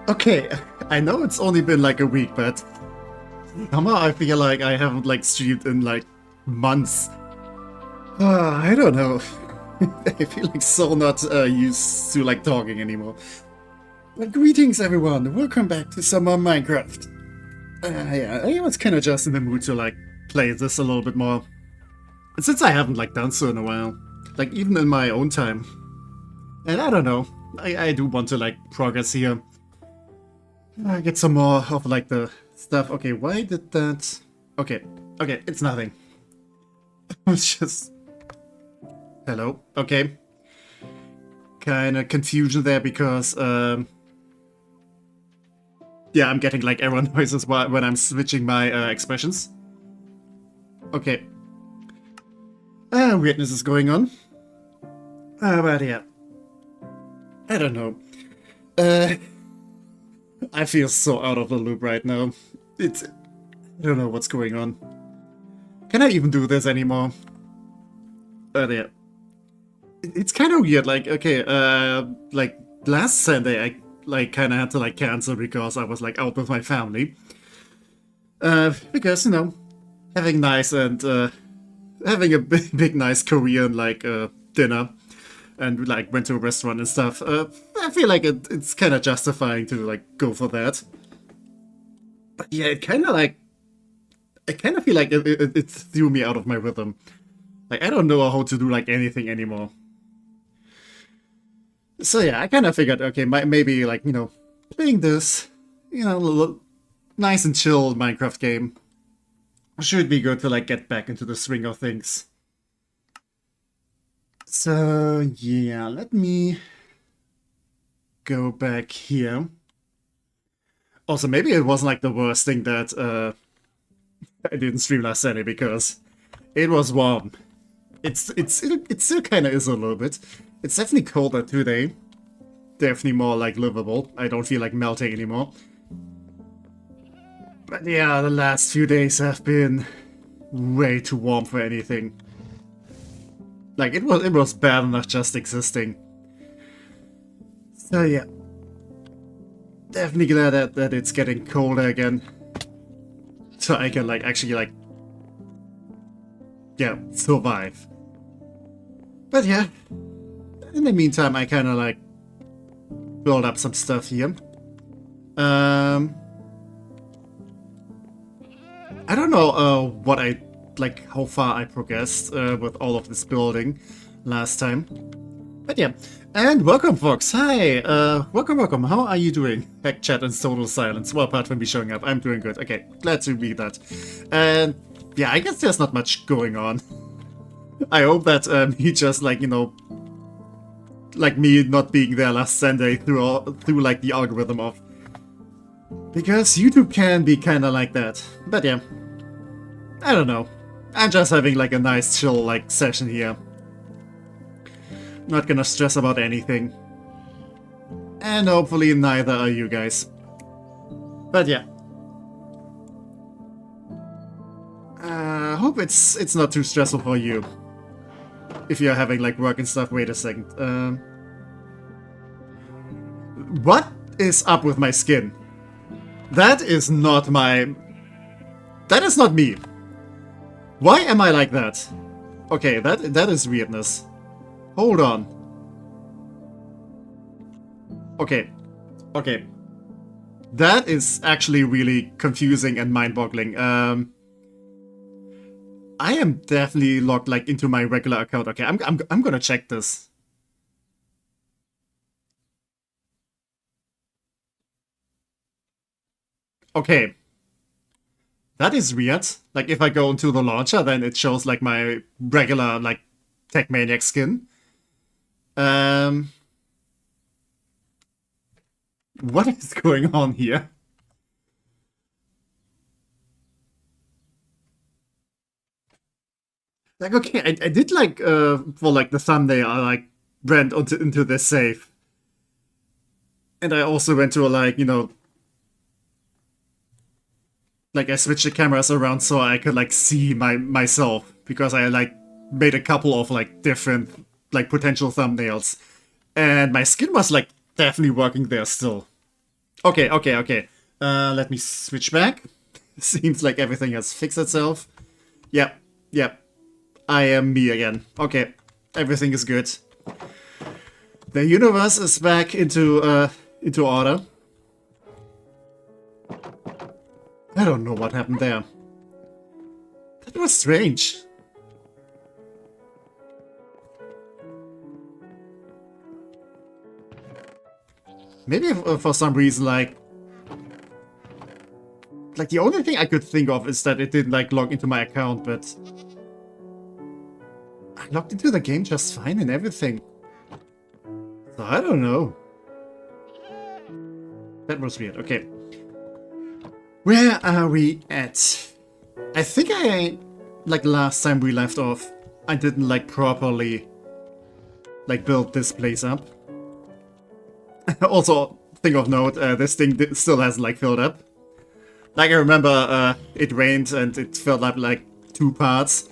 Okay, I know it's only been like a week, but somehow I feel like I haven't like streamed in like months. I don't know. I feel like so not used to like talking anymore. But greetings everyone, welcome back to some more Minecraft. Yeah, I was kind of just in the mood to like play this a little bit more. And since I haven't like done so in a while, like even in my own time. And I don't know, I do want to like progress here. Get some more of like the stuff. Okay, why did that? Okay, it's nothing. It's just... Hello, okay. Kind of confusion there because, yeah, I'm getting like error noises when I'm switching my expressions. Okay. Weirdness is going on. But yeah. I don't know. I feel so out of the loop right now. I don't know what's going on. Can I even do this anymore? Yeah. It's kind of weird, like, okay, like, last Sunday I, like, kind of had to, like, cancel because I was, like, out with my family. Because, you know, having nice and, having a big nice Korean, like, dinner, and, like, went to a restaurant and stuff, I feel like it's kind of justifying to, like, go for that. But yeah, it kind of, like, I kind of feel like it threw me out of my rhythm. Like, I don't know how to do, like, anything anymore. So yeah, I kind of figured, okay, maybe, like, you know, playing this, you know, nice and chill Minecraft game should be good to, like, get back into the swing of things. So, yeah, let me go back here. Also, maybe it wasn't, like, the worst thing that, I didn't stream last Sunday, because it was warm. It still kind of is a little bit. It's definitely colder today. Definitely more like livable. I don't feel like melting anymore. But yeah, the last few days have been way too warm for anything. Like it was bad enough just existing. So yeah. Definitely glad that it's getting colder again. So I can like actually like yeah, survive. But yeah. In the meantime, I kind of like build up some stuff here. I don't know what I like, how far I progressed with all of this building last time. But yeah, and welcome, folks. Hi, welcome. How are you doing? Heck, chat and total silence. Well, apart from me showing up, I'm doing good. Okay, glad to be that. And yeah, I guess there's not much going on. I hope that he just like, you know, like me not being there last Sunday through like the algorithm of, because YouTube can be kind of like that. But yeah, I don't know. I'm just having like a nice chill like session here. Not gonna stress about anything. And hopefully neither are you guys. But yeah. Hope it's not too stressful for you. If you're having like work and stuff. Wait a second. What is up with my skin? That is not my... That is not me. Why am I like that? Okay, that is weirdness. Hold on. Okay. That is actually really confusing and mind-boggling. I am definitely logged like into my regular account. Okay, I'm gonna check this. Okay. That is weird. Like if I go into the launcher, then it shows like my regular like TecManiac skin. What is going on here? Like, okay, I did like, for like the thumbnail, I like went into this save. And I also went to like, you know, like I switched the cameras around so I could like see myself, because I like made a couple of like different like potential thumbnails. And my skin was like definitely working there still. Okay, okay, okay. Let me switch back. Seems like everything has fixed itself. Yep, yep. I am me again. Okay, everything is good. The universe is back into order. I don't know what happened there. That was strange. Maybe for some reason, like the only thing I could think of is that it didn't like log into my account, but I logged into the game just fine and everything. So I don't know. That was weird. Okay. Where are we at? I think like last time we left off, I didn't like properly like build this place up. Also, thing of note, this thing still hasn't like filled up. Like I remember it rained and it filled up like 2 parts,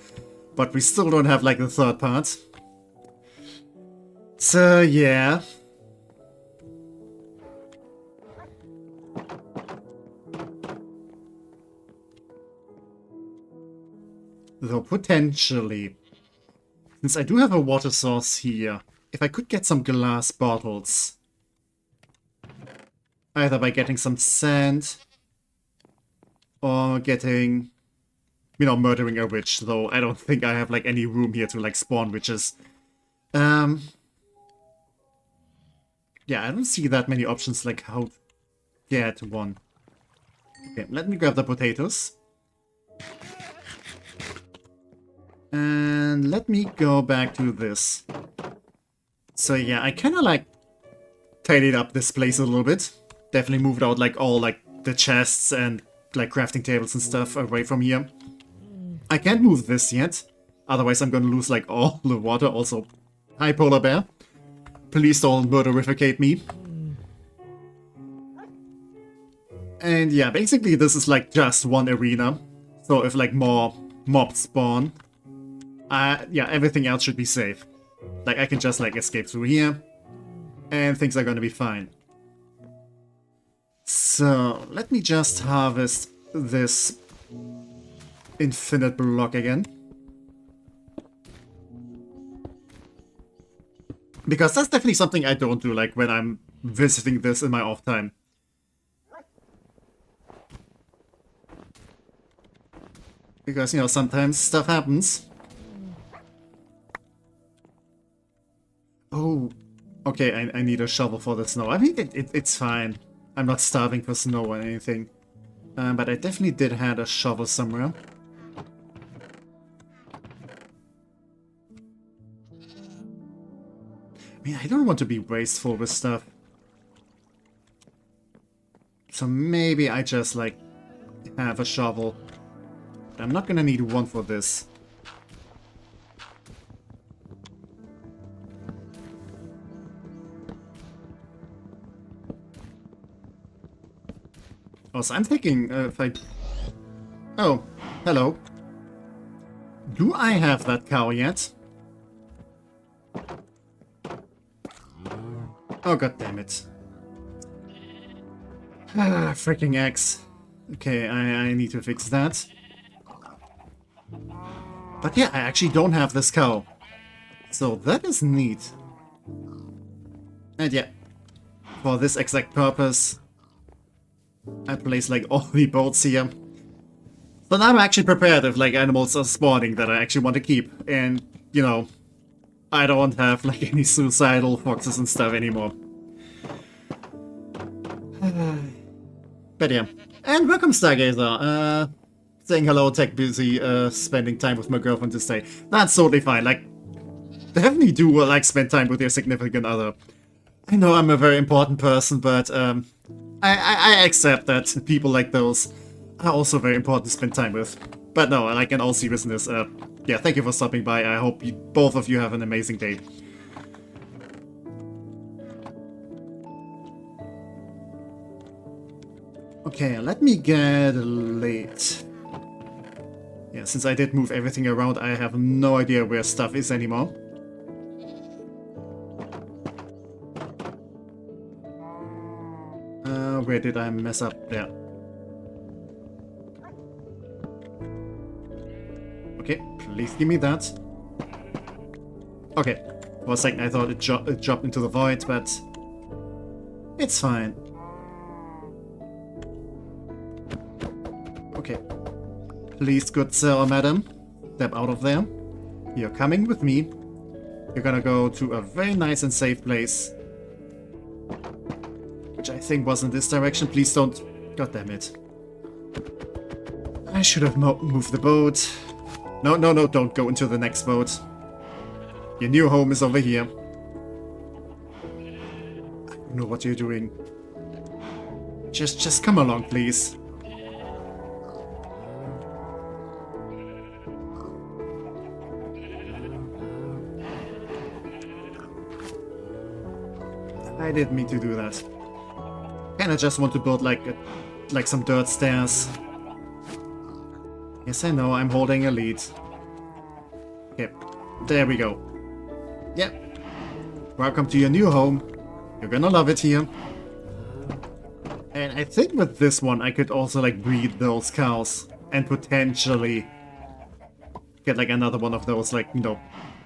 but we still don't have like the 3rd part. So yeah. Though potentially, since I do have a water source here, if I could get some glass bottles, either by getting some sand or getting, you know, murdering a witch, though I don't think I have like any room here to like spawn witches. Yeah, I don't see that many options like how to get one. Okay, let me grab the potatoes. And let me go back to this. So yeah, I kind of like tidied up this place a little bit. Definitely moved out like all like the chests and like crafting tables and stuff away from here. I can't move this yet, otherwise I'm gonna lose like all the water. Also, hi polar bear. Please don't murderificate me. And yeah, basically this is like just one arena. So if like more mobs spawn, yeah, everything else should be safe. Like I can just like escape through here, and things are gonna be fine. So let me just harvest this infinite block again. Because that's definitely something I don't do, like when I'm visiting this in my off time. Because, you know, sometimes stuff happens. Oh, okay, I need a shovel for the snow. I mean, it's fine. I'm not starving for snow or anything. But I definitely did have a shovel somewhere. I mean, I don't want to be wasteful with stuff. So maybe I just, like, have a shovel. I'm not gonna need one for this. Also, I'm thinking if I... Oh, hello. Do I have that cow yet? Oh, god damn it. Ah, freaking X. Okay, I need to fix that. But yeah, I actually don't have this cow. So that is neat. And yeah, for this exact purpose, I place like all the boats here. So now I'm actually prepared if like animals are spawning that I actually want to keep. And, you know, I don't have like any suicidal foxes and stuff anymore. But yeah. And welcome, Stargazer. Saying hello, tech busy, spending time with my girlfriend to stay. That's totally fine. Like, definitely do like spend time with your significant other. I know I'm a very important person, but I accept that people like those are also very important to spend time with. But no, like in all seriousness, yeah, thank you for stopping by. I hope both of you have an amazing day. Okay, let me get late. Yeah, since I did move everything around, I have no idea where stuff is anymore. Where did I mess up? There. Okay, please give me that. Okay, for a second I thought it dropped into the void, but it's fine. Okay, please, good sir or madam, step out of there. You're coming with me. You're gonna go to a very nice and safe place, which I think was in this direction. Please don't... God damn it. I should have moved the boat. No, no, no, don't go into the next boat. Your new home is over here. I don't know what you're doing. Just come along, please. I didn't mean to do that. Kinda just want to build like some dirt stairs. Yes, I know, I'm holding a lead. Okay, there we go. Yep. Welcome to your new home. You're gonna love it here. And I think with this one I could also like breed those cows and potentially get like another one of those like, you know,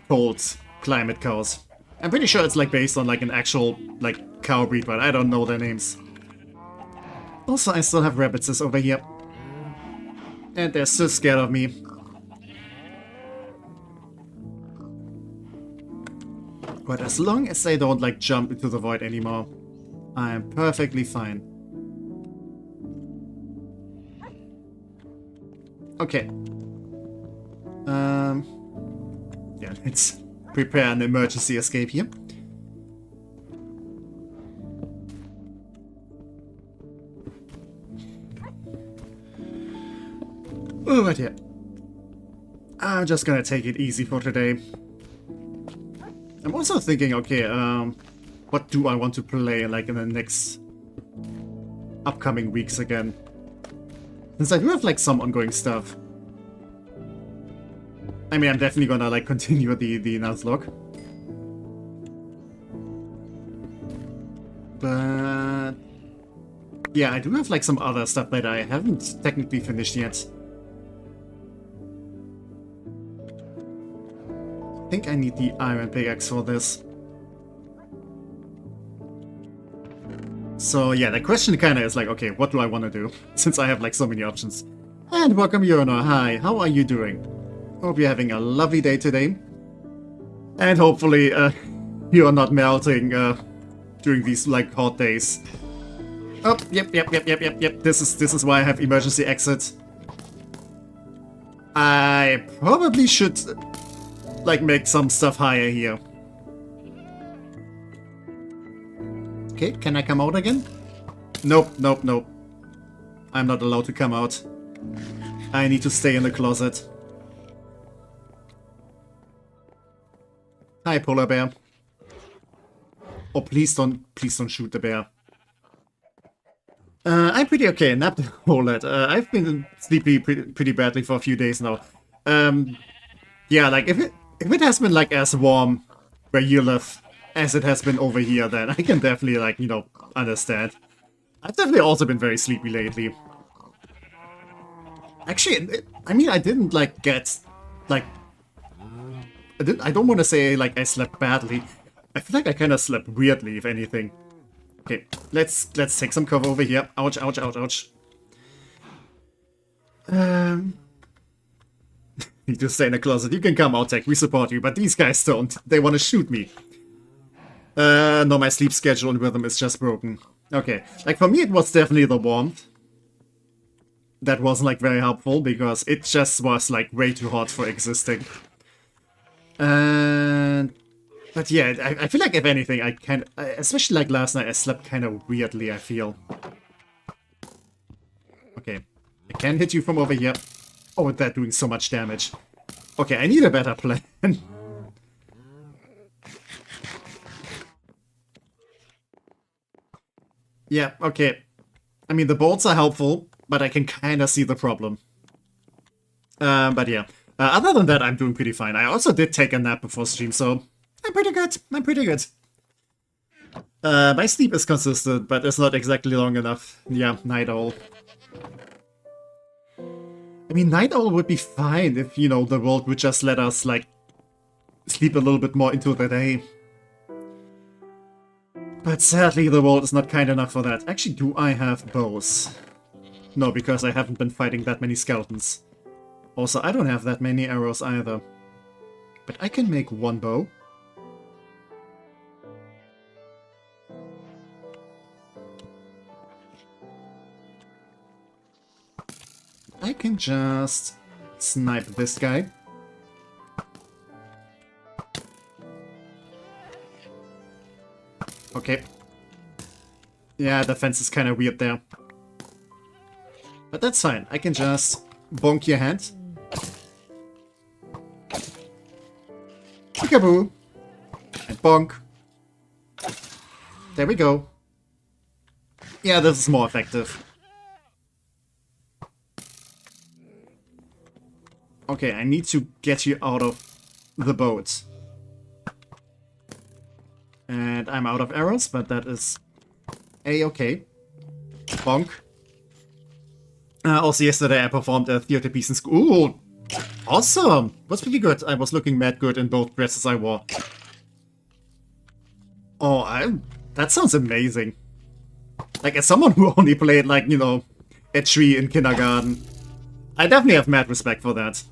cold climate cows. I'm pretty sure it's like based on like an actual like cow breed, but I don't know their names. Also, I still have rabbits over here. And they're so scared of me. But as long as they don't like jump into the void anymore, I am perfectly fine. Okay. Yeah, let's prepare an emergency escape here. Oh, right here. I'm just gonna take it easy for today. I'm also thinking, okay, what do I want to play like in the next upcoming weeks again? Since I do have like some ongoing stuff. I mean, I'm definitely gonna like continue the Nuzlocke. But yeah, I do have like some other stuff that I haven't technically finished yet. I think I need the iron pickaxe for this. So yeah, the question kinda is like, okay, what do I want to do? Since I have like so many options. And welcome, Yurno. Hi, how are you doing? Hope you're having a lovely day today. And hopefully you're not melting during these like hot days. Oh, yep. This is why I have emergency exit. I probably should like make some stuff higher here. Okay, can I come out again? Nope. I'm not allowed to come out. I need to stay in the closet. Hi, polar bear. Oh, please don't shoot the bear. I'm pretty okay. Napped a whole lot. I've been sleepy pretty badly for a few days now. Yeah, like if it has been like as warm where you live as it has been over here, then I can definitely like, you know, understand. I've definitely also been very sleepy lately. Actually, I mean, I didn't like get like I don't want to say like I slept badly. I feel like I kind of slept weirdly, if anything. Okay, let's take some cover over here. Ouch. Need to stay in the closet. You can come out, Tech. We support you, but these guys don't. They want to shoot me. No, my sleep schedule and rhythm is just broken. Okay, like for me it was definitely the warmth. That wasn't like very helpful because it just was like way too hot for existing. But yeah, I feel like if anything, especially like last night, I slept kind of weirdly, I feel. Okay, I can hit you from over here. Oh, they're doing so much damage. Okay, I need a better plan. Yeah, okay. I mean, the bolts are helpful, but I can kind of see the problem. But yeah. Other than that, I'm doing pretty fine. I also did take a nap before stream, so I'm pretty good. My sleep is consistent, but it's not exactly long enough. Yeah, night owl. I mean, night owl would be fine if, you know, the world would just let us, like, sleep a little bit more into the day. But sadly, the world is not kind enough for that. Actually, do I have bows? No, because I haven't been fighting that many skeletons. Also, I don't have that many arrows either. But I can make one bow. I can just snipe this guy. Okay. Yeah, the fence is kind of weird there. But that's fine. I can just bonk your hand. Peekaboo! And bonk. There we go. Yeah, this is more effective. Okay, I need to get you out of the boat. And I'm out of arrows, but that is a-okay. Bonk. Also yesterday I performed a theater piece in school. Ooh, awesome! Was pretty good. I was looking mad good in both dresses I wore. Oh, that sounds amazing. Like, as someone who only played, like, you know, a tree in kindergarten, I definitely have mad respect for that.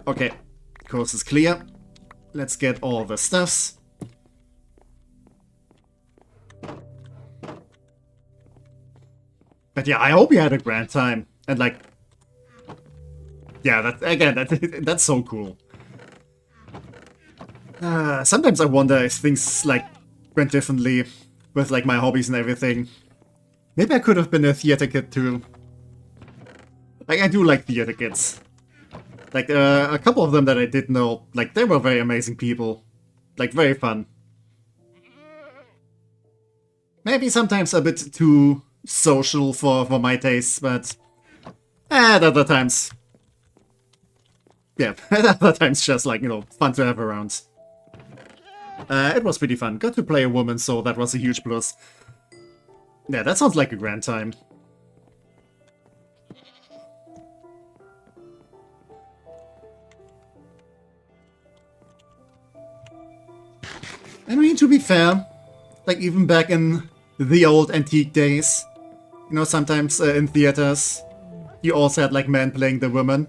Okay, coast is clear. Let's get all the stuffs. But yeah, I hope you had a grand time. And like, yeah, that's so cool. Sometimes I wonder if things like went differently with like my hobbies and everything. Maybe I could have been a theater kid too. Like, I do like theater kids. Like, a couple of them that I did know, like, they were very amazing people. Like, very fun. Maybe sometimes a bit too social for my tastes, but at other times, yeah, at other times just like, you know, fun to have around. It was pretty fun. Got to play a woman, so that was a huge plus. Yeah, that sounds like a grand time. I mean, to be fair, like even back in the old antique days, you know, sometimes in theaters, you also had like men playing the women.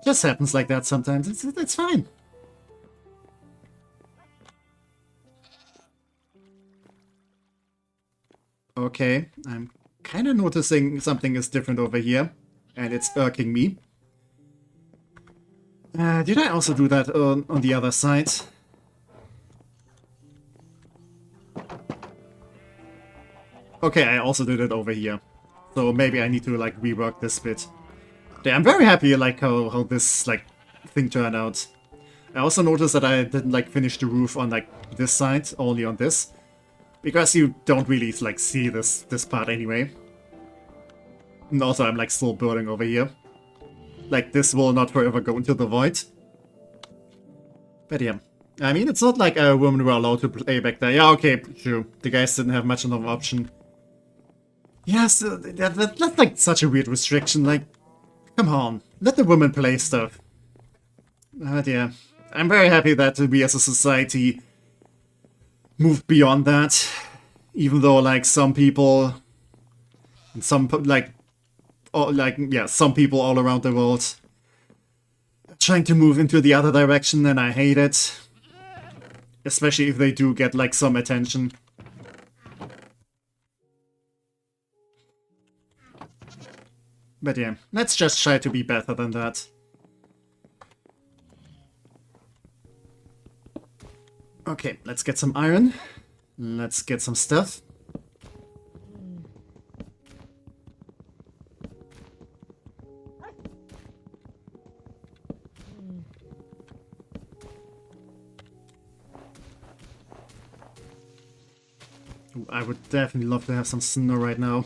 Just happens like that sometimes. It's fine. Okay, I'm kind of noticing something is different over here, and it's irking me. Did I also do that on the other side? Okay, I also did it over here. So maybe I need to like rework this bit. Yeah, I'm very happy like how this like thing turned out. I also noticed that I didn't like finish the roof on like this side, only on this. Because you don't really like see this part anyway. And also I'm like still building over here. Like this will not forever go into the void. But yeah. I mean, it's not like women were allowed to play back there. Yeah, okay, true. The guys didn't have much of an option. Yes, that's like such a weird restriction, like, come on, let the women play stuff. But yeah, I'm very happy that we as a society moved beyond that, even though like some people, some people all around the world are trying to move into the other direction, and I hate it. Especially if they do get like some attention. But yeah, let's just try to be better than that. Okay, let's get some iron. Let's get some stuff. Ooh, I would definitely love to have some snow right now.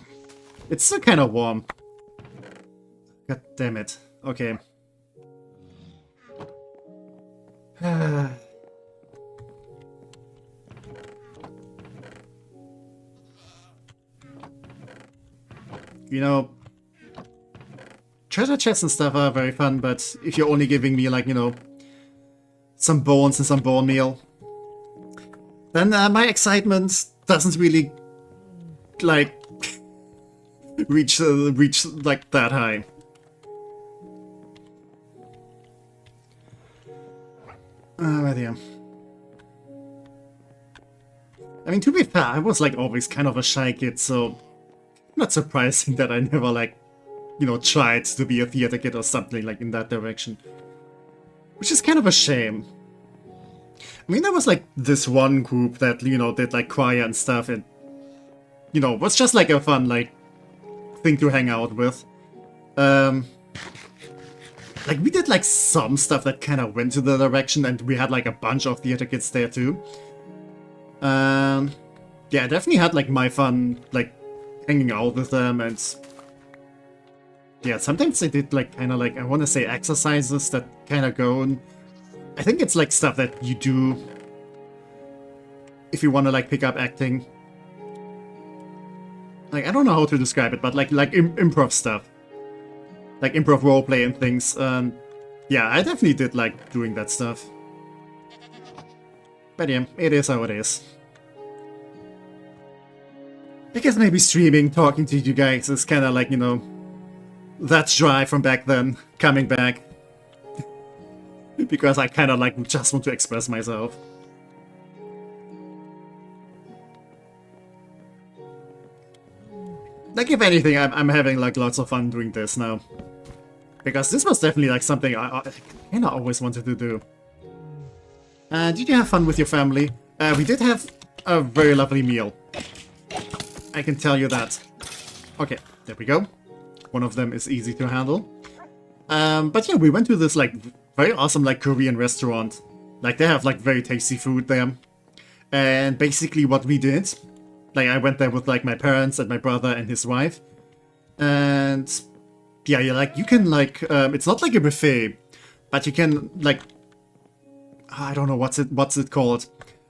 It's still kind of warm. God damn it. Okay. You know, treasure chests and stuff are very fun, but if you're only giving me, like, you know, some bones and some bone meal, then my excitement doesn't really, like, reach like, that high. Right here. I mean, to be fair, I was, like, always kind of a shy kid, so not surprising that I never, like, you know, tried to be a theater kid or something, like, in that direction. Which is kind of a shame. I mean, there was, like, this one group that, you know, did, like, choir and stuff, and, you know, was just, like, a fun, like, thing to hang out with. Like, we did, like, some stuff that kind of went to the direction, and we had, like, a bunch of theater kids there, too. Yeah, I definitely had, like, my fun, like, hanging out with them, and... yeah, sometimes they did, like, kind of, like, I want to say exercises that kind of go, and... I think it's, like, stuff that you do if you want to, like, pick up acting. Like, I don't know how to describe it, but, like improv stuff. Like, improv roleplay and things. Yeah, I definitely did like doing that stuff. But yeah, it is how it is. I guess maybe streaming, talking to you guys is kind of like, you know, that drive from back then, coming back. Because I kind of like just want to express myself. Like, if anything, I'm having like lots of fun doing this now. Because this was definitely like something I kind of always wanted to do. Did you have fun with your family? We did have a very lovely meal. I can tell you that. Okay, there we go. One of them is easy to handle. But yeah, we went to this like very awesome like Korean restaurant. Like, they have like very tasty food there. And basically what we did, like, I went there with like my parents and my brother and his wife. And yeah, like, you can like, it's not like a buffet, but you can like, I don't know what's it called.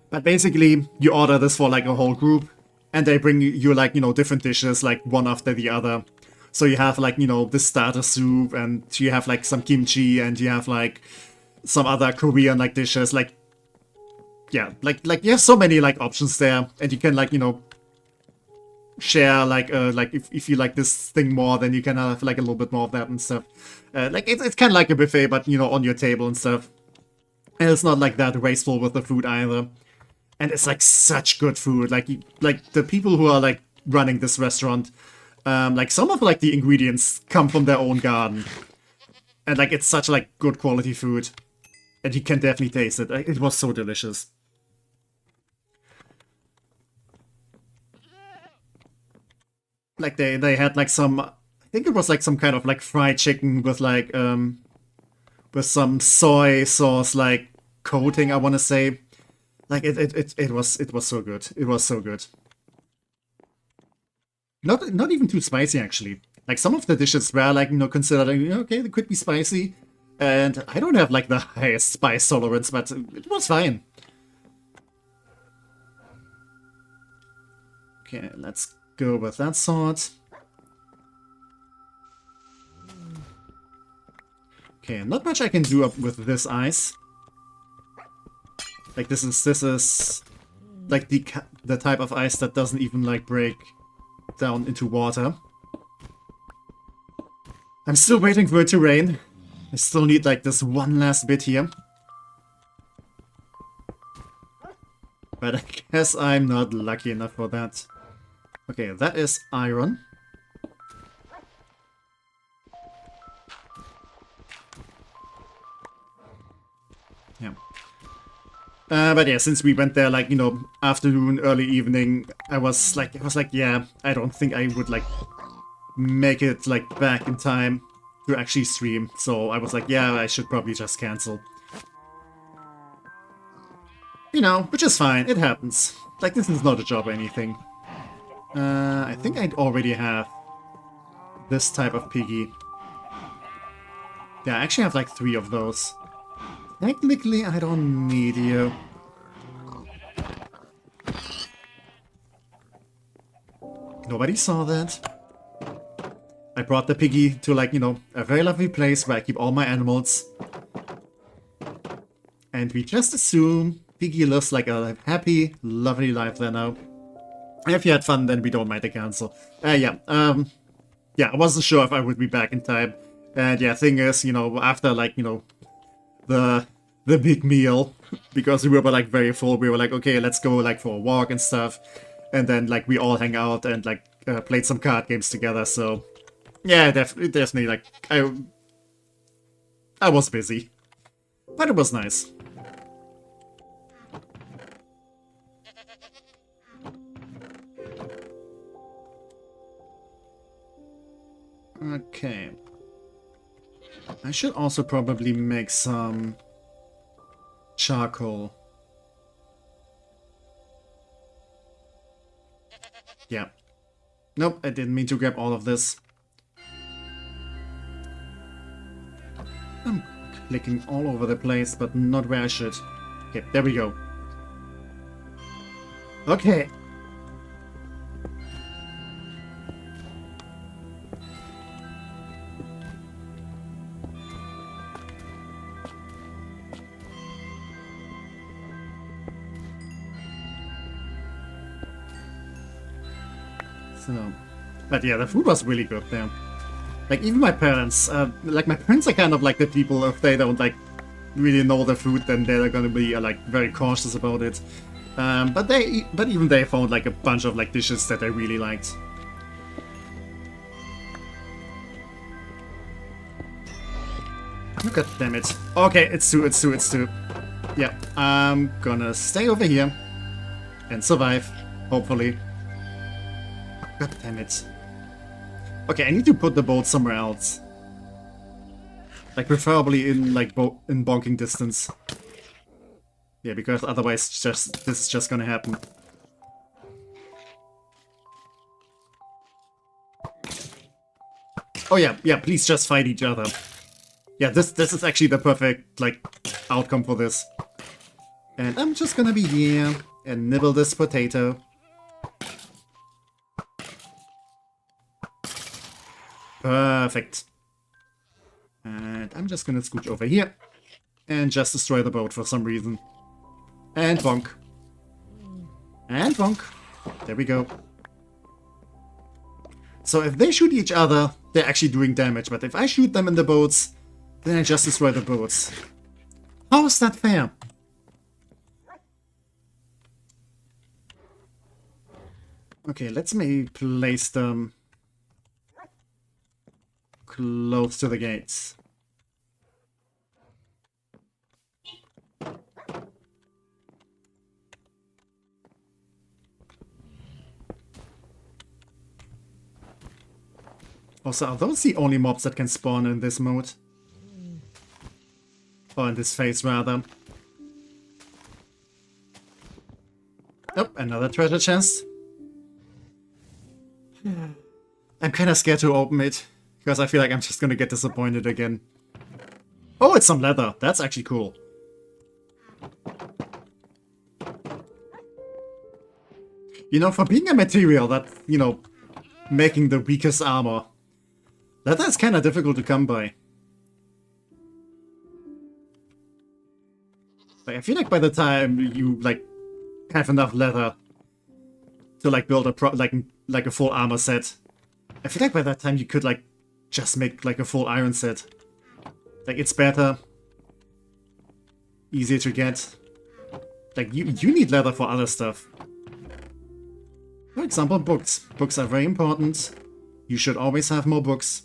But basically you order this for like a whole group, and they bring you like, you know, different dishes like one after the other. So you have like, you know, the starter soup, and you have like some kimchi, and you have like some other Korean like dishes, like, yeah, like you have so many like options there, and you can like, you know, share like if you like this thing more, then you can have like a little bit more of that and stuff. Like, it's kind of like a buffet, but, you know, on your table and stuff. And it's not like that wasteful with the food either. And it's like such good food. Like the people who are like running this restaurant, like some of like the ingredients come from their own garden. And like, it's such like good quality food. And you can definitely taste it. It was so delicious. Like, they had like some, I think it was like some kind of like fried chicken with like with some soy sauce like coating, I want to say. Like, it was so good. It was so good. Not even too spicy, actually. Like, some of the dishes were like, you know, considered, okay, they could be spicy. And I don't have like the highest spice tolerance, but it was fine. Okay, let's go with that sort. Okay, not much I can do up with this ice. Like, this is like the type of ice that doesn't even like break down into water. I'm still waiting for it to rain. I still need like this one last bit here. But I guess I'm not lucky enough for that. Okay, that is iron. Yeah. But yeah, since we went there, like, you know, afternoon, early evening, I was like, yeah, I don't think I would, like, make it, like, back in time to actually stream. So I was like, yeah, I should probably just cancel. You know, which is fine, it happens. Like, this is not a job or anything. I think I already have this type of piggy. Yeah, I actually have, like, 3 of those. Technically, I don't need you. Nobody saw that. I brought the piggy to, like, you know, a very lovely place where I keep all my animals. And we just assume piggy lives like a happy, lovely life there now. And if you had fun, then we don't mind the cancel. Yeah, I wasn't sure if I would be back in time. And yeah, thing is, you know, after, like, you know, the big meal, because we were, like, very full, we were like, okay, let's go, like, for a walk and stuff. And then, like, we all hang out and, like, played some card games together, so... Yeah, definitely, like, I was busy. But it was nice. Okay. I should also probably make some charcoal. Yeah. Nope, I didn't mean to grab all of this. I'm clicking all over the place, but not where I should. Okay, there we go. Okay. So, but yeah, the food was really good there. Like, even my parents, like, my parents are kind of like the people, if they don't, like, really know the food, then they're gonna be, like, very cautious about it. But even they found, like, a bunch of, like, dishes that they really liked. Oh, God damn it. Okay, it's two. Yeah, I'm gonna stay over here and survive, hopefully. God damn it. Okay, I need to put the boat somewhere else. Like, preferably in, like, in bonking distance. Yeah, because otherwise this is just gonna happen. Oh yeah, please just fight each other. Yeah, this is actually the perfect, like, outcome for this. And I'm just gonna be here and nibble this potato. Perfect. And I'm just gonna scooch over here and just destroy the boat for some reason. And bonk. And bonk. There we go. So if they shoot each other, they're actually doing damage, but if I shoot them in the boats, then I just destroy the boats. How is that fair? Okay, let's maybe place them close to the gates. Also, are those the only mobs that can spawn in this mode? Or in this phase, rather. Oh, another treasure chest. I'm kinda scared to open it, because I feel like I'm just gonna get disappointed again. Oh, it's some leather. That's actually cool. You know, for being a material that, you know, making the weakest armor, leather is kinda difficult to come by. Like, I feel like by the time you, like, have enough leather to, like, build a like a full armor set, I feel like by that time you could, like, just make, like, a full iron set. Like, it's better, easier to get. Like, you need leather for other stuff. For example, books. Books are very important. You should always have more books.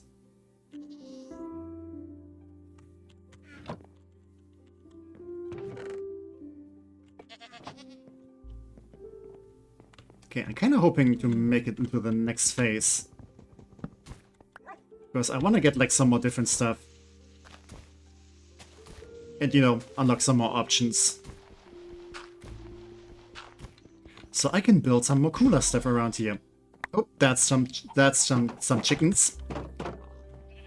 Okay, I'm kind of hoping to make it into the next phase. Because I want to get, like, some more different stuff. And, you know, unlock some more options. So I can build some more cooler stuff around here. Oh, that's some chickens.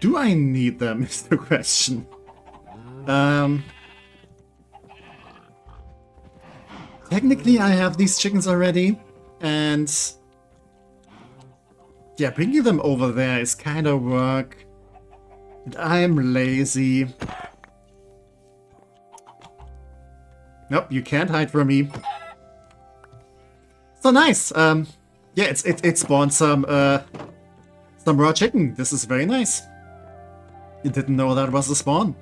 Do I need them is the question. Technically I have these chickens already. And Yeah, bringing them over there is kind of work. And I'm lazy. Nope, you can't hide from me. So nice. Yeah, it spawned some raw chicken. This is very nice. You didn't know that was a spawn.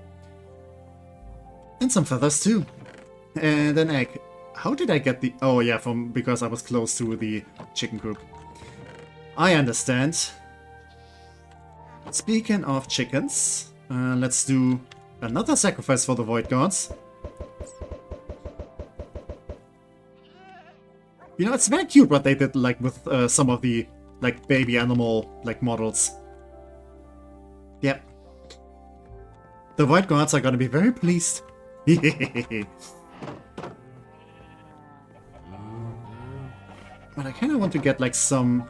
And some feathers too. And an egg. How did I get the... Oh yeah, because I was close to the chicken coop. I understand. Speaking of chickens, let's do another sacrifice for the void gods. You know, it's very cute what they did, like, with some of the, like, baby animal, like, models. Yep. The void gods are gonna be very pleased. But I kinda want to get, like, some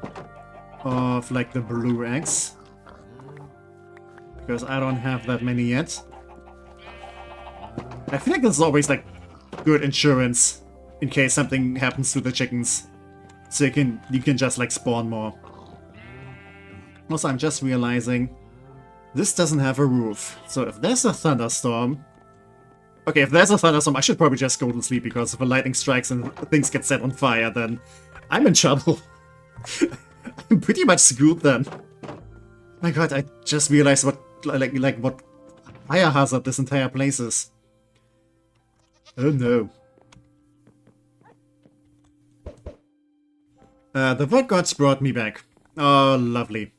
of, like, the blue eggs. Because I don't have that many yet. I feel like there's always, like, good insurance in case something happens to the chickens. So you can just, like, spawn more. Also, I'm just realizing this doesn't have a roof. So if there's a thunderstorm... Okay, if there's a thunderstorm, I should probably just go to sleep, because if a lightning strikes and things get set on fire, then I'm in trouble. I'm pretty much screwed then. My god, I just realized what what fire hazard this entire place is. Oh no. The void gods brought me back. Oh, lovely.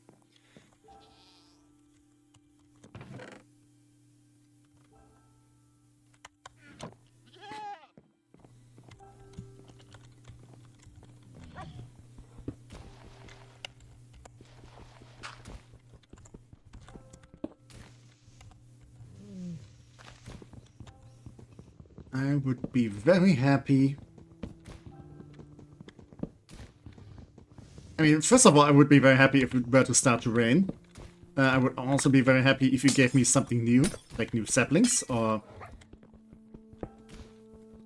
I would be very happy. I mean, first of all, I would be very happy if it were to start to rain. I would also be very happy if you gave me something new, like new saplings, or...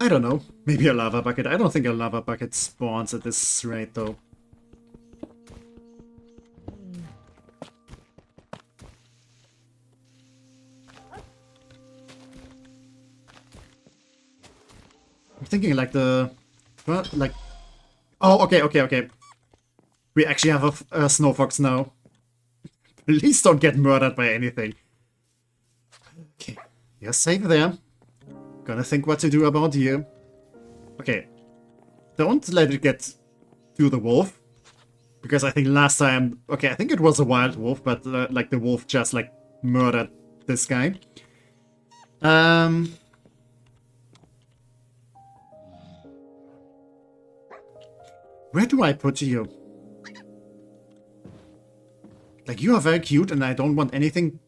I don't know, maybe a lava bucket. I don't think a lava bucket spawns at this rate, though. I'm thinking like the... Well, like... Oh, okay. We actually have a snow fox now. Please don't get murdered by anything. Okay, you're safe there. Gonna think what to do about you. Okay, don't let it get to the wolf. Because I think last time... Okay, I think it was a wild wolf, but like the wolf just like murdered this guy. Where do I put you? Like, you are very cute and I don't want anything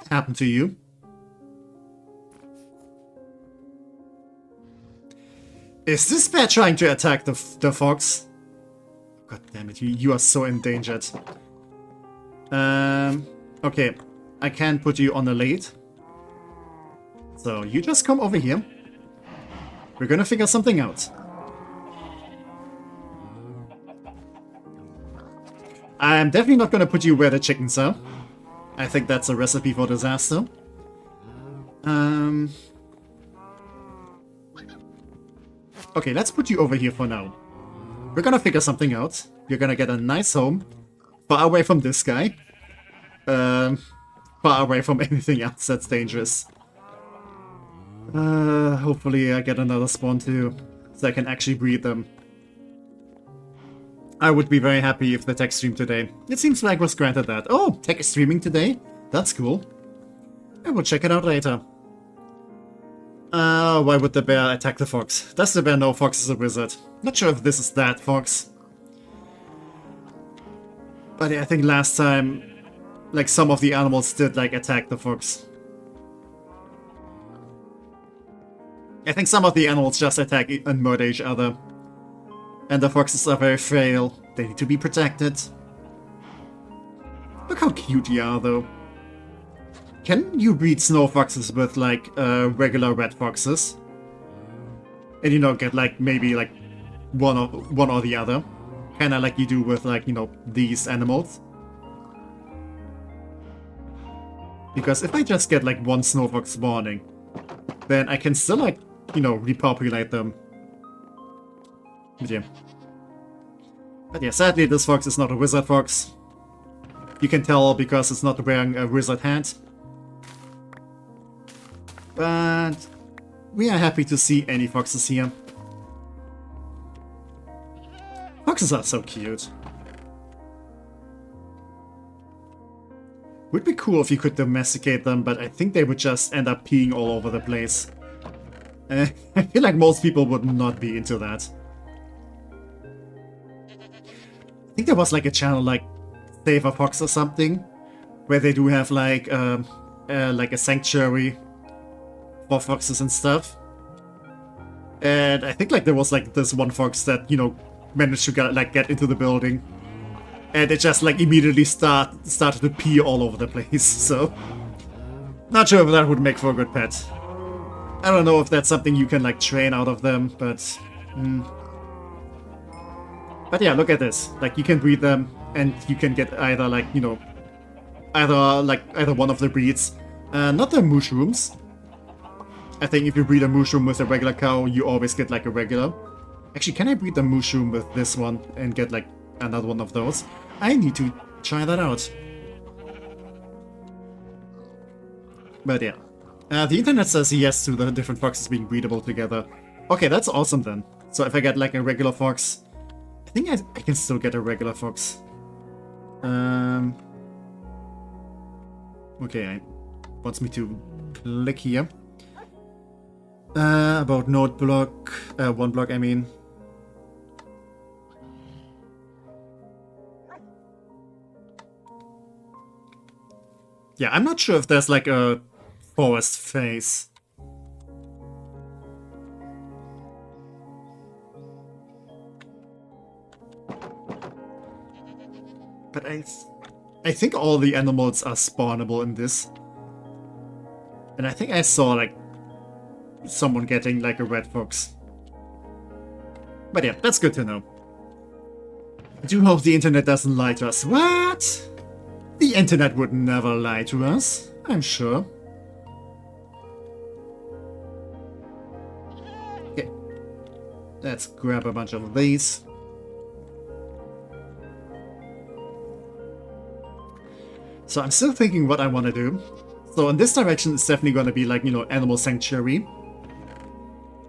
to happen to you. Is this bear trying to attack the fox? God damn it, you are so endangered. Okay, I can put you on a lead. So, you just come over here. We're gonna figure something out. I'm definitely not gonna put you where the chickens are. I think that's a recipe for disaster. Okay, let's put you over here for now. We're gonna figure something out. You're gonna get a nice home. Far away from this guy. Far away from anything else that's dangerous. Hopefully I get another spawn too, so I can actually breed them. I would be very happy if the tech streamed today. It seems like was granted that. Oh, tech is streaming today? That's cool. I will check it out later. Why would the bear attack the fox? Does the bear know Fox is a wizard? Not sure if this is that fox. But yeah, I think last time, like, some of the animals did, like, attack the fox. I think some of the animals just attack and murder each other. And the foxes are very frail. They need to be protected. Look how cute you are, though. Can you breed snow foxes with, like, regular red foxes? And, you know, get, like, maybe, like, one or the other? Kinda like you do with, like, you know, these animals? Because if I just get like one snow fox spawning, then I can still like, you know, repopulate them. But yeah. But yeah, sadly this fox is not a wizard fox. You can tell because it's not wearing a wizard hat. But we are happy to see any foxes here. Foxes are so cute. Would be cool if you could domesticate them, but I think they would just end up peeing all over the place. I feel like most people would not be into that. I think there was like a channel like Save a Fox or something, where they do have like a sanctuary for foxes and stuff. And I think like there was like this one fox that, you know, managed to get into the building. And it just like immediately started to pee all over the place, so... Not sure if that would make for a good pet. I don't know if that's something you can like train out of them, but... But yeah, look at this. Like, you can breed them, and you can get either like, you know... Either one of the breeds. Not the mushrooms. I think if you breed a mushroom with a regular cow, you always get like a regular. Actually, can I breed the mushroom with this one and get like another one of those? I need to try that out. But yeah. The internet says yes to the different foxes being breedable together. Okay, that's awesome then. So if I get like a regular fox... I think I can still get a regular fox. Okay, it wants me to click here. About NodeBlock, OneBlock, I mean. Yeah, I'm not sure if there's like a forest phase. But I think all the animals are spawnable in this. And I think I saw like someone getting like a red fox. But yeah, that's good to know. I do hope the internet doesn't lie to us. What? The internet would never lie to us, I'm sure. Okay. Let's grab a bunch of these. So I'm still thinking what I want to do. So in this direction, it's definitely going to be like, you know, animal sanctuary.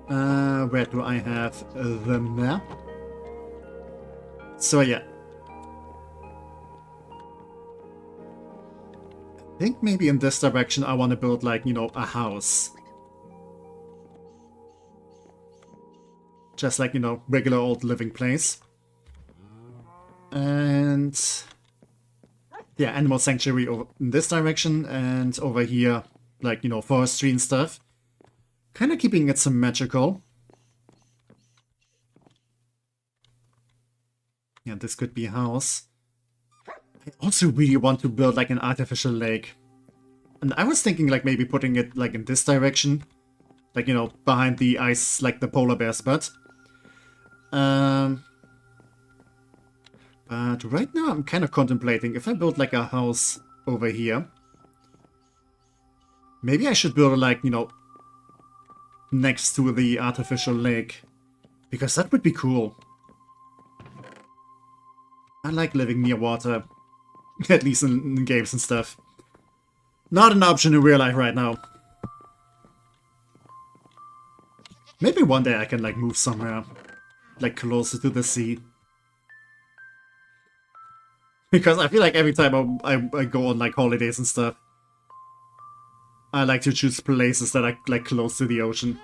Where do I have the map? So yeah. I think maybe in this direction I want to build like, you know, a house. Just like, you know, regular old living place. And... yeah, animal sanctuary over in this direction, and over here, like, you know, forestry and stuff. Kind of keeping it symmetrical. Yeah, this could be a house. I also really want to build like an artificial lake. And I was thinking like maybe putting it like in this direction. Like, you know, behind the ice, like the polar bear's butt. But right now I'm kind of contemplating if I build like a house over here. Maybe I should build like, you know, next to the artificial lake. Because that would be cool. I like living near water. At least in games and stuff. Not an option in real life right now. Maybe one day I can like move somewhere. Like closer to the sea. Because I feel like every time I go on like holidays and stuff, I like to choose places that are like close to the ocean.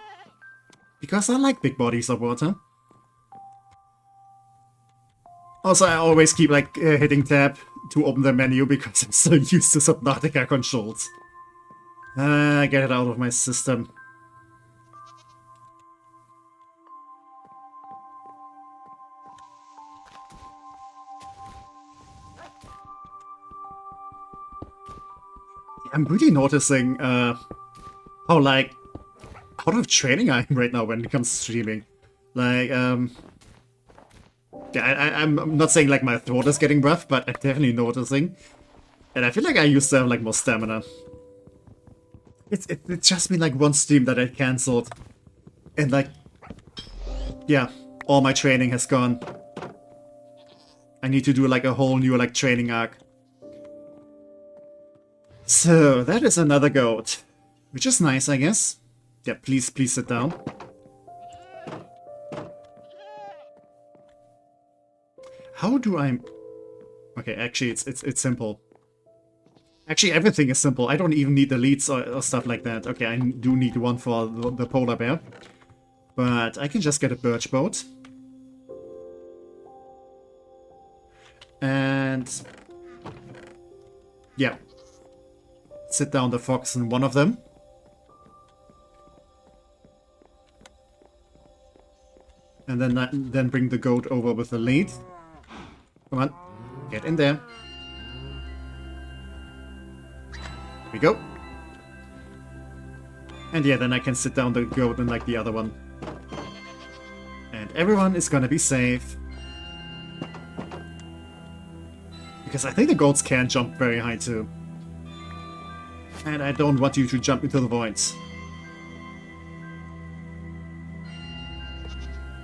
Because I like big bodies of water. Also, I always keep like hitting tab to open the menu because I'm so used to Subnautica controls. Get it out of my system. I'm really noticing how like out of training I am right now when it comes to streaming. Like, yeah, I'm not saying like my throat is getting rough, but I'm definitely noticing. And I feel like I used to have like more stamina. It's just been like one stream that I cancelled. And like, yeah, all my training has gone. I need to do like a whole new like training arc. So that is another goat, which is nice, I guess. Yeah, please sit down. How do I... Okay, actually it's simple. Actually, everything is simple. I don't even need the leads or stuff like that. Okay, I do need one for the polar bear. But I can just get a birch boat. And... yeah. Sit down the fox in one of them. And then bring the goat over with the lead. Come on, get in there. There we go. And yeah, then I can sit down the goat in like the other one. And everyone is gonna be safe. Because I think the goats can jump very high too. And I don't want you to jump into the voids.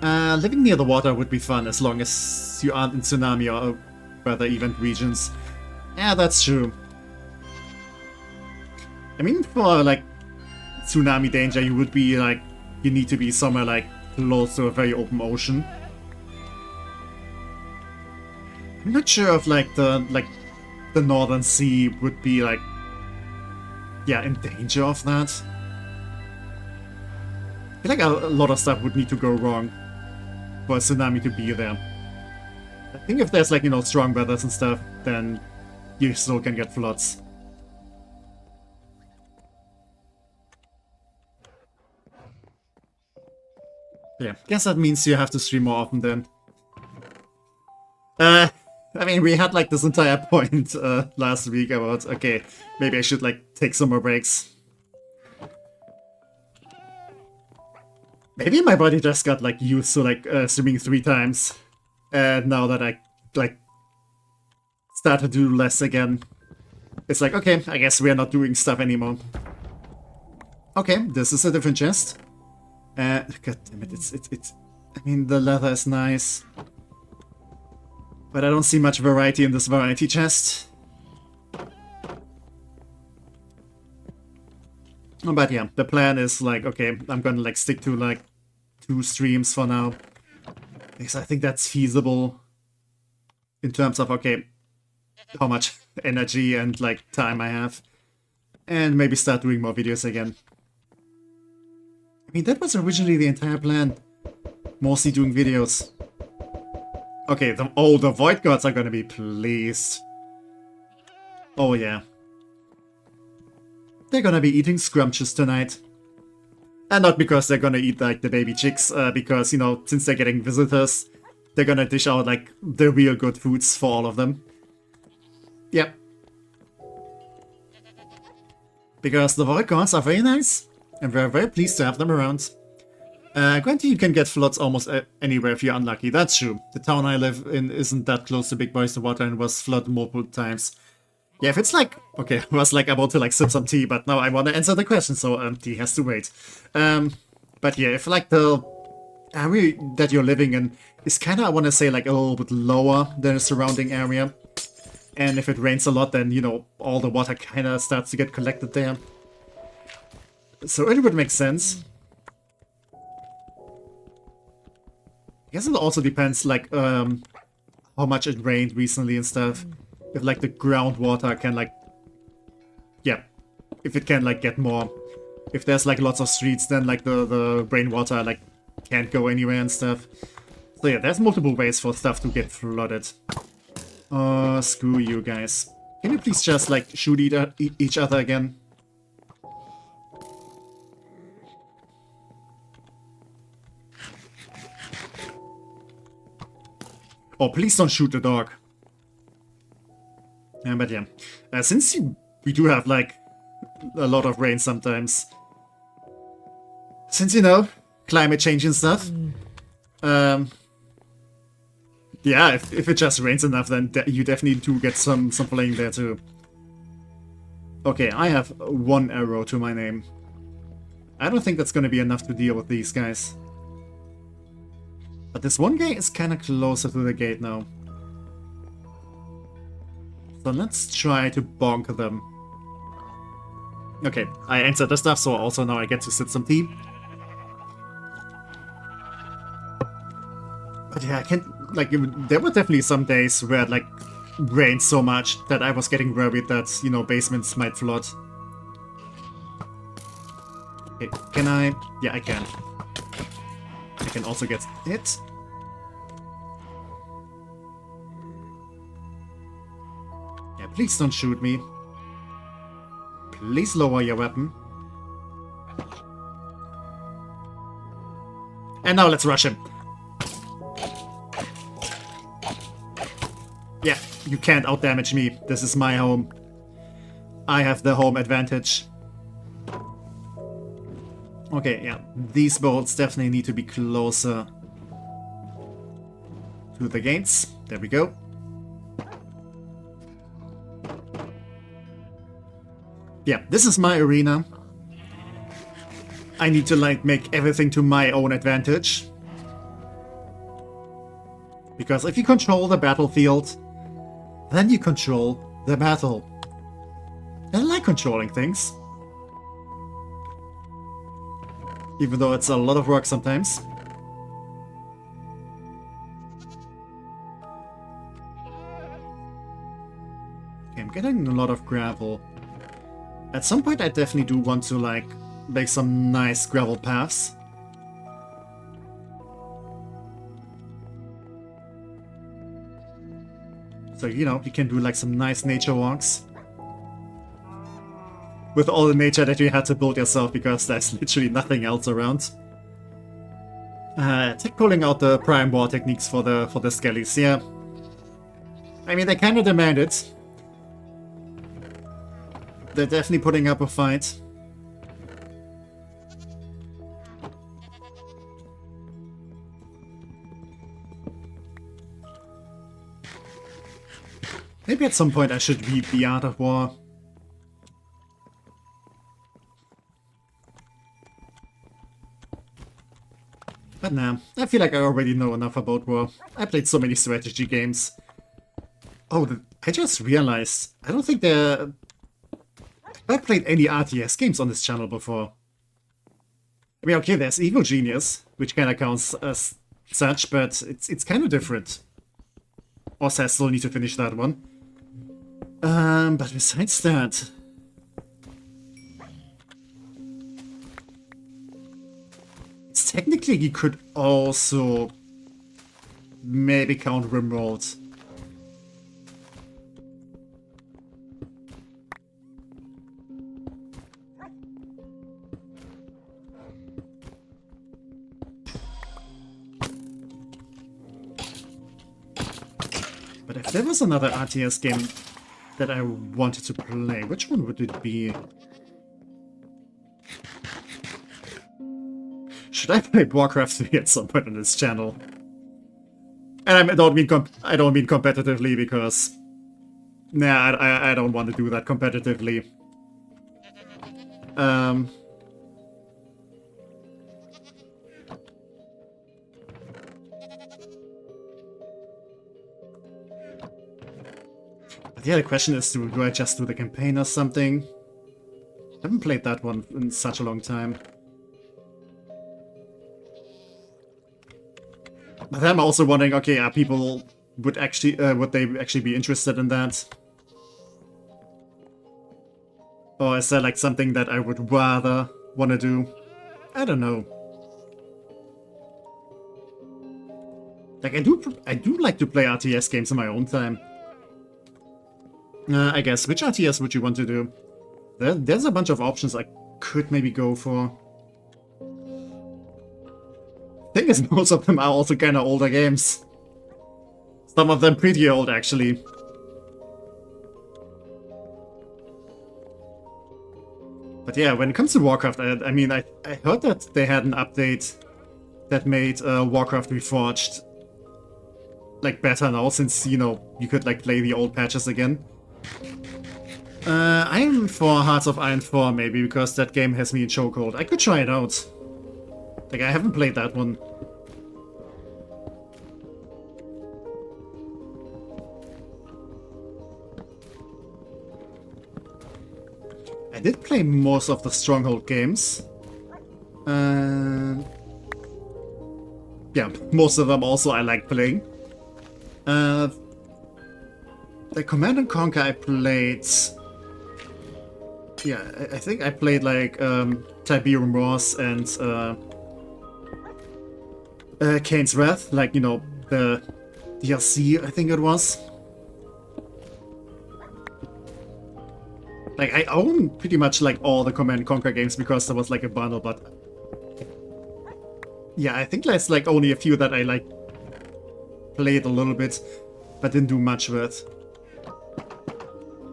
Living near the water would be fun as long as you aren't in tsunami or weather event regions. Yeah, that's true. I mean, for like tsunami danger, you would be like, you need to be somewhere like close to a very open ocean. I'm not sure if like the Northern Sea would be like, yeah, in danger of that. I feel like a lot of stuff would need to go wrong for a tsunami to be there. I think if there's like, you know, strong weathers and stuff, then you still can get floods. Yeah, guess that means you have to stream more often then. I mean, we had like this entire point last week about, okay, maybe I should like take some more breaks. Maybe my body just got like used to like streaming 3 times. And now that I like start to do less again, it's like, okay, I guess we are not doing stuff anymore. Okay, this is a different chest. God damn it, it's I mean, the leather is nice. But I don't see much variety in this variety chest. But yeah, the plan is like, okay, I'm gonna like stick to like 2 streams for now. Because I think that's feasible in terms of, okay, how much energy and like time I have. And maybe start doing more videos again. I mean, that was originally the entire plan. Mostly doing videos. Okay, the void gods are gonna be pleased. Oh yeah. They're gonna be eating scrumptious tonight. And not because they're gonna eat like the baby chicks, because, you know, since they're getting visitors, they're gonna dish out like the real good foods for all of them. Yep. Because the void gods are very nice, and we're very pleased to have them around. Granted, you can get floods almost anywhere if you're unlucky, that's true. The town I live in isn't that close to big bodies of water and was flooded multiple times. Yeah, if it's like... Okay, I was like about to like sip some tea, but now I want to answer the question, so tea has to wait. But yeah, if like the area that you're living in is kind of, I want to say, like a little bit lower than the surrounding area. And if it rains a lot, then, you know, all the water kind of starts to get collected there. So it would make sense. I guess it also depends, like, how much it rained recently and stuff. If, like, the groundwater can, like... Yeah. If it can, like, get more... If there's, like, lots of streets, then, like, the rainwater, like, can't go anywhere and stuff. So, yeah, there's multiple ways for stuff to get flooded. Screw you guys. Can you please just, like, shoot each other again? Oh, please don't shoot the dog. But yeah, since we do have, like, a lot of rain sometimes, since, you know, climate change and stuff, yeah, if it just rains enough, then you definitely do get some flooding there too. Okay, I have 1 arrow to my name. I don't think that's gonna be enough to deal with these guys. But this one guy is kinda closer to the gate now. So let's try to bonk them. Okay, I answered the stuff, so also now I get to sit some tea. But yeah, I can't, like, there were definitely some days where it, like, rained so much that I was getting worried that, you know, basements might flood. Okay, can I? Yeah, I can. I can also get hit. Yeah, please don't shoot me. Please lower your weapon. And now let's rush him. Yeah, you can't outdamage me. This is my home. I have the home advantage. Okay, yeah. These bolts definitely need to be closer to the gates. There we go. Yeah, this is my arena. I need to, like, make everything to my own advantage. Because if you control the battlefield, then you control the battle. And I like controlling things. Even though it's a lot of work sometimes. Okay, I'm getting a lot of gravel. At some point I definitely do want to, like, make some nice gravel paths. So, you know, you can do, like, some nice nature walks. With all the nature that you had to build yourself, because there's literally nothing else around. Tech pulling out the prime war techniques for the skellies, yeah. I mean, they kinda demand it. They're definitely putting up a fight. Maybe at some point I should read The Art of War. But nah, I feel like I already know enough about war. I played so many strategy games. Oh, I just realized, I don't think I've played any RTS games on this channel before. I mean, okay, there's Evil Genius, which kinda counts as such, but it's kinda different. Also, I still need to finish that one. But besides that... Technically, you could also maybe count Rimworld. But if there was another RTS game that I wanted to play, which one would it be? Should I play Warcraft 3 at some point on this channel? And I don't mean competitively, because nah, I don't want to do that competitively. But yeah, the question is, do I just do the campaign or something? I haven't played that one in such a long time. But I'm also wondering, okay, are people would they actually be interested in that? Or is that like something that I would rather want to do? I don't know. Like I do like to play RTS games in my own time. I guess, which RTS would you want to do? There's a bunch of options I could maybe go for. Thing is, most of them are also kind of older games. Some of them pretty old, actually. But yeah, when it comes to Warcraft, I mean, I heard that they had an update that made Warcraft Reforged like better now, since, you know, you could like play the old patches again. I'm for Hearts of Iron 4 maybe, because that game has me in chokehold. I could try it out. Like, I haven't played that one. I did play most of the Stronghold games. Yeah, most of them also I like playing. The Command & Conquer I played... Yeah, I think I played like Tiberium Wars and Kane's Wrath, like, you know, the DLC, I think it was. Like, I own pretty much like all the Command & Conquer games because there was like a bundle, but yeah, I think there's like only a few that I like played a little bit, but didn't do much with.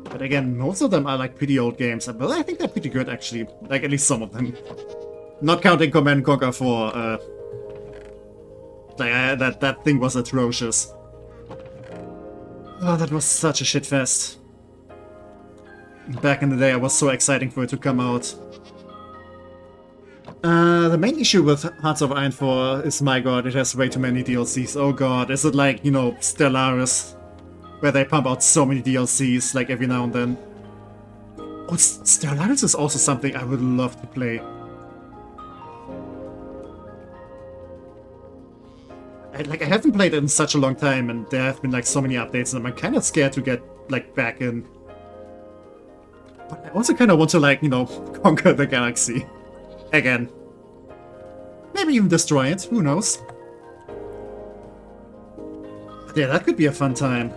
But again, most of them are like pretty old games, but I think they're pretty good actually, like at least some of them. Not counting Command & Conquer 4, like that thing was atrocious. Oh, that was such a shitfest. Back in the day, I was so exciting for it to come out. The main issue with Hearts of Iron 4 is, my god, it has way too many DLCs. Oh god, is it like, you know, Stellaris, where they pump out so many DLCs, like, every now and then? Oh, Stellaris is also something I would love to play. I haven't played it in such a long time, and there have been, like, so many updates, and I'm kind of scared to get, like, back in. But I also kind of want to, like, you know, conquer the galaxy. Again. Maybe even destroy it, who knows? But yeah, that could be a fun time.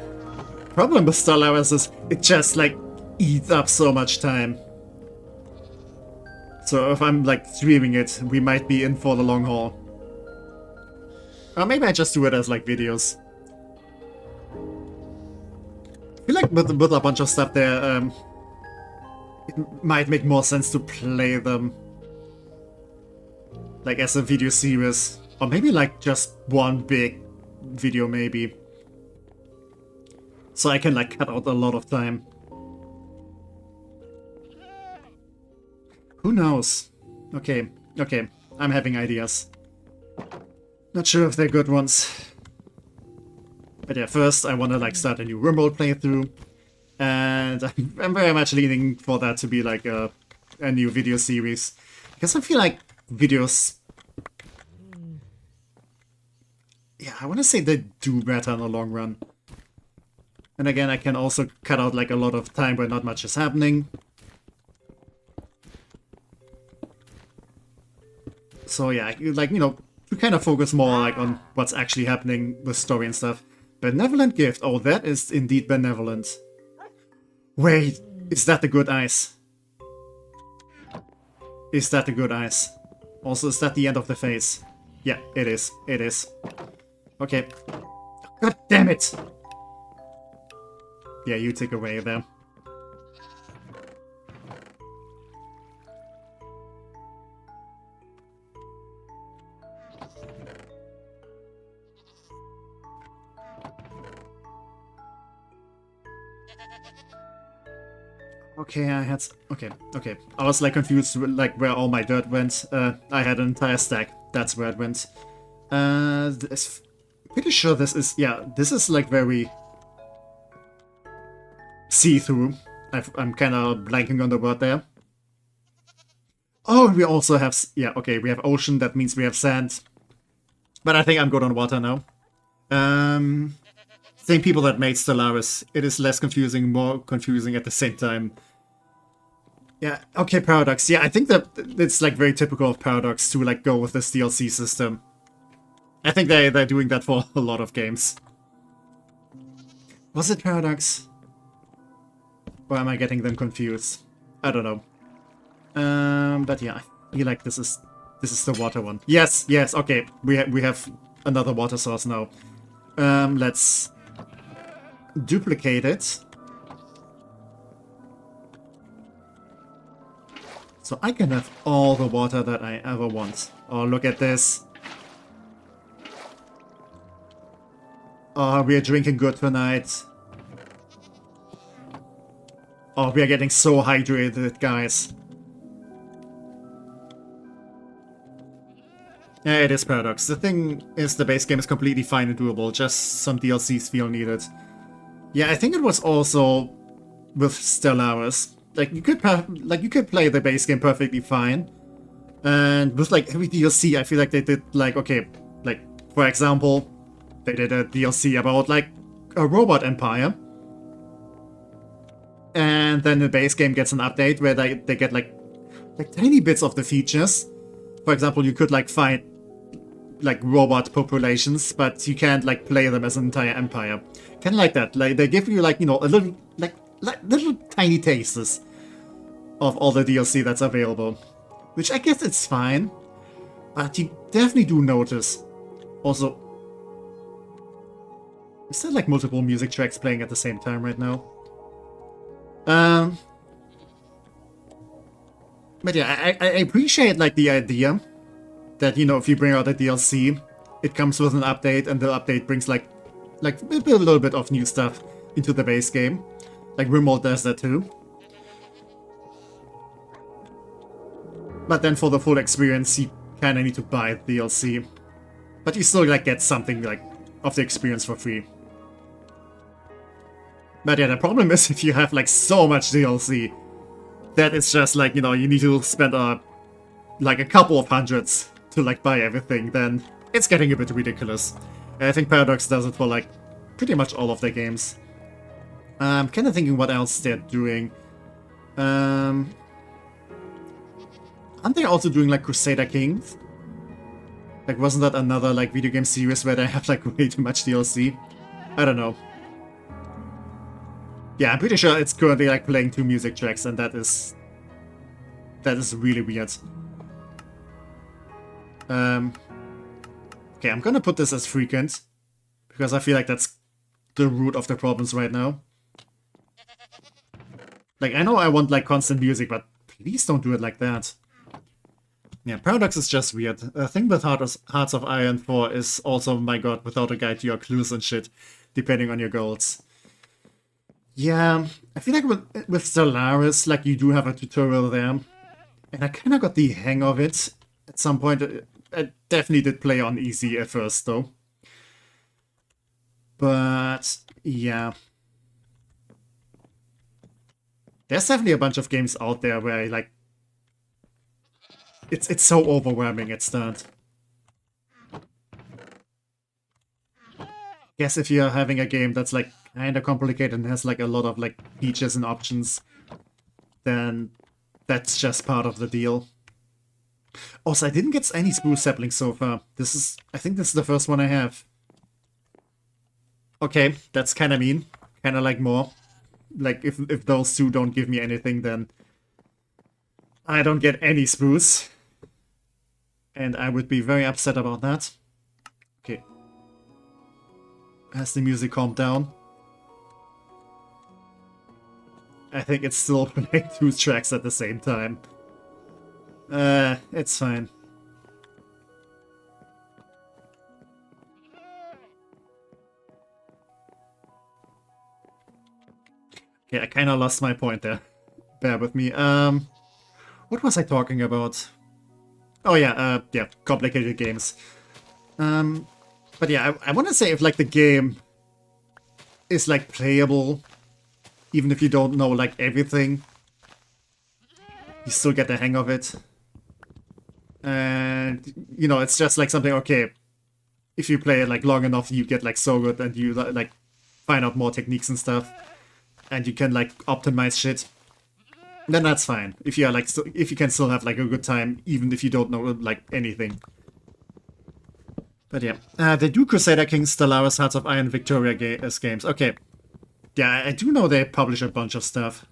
Problem with Stellaris is it just, like, eats up so much time. So if I'm, like, streaming it, we might be in for the long haul. Or maybe I just do it as, like, videos. I feel like with a bunch of stuff there, it might make more sense to play them, like, as a video series. Or maybe, like, just one big video, maybe. So I can, like, cut out a lot of time. Who knows? Okay, okay, I'm having ideas. Not sure if they're good ones. But yeah, first I want to, like, start a new RULEZ playthrough. And I'm very much leaning for that to be like a new video series. Because I feel like videos... Yeah, I want to say they do better in the long run. And again, I can also cut out like a lot of time where not much is happening. So yeah, like, you know, to kind of focus more like on what's actually happening with story and stuff. Benevolent gift. Oh, that is indeed benevolent. Wait, is that the good ice? Is that the good ice? Also, is that the end of the phase? Yeah, it is. It is. Okay. God damn it! Yeah, you take away there. Okay, I had... Okay, okay. I was, like, confused, like, where all my dirt went. I had an entire stack. That's where it went. Pretty sure this is... Yeah, this is, like, very... see-through. I'm kind of blanking on the word there. Oh, we also have... Yeah, okay, we have ocean. That means we have sand. But I think I'm good on water now. Same people that made Stellaris. It is less confusing, more confusing at the same time. Yeah, okay, Paradox. Yeah, I think that it's like very typical of Paradox to like go with this DLC system. I think they're doing that for a lot of games. Was it Paradox? Or am I getting them confused? I don't know. But yeah, I feel like this is the water one. Yes, yes, okay. We have another water source now. Let's duplicate it. So I can have all the water that I ever want. Oh, look at this. Oh, we're drinking good tonight. Oh, we are getting so hydrated, guys. Yeah, it is Paradox. The thing is, the base game is completely fine and doable, just some DLCs feel needed. Yeah, I think it was also with Stellaris. Like, you could play the base game perfectly fine. And with, like, every DLC, I feel like they did, like, okay, like, for example, they did a DLC about, like, a robot empire. And then the base game gets an update where they get, like tiny bits of the features. For example, you could, like, find, like, robot populations, but you can't, like, play them as an entire empire. Kind of like that. Like, they give you, like, you know, a little, like little tiny tastes of all the DLC that's available. Which I guess it's fine. But you definitely do notice. Also, is there, like, multiple music tracks playing at the same time right now? But yeah, I appreciate, like, the idea that, you know, if you bring out a DLC, it comes with an update, and the update brings, like a little bit of new stuff into the base game. Like, Rimworld does that too. But then for the full experience, you kinda need to buy the DLC. But you still, like, get something, like, of the experience for free. But yeah, the problem is if you have, like, so much DLC, that it's just, like, you know, you need to spend, like, a couple of hundreds to, like, buy everything, then it's getting a bit ridiculous. And I think Paradox does it for, like, pretty much all of their games. I'm kind of thinking what else they're doing. Aren't they also doing, like, Crusader Kings? Like, wasn't that another, like, video game series where they have, like, way too much DLC? I don't know. Yeah, I'm pretty sure it's currently, like, playing 2 music tracks, and that is really weird. Okay, I'm gonna put this as frequent, because I feel like that's the root of the problems right now. Like, I know I want, like, constant music, but please don't do it like that. Yeah, Paradox is just weird. The thing with Hearts of Iron 4 is also, my god, without a guide to your clues and shit, depending on your goals. Yeah, I feel like with Stellaris, like, you do have a tutorial there. And I kind of got the hang of it at some point. I definitely did play on easy at first, though. But, yeah. There's definitely a bunch of games out there where, like, it's so overwhelming at start. Guess if you're having a game that's, like, kinda complicated and has, like, a lot of, like, features and options, then that's just part of the deal. Also, I didn't get any spruce saplings so far. I think this is the first one I have. Okay, that's kinda mean. Kinda like more. Like, if those two don't give me anything, then I don't get any spruce. And I would be very upset about that. Okay. Has the music calmed down? I think it's still playing 2 tracks at the same time. It's fine. Okay, I kinda lost my point there. Bear with me. What was I talking about? Oh yeah, yeah, complicated games. But yeah, I wanna say if, like, the game is, like, playable, even if you don't know, like, everything, you still get the hang of it. And, you know, it's just, like, something, okay, if you play it, like, long enough, you get, like, so good, and you, like, find out more techniques and stuff, and you can, like, optimize shit, then that's fine. If you are, like, if you can still have, like, a good time, even if you don't know, like, anything. But yeah, they do Crusader Kings, Stellaris, Hearts of Iron, Victoria games. Okay. Yeah, I do know they publish a bunch of stuff.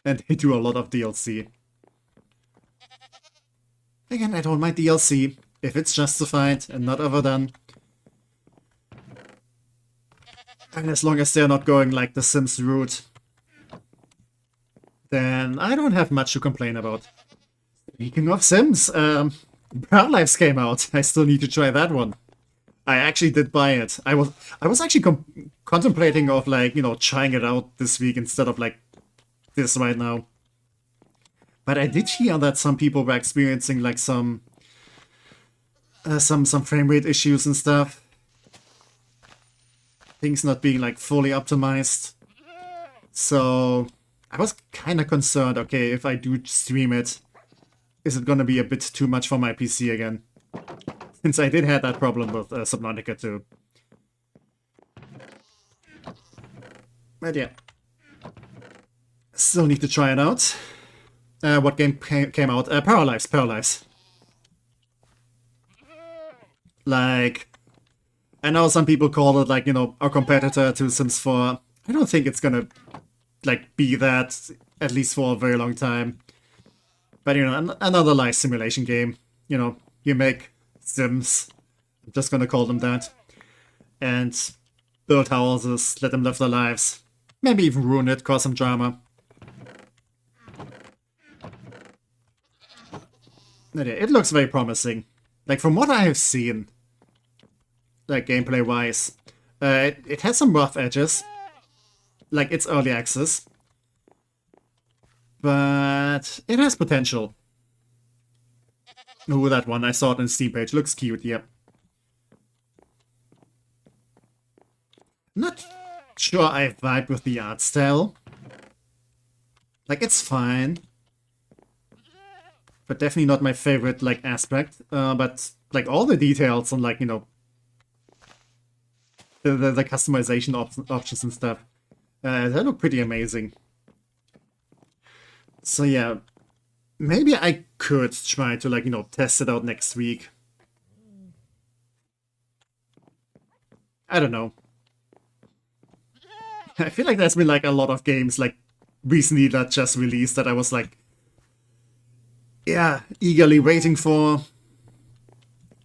And they do a lot of DLC. Again, I don't mind DLC, if it's justified and not overdone. And as long as they're not going, like, the Sims route, then I don't have much to complain about. Speaking of Sims, Brown Lives came out. I still need to try that one. I actually did buy it. I was actually contemplating of like, trying it out this week instead of like this right now. But I did hear that some people were experiencing like some frame rate issues and stuff. Things not being like fully optimized. So I was kind of concerned, okay, if I do stream it, is it gonna be a bit too much for my PC again? Since I did have that problem with Subnautica too. But yeah. Still need to try it out. What game came out? Paralives. Like, I know some people call it like, a competitor to Sims 4. I don't think it's gonna like be that, at least for a very long time. But another life simulation game. You make Sims, I'm just gonna call them that, and build houses, let them live their lives. Maybe even ruin it, cause some drama. But yeah, it looks very promising. Like, from what I have seen, like, gameplay-wise, it has some rough edges. Like, it's early access. But it has potential. Ooh, that one. I saw it on Steam page. Looks cute, yep. Not sure I vibe with the art style. Like, it's fine. But definitely not my favorite, like, aspect. But, like, all the details on, like, the customization options and stuff, they look pretty amazing. So, yeah. Maybe I could try to, like, test it out next week. I don't know. I feel like there's been, like, a lot of games, like, recently that just released that I was, like, yeah, eagerly waiting for.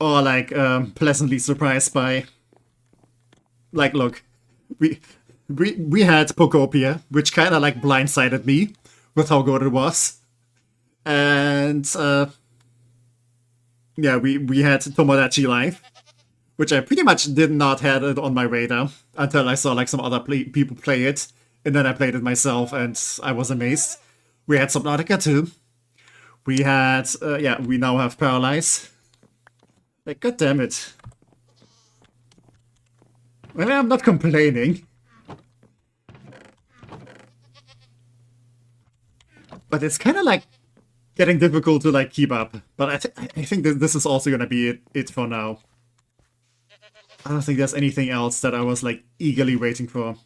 Or, like, pleasantly surprised by. Like, look. We had Pokopia, which kind of, like, blindsided me with how good it was. And, yeah, we had Tomodachi Life, which I pretty much did not have it on my radar until I saw, like, some other people play it, and then I played it myself, and I was amazed. We had Subnautica 2. We had, yeah, we now have Paralyze. Like, god damn it. Well, I'm not complaining. But it's kind of like getting difficult to like keep up. But I think that this is also gonna be it for now. I don't think there's anything else that I was like eagerly waiting for.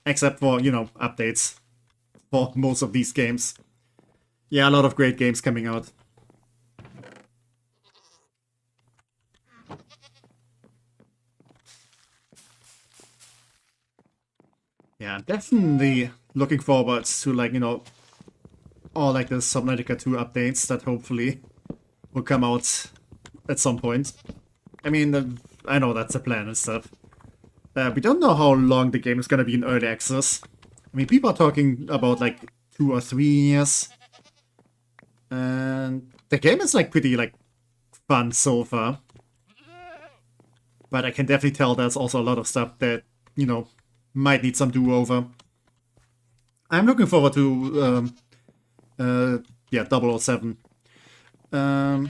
Except for, updates for most of these games. Yeah, a lot of great games coming out. Yeah, definitely looking forward to like, all like the Subnautica 2 updates that hopefully will come out at some point. I mean, I know that's a plan and stuff. We don't know how long the game is gonna be in early access. I mean, people are talking about like 2 or 3 years. And the game is like pretty like fun so far. But I can definitely tell there's also a lot of stuff that, might need some do-over. I'm looking forward to yeah, 007. Yeah,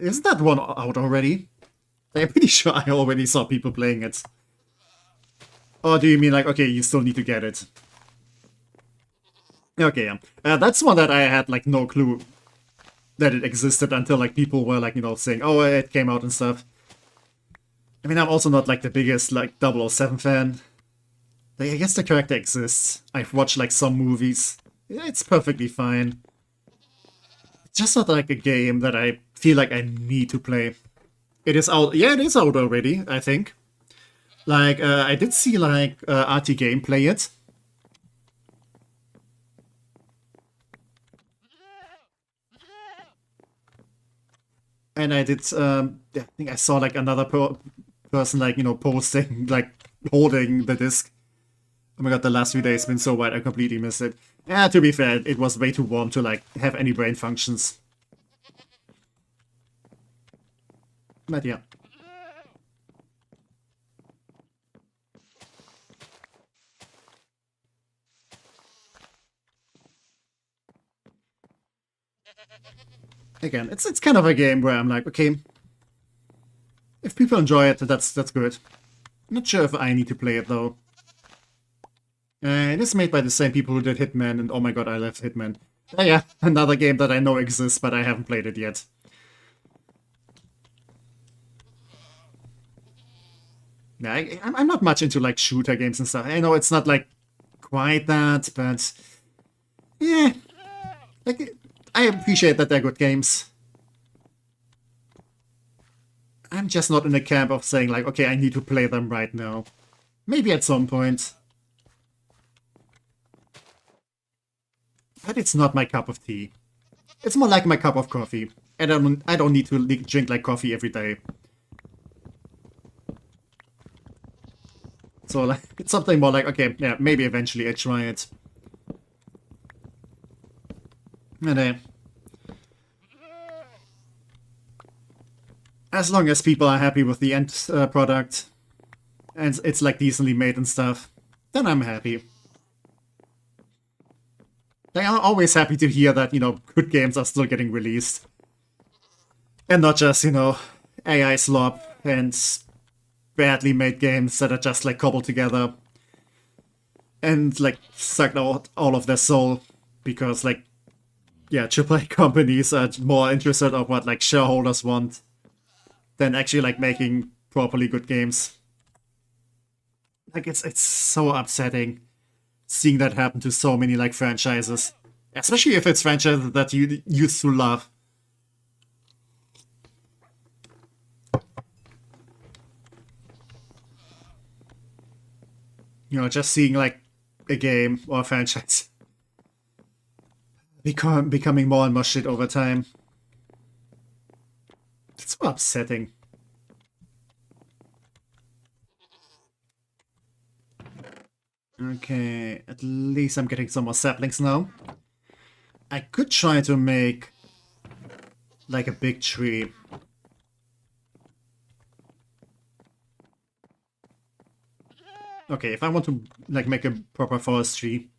isn't that one out already? I'm pretty sure I already saw people playing it. Or do you mean like, okay, you still need to get it? Okay, yeah. That's one that I had like no clue that it existed until like people were like, saying, oh, it came out and stuff. I mean, I'm also not like the biggest like 007 fan. Like, I guess the character exists. I've watched like some movies. Yeah, it's perfectly fine. It's just not like a game that I feel like I need to play. It is out. Yeah, it is out already, I think. Like, I did see like RT Game play it. And I did, I think I saw like another person like, posting, like holding the disc. Oh my god, the last few days have been so wide, I completely missed it. Yeah, to be fair, it was way too warm to like have any brain functions. But yeah. again, it's kind of a game where I'm like, okay, if people enjoy it, that's good. Not sure if I need to play it though. It is made by the same people who did Hitman, and oh my god, I love Hitman. Yeah, another game that I know exists, but I haven't played it yet. Yeah, I'm not much into like shooter games and stuff. I know it's not like quite that, but yeah, like I appreciate that they're good games. I'm just not in the camp of saying like, okay, I need to play them right now. Maybe at some point. But it's not my cup of tea. It's more like my cup of coffee. I don't need to drink like coffee every day. So like, it's something more like, okay, yeah, maybe eventually I try it. And as long as people are happy with the end product, and it's like decently made and stuff, then I'm happy. Like, I'm always happy to hear that, you know, good games are still getting released. And not just, you know, AI slop and badly made games that are just like cobbled together and like sucked out all of their soul because like, yeah, AAA companies are more interested in what like shareholders want than actually like making properly good games. Like it's so upsetting seeing that happen to so many like franchises, especially if it's franchises that you used to love. You know, just seeing like a game or a franchise becoming more and more shit over time. It's so upsetting. Okay, at least I'm getting some more saplings now. I could try to make like a big tree. Okay, if I want to like make a proper forestry,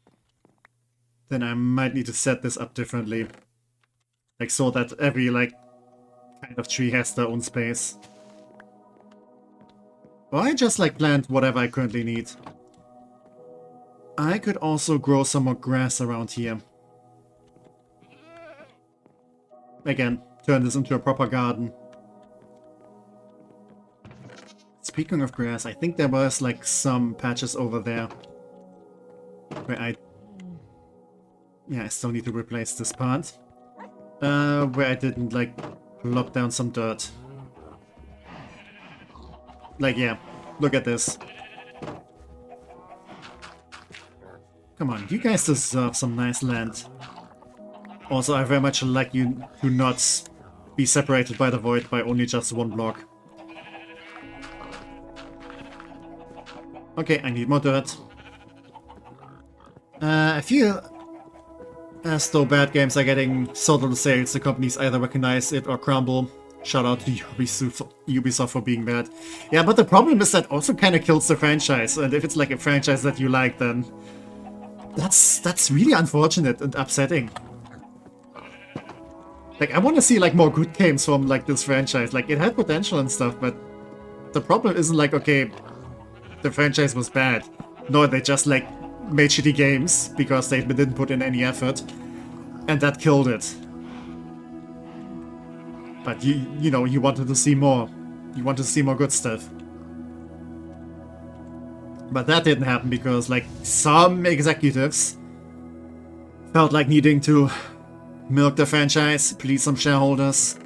then I might need to set this up differently. Like so that every like kind of tree has their own space. Or I just like plant whatever I currently need. I could also grow some more grass around here. Again, turn this into a proper garden. Speaking of grass, I think there was like some patches over there where I still need to replace this part. Where I didn't like plop down some dirt. Like, yeah, look at this. Come on, you guys deserve some nice land. Also, I very much like you to not be separated by the void by only just one block. Okay, I need more dirt. I feel as though bad games are getting so little sales, the companies either recognize it or crumble. Shout out to Ubisoft for being bad. Yeah, but the problem is that also kind of kills the franchise, and if it's like a franchise that you like, then that's really unfortunate and upsetting. Like, I want to see like more good games from like this franchise. Like, it had potential and stuff, but the problem isn't like, okay, the franchise was bad. No, they just like made shitty games because they didn't put in any effort, and that killed it. But you know, you wanted to see more. You wanted to see more good stuff. But that didn't happen because like some executives felt like needing to milk the franchise, please some shareholders,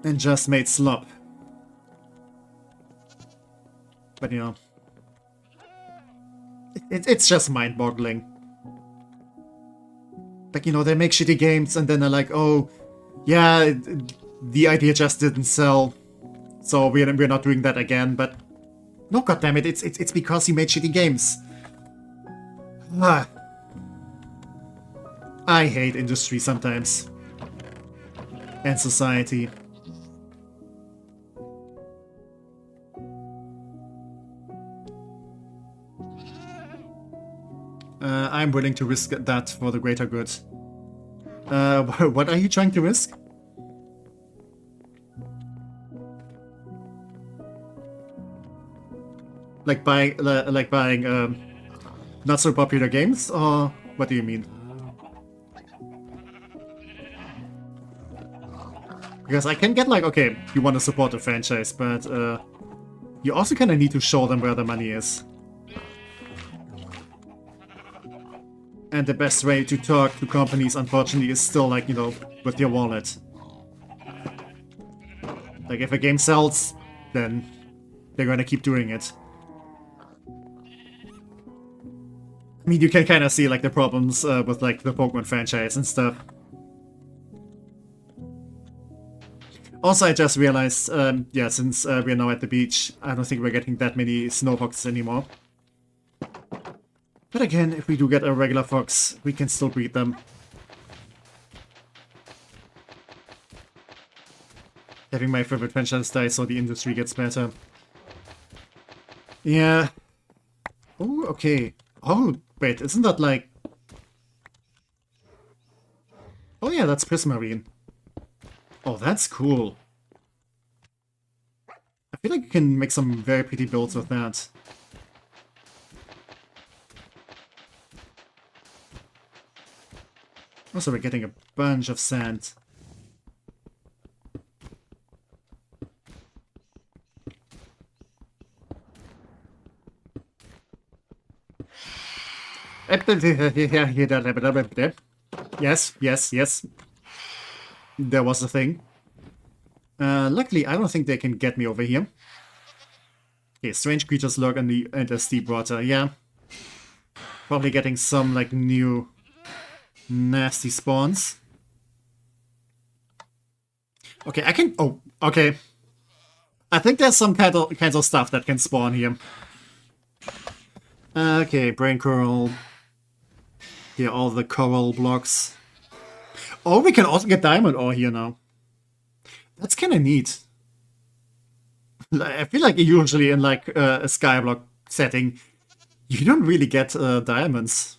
and just made slop. But you know, it's just mind-boggling. Like, you know, they make shitty games and then they're like, oh, yeah, the idea just didn't sell, so we're not doing that again. But no, goddammit, it's because you made shitty games. Ah. I hate industry sometimes. And society. I'm willing to risk that for the greater good. What are you trying to risk? Like buying not so popular games, or what do you mean? Because I can get like, okay, you want to support the franchise, but you also kind of need to show them where the money is. And the best way to talk to companies, unfortunately, is still like, you know, with your wallet. Like if a game sells, then they're gonna keep doing it. I mean, you can kind of see like the problems with like the Pokemon franchise and stuff. Also, I just realized, yeah, since we're now at the beach, I don't think we're getting that many snow foxes anymore. But again, if we do get a regular fox, we can still breed them. Having my favorite franchise die so the industry gets better. Yeah. Oh, okay. Oh, wait, isn't that like... Oh yeah, that's Prismarine. Oh, that's cool. I feel like you can make some very pretty builds with that. Also, we're getting a bunch of sand. Yes, yes, yes. There was a thing. Luckily, I don't think they can get me over here. Okay, strange creatures lurk in the steep water. Yeah. Probably getting some, like, new nasty spawns. Okay, I can... Oh, okay. I think there's some kinds of stuff that can spawn here. Okay, brain coral. Here, all the coral blocks. Oh, we can also get diamond ore here now. That's kind of neat. I feel like usually in like a Skyblock setting, you don't really get diamonds.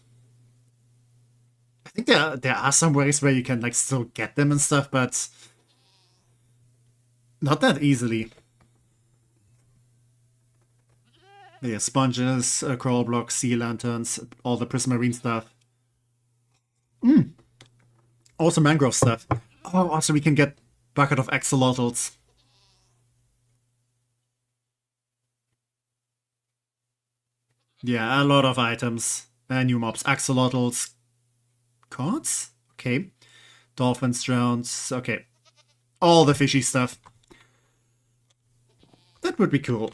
I think there are some ways where you can like still get them and stuff, but not that easily. Yeah, sponges, coral blocks, sea lanterns, all the prismarine stuff. Also mangrove stuff. Oh, also we can get bucket of axolotls. Yeah, a lot of items. New mobs. Axolotls. Cords? Okay. Dolphins, drones. Okay. All the fishy stuff. That would be cool.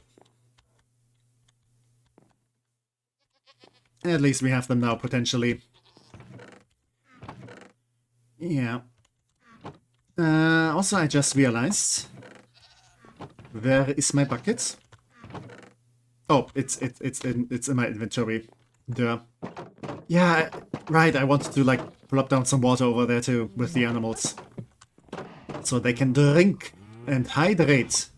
At least we have them now, potentially. Yeah. Also, I just realized... Where is my bucket? Oh, it's in my inventory. Duh. Yeah, right, I wanted to, like, plop down some water over there, too, with the animals. So they can drink and hydrate.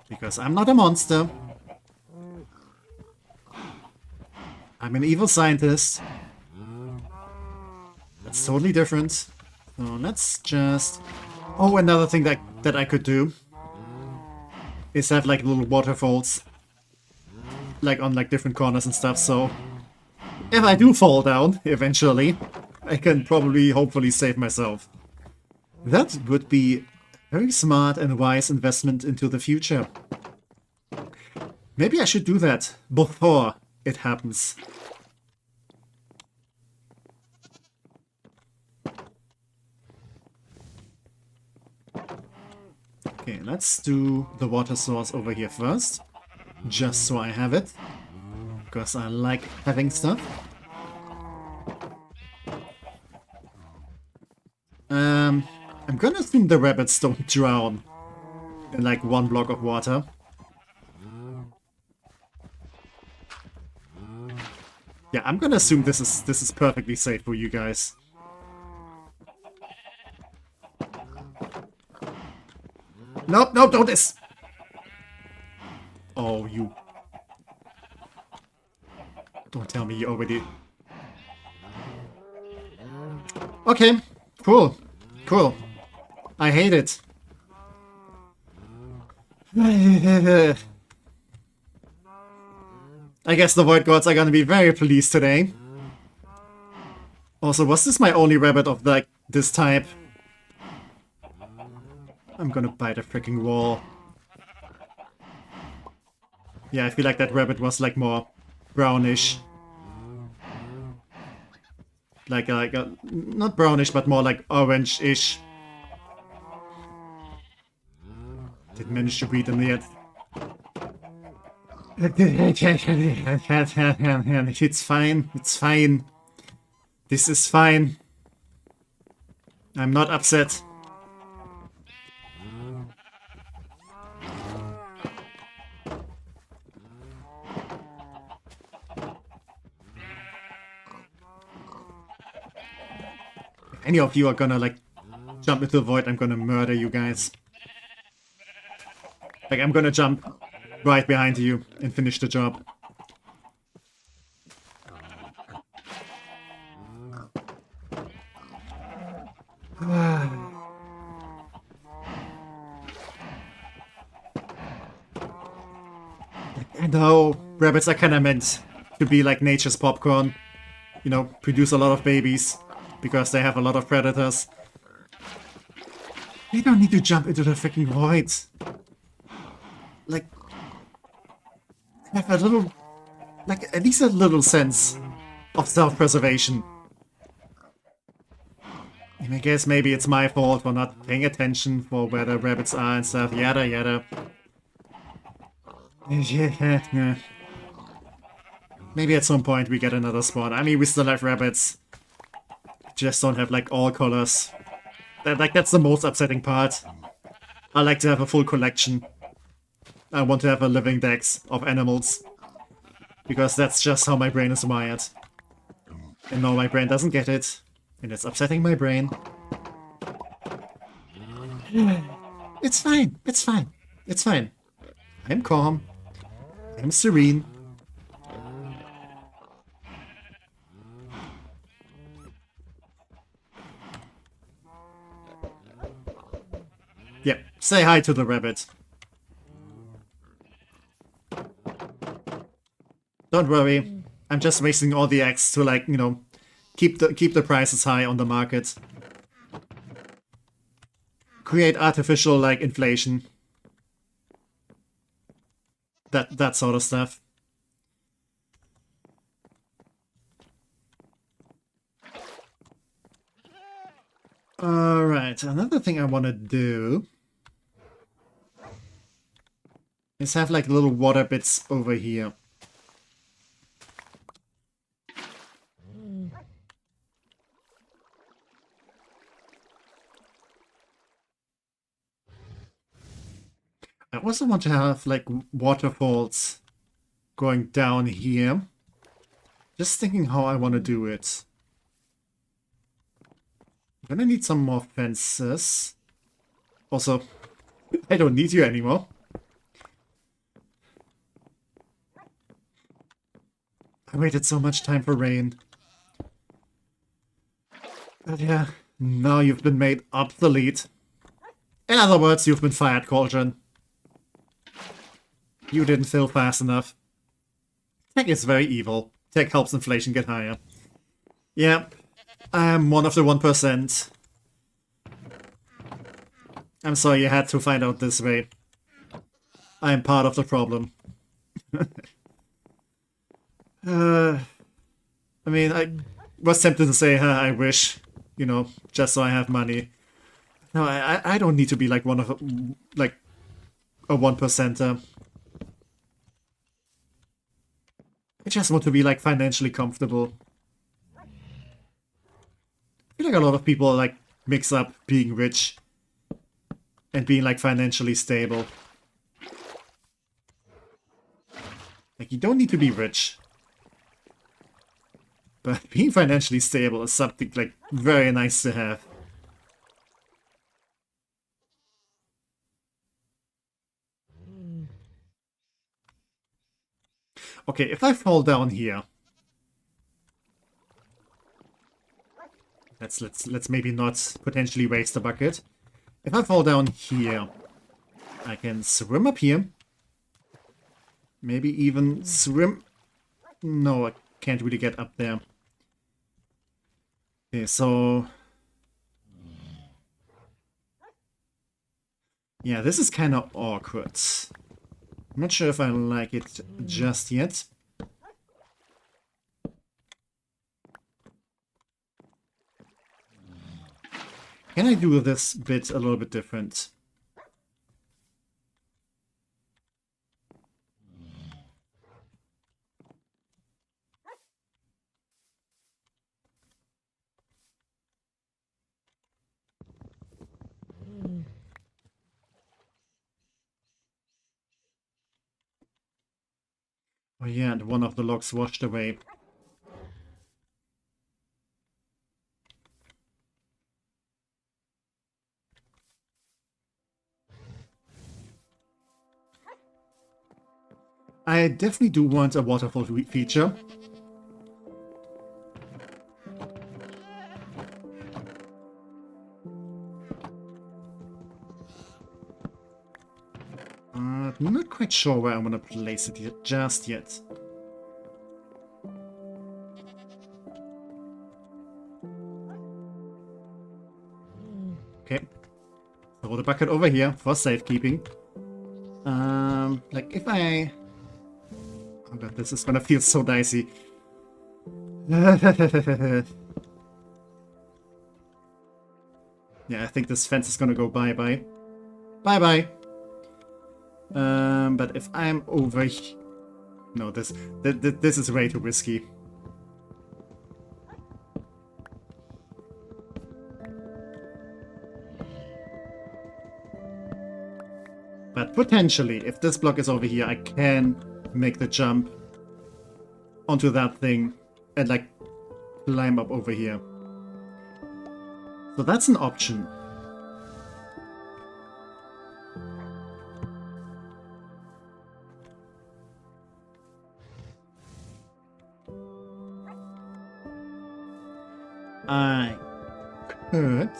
Because I'm not a monster. I'm an evil scientist. That's totally different. So let's just... Oh, another thing that I could do is have like little waterfalls like on like different corners and stuff, so if I do fall down eventually, I can probably hopefully save myself. That would be a very smart and wise investment into the future. Maybe I should do that before it happens. Okay, let's do the water source over here first. Just so I have it. Because I like having stuff. I'm gonna assume the rabbits don't drown in like one block of water. Yeah, I'm gonna assume this is perfectly safe for you guys. Nope, nope, don't this! Oh, you... Don't tell me you already... Okay, cool. Cool. I hate it. I guess the Void Gods are gonna be very pleased today. Also, was this my only rabbit of like this type? I'm gonna bite a freaking wall. Yeah, I feel like that rabbit was like more brownish. Like not brownish, but more like orange-ish. Didn't manage to beat him yet. It's fine. It's fine. This is fine. I'm not upset. If any of you are gonna like jump into the void, I'm gonna murder you guys. Like, I'm gonna jump right behind you and finish the job. I know, rabbits are kinda meant to be like nature's popcorn. You know, produce a lot of babies because they have a lot of predators. They don't need to jump into the freaking void. Like, have a little, like, at least a little sense of self-preservation. I guess maybe it's my fault for not paying attention for where the rabbits are and stuff, yada yada. Yeah. Maybe at some point we get another spawn. I mean, we still have rabbits. Just don't have, like, all colors. That's the most upsetting part. I like to have a full collection. I want to have a living dex of animals. Because that's just how my brain is wired. And no, my brain doesn't get it. And it's upsetting my brain. It's fine. It's fine. It's fine. I'm calm. I'm serene. Yep, say hi to the rabbit. Don't worry, I'm just wasting all the eggs to, like, you know, keep the prices high on the market. Create artificial, like, inflation. That sort of stuff. Alright, another thing I want to do is have, like, little water bits over here. I also want to have, like, waterfalls going down here. Just thinking how I want to do it. I'm gonna need some more fences. Also, I don't need you anymore. I waited so much time for rain. But yeah, now you've been made obsolete. In other words, you've been fired, Cauldron. You didn't fill fast enough. Tech is very evil. Tech helps inflation get higher. Yep, I'm one of the 1%. I'm sorry you had to find out this way. I am part of the problem. I mean, I was tempted to say, I wish, you know, just so I have money. No, I don't need to be like one of, like, a 1%er. I just want to be, like, financially comfortable. I feel like a lot of people, like, mix up being rich and being, like, financially stable. Like, you don't need to be rich. But being financially stable is something, like, very nice to have. Okay, if I fall down here... Let's maybe not potentially waste a bucket. If I fall down here, I can swim up here. Maybe even swim. No, I can't really get up there. Okay, so yeah, this is kind of awkward. I'm not sure if I like it just yet. Can I do this bit a little bit different? Oh yeah, and one of the logs washed away. I definitely do want a waterfall feature. I'm not quite sure where I'm gonna place it just yet. Okay. Throw the bucket over here for safekeeping. Like if I... Oh god, this is gonna feel so dicey. Yeah, I think this fence is gonna go bye-bye. Bye-bye! But if I'm over here... No, this is way too risky. But potentially, if this block is over here, I can make the jump onto that thing and like climb up over here. So that's an option. I could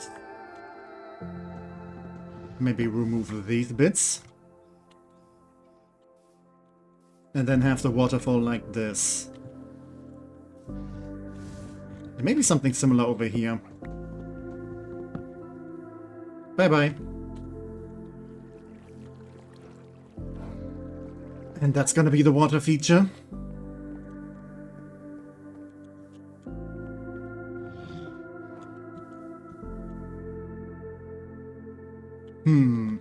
maybe remove these bits and then have the waterfall like this. And maybe something similar over here. Bye-bye. And that's gonna be the water feature.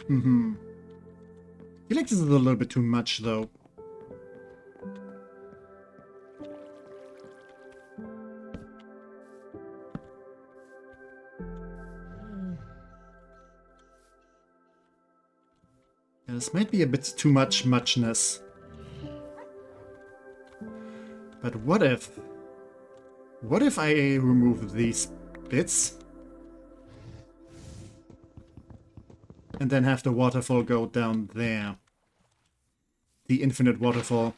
I feel like this is a little bit too much, though. Yeah, this might be a bit too much muchness. But what if... What if I remove these bits? And then have the waterfall go down there. The infinite waterfall.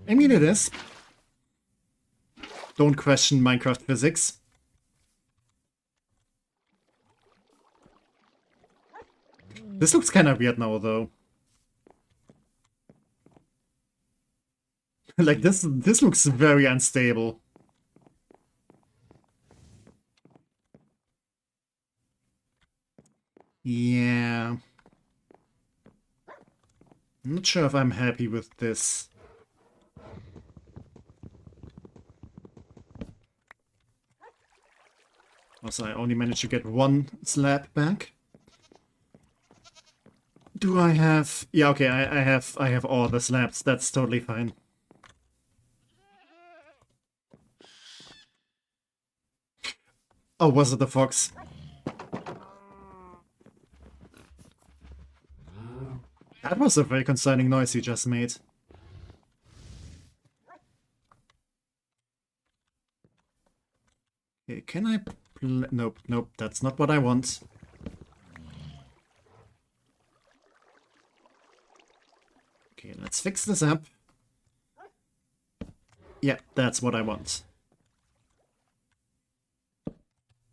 I mean, it is. Don't question Minecraft physics. This looks kind of weird now, though. Like, this looks very unstable. Yeah. I'm not sure if I'm happy with this. Also, I only managed to get one slab back. Do I have... Yeah, okay, I have all the slabs. That's totally fine. Oh, was it the fox? That was a very concerning noise you just made. Okay, can I... Nope, nope, that's not what I want. Okay, let's fix this up. Yeah, that's what I want.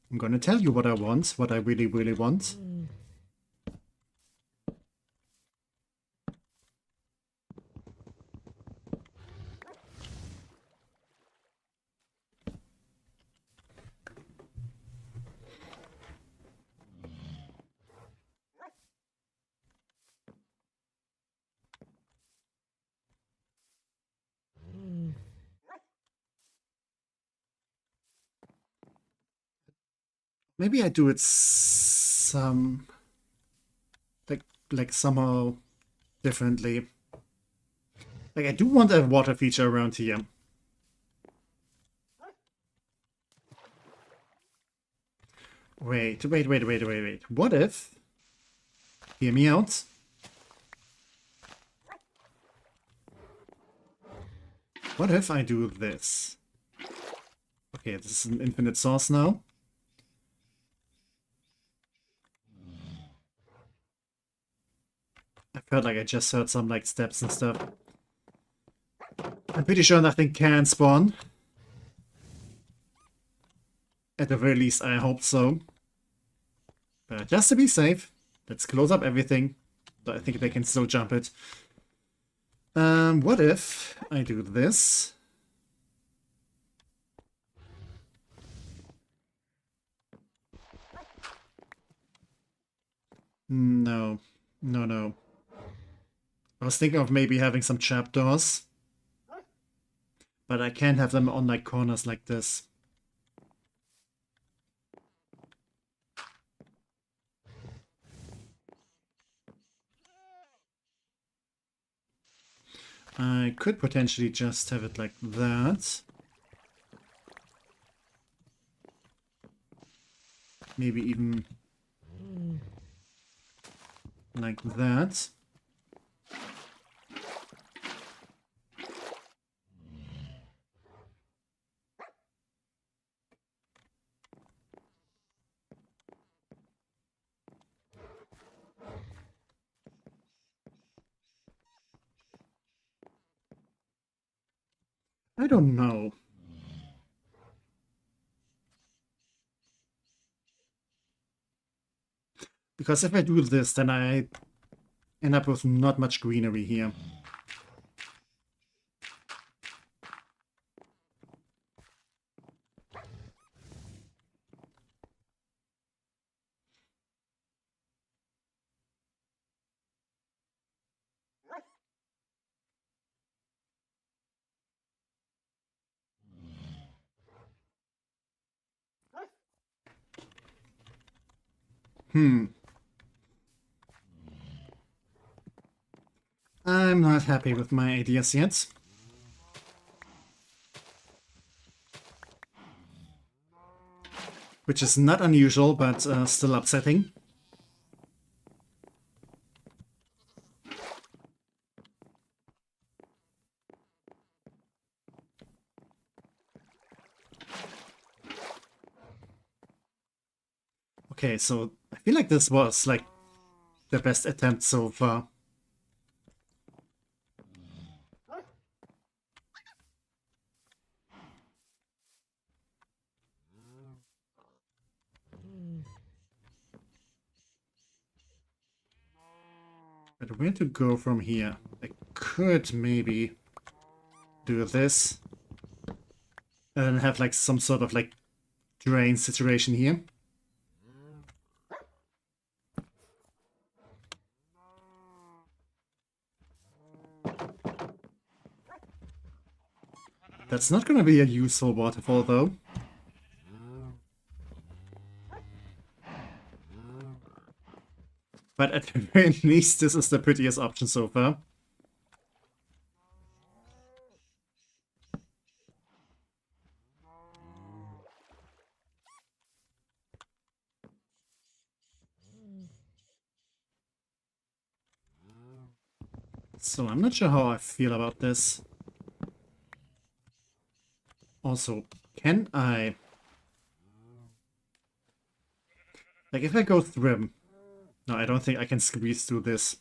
I'm gonna tell you what I want, what I really, really want. Maybe I do it some like somehow differently. Like I do want a water feature around here. Wait. What if? Hear me out. What if I do this? Okay, this is an infinite source now. I felt like I just heard some like steps and stuff. I'm pretty sure nothing can spawn. At the very least, I hope so. But just to be safe, let's close up everything. But I think they can still jump it. What if I do this? No. No. I was thinking of maybe having some trapdoors. But I can't have them on like corners like this. I could potentially just have it like that. Maybe even like that. I don't know. Because if I do this, then I end up with not much greenery here. I'm not happy with my ideas yet. Which is not unusual, but still upsetting. Okay, so I feel like this was like the best attempt so far. But where to go from here? I could maybe do this and have like some sort of like drain situation here. That's not gonna be a useful waterfall though. But at the very least, this is the prettiest option so far. So I'm not sure how I feel about this. Also, can I... Like, if I go through... No, I don't think I can squeeze through this.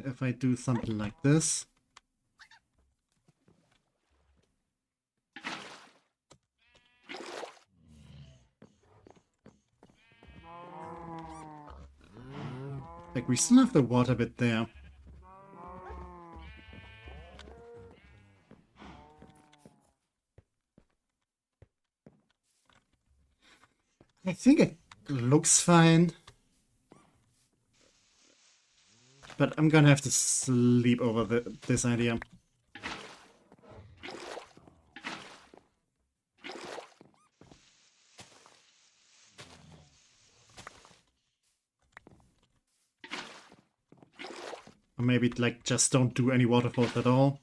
fine if I do something like this. Like, we still have the water bit there. I think it looks fine. But I'm gonna have to sleep over this idea. Or maybe, like, just don't do any waterfalls at all.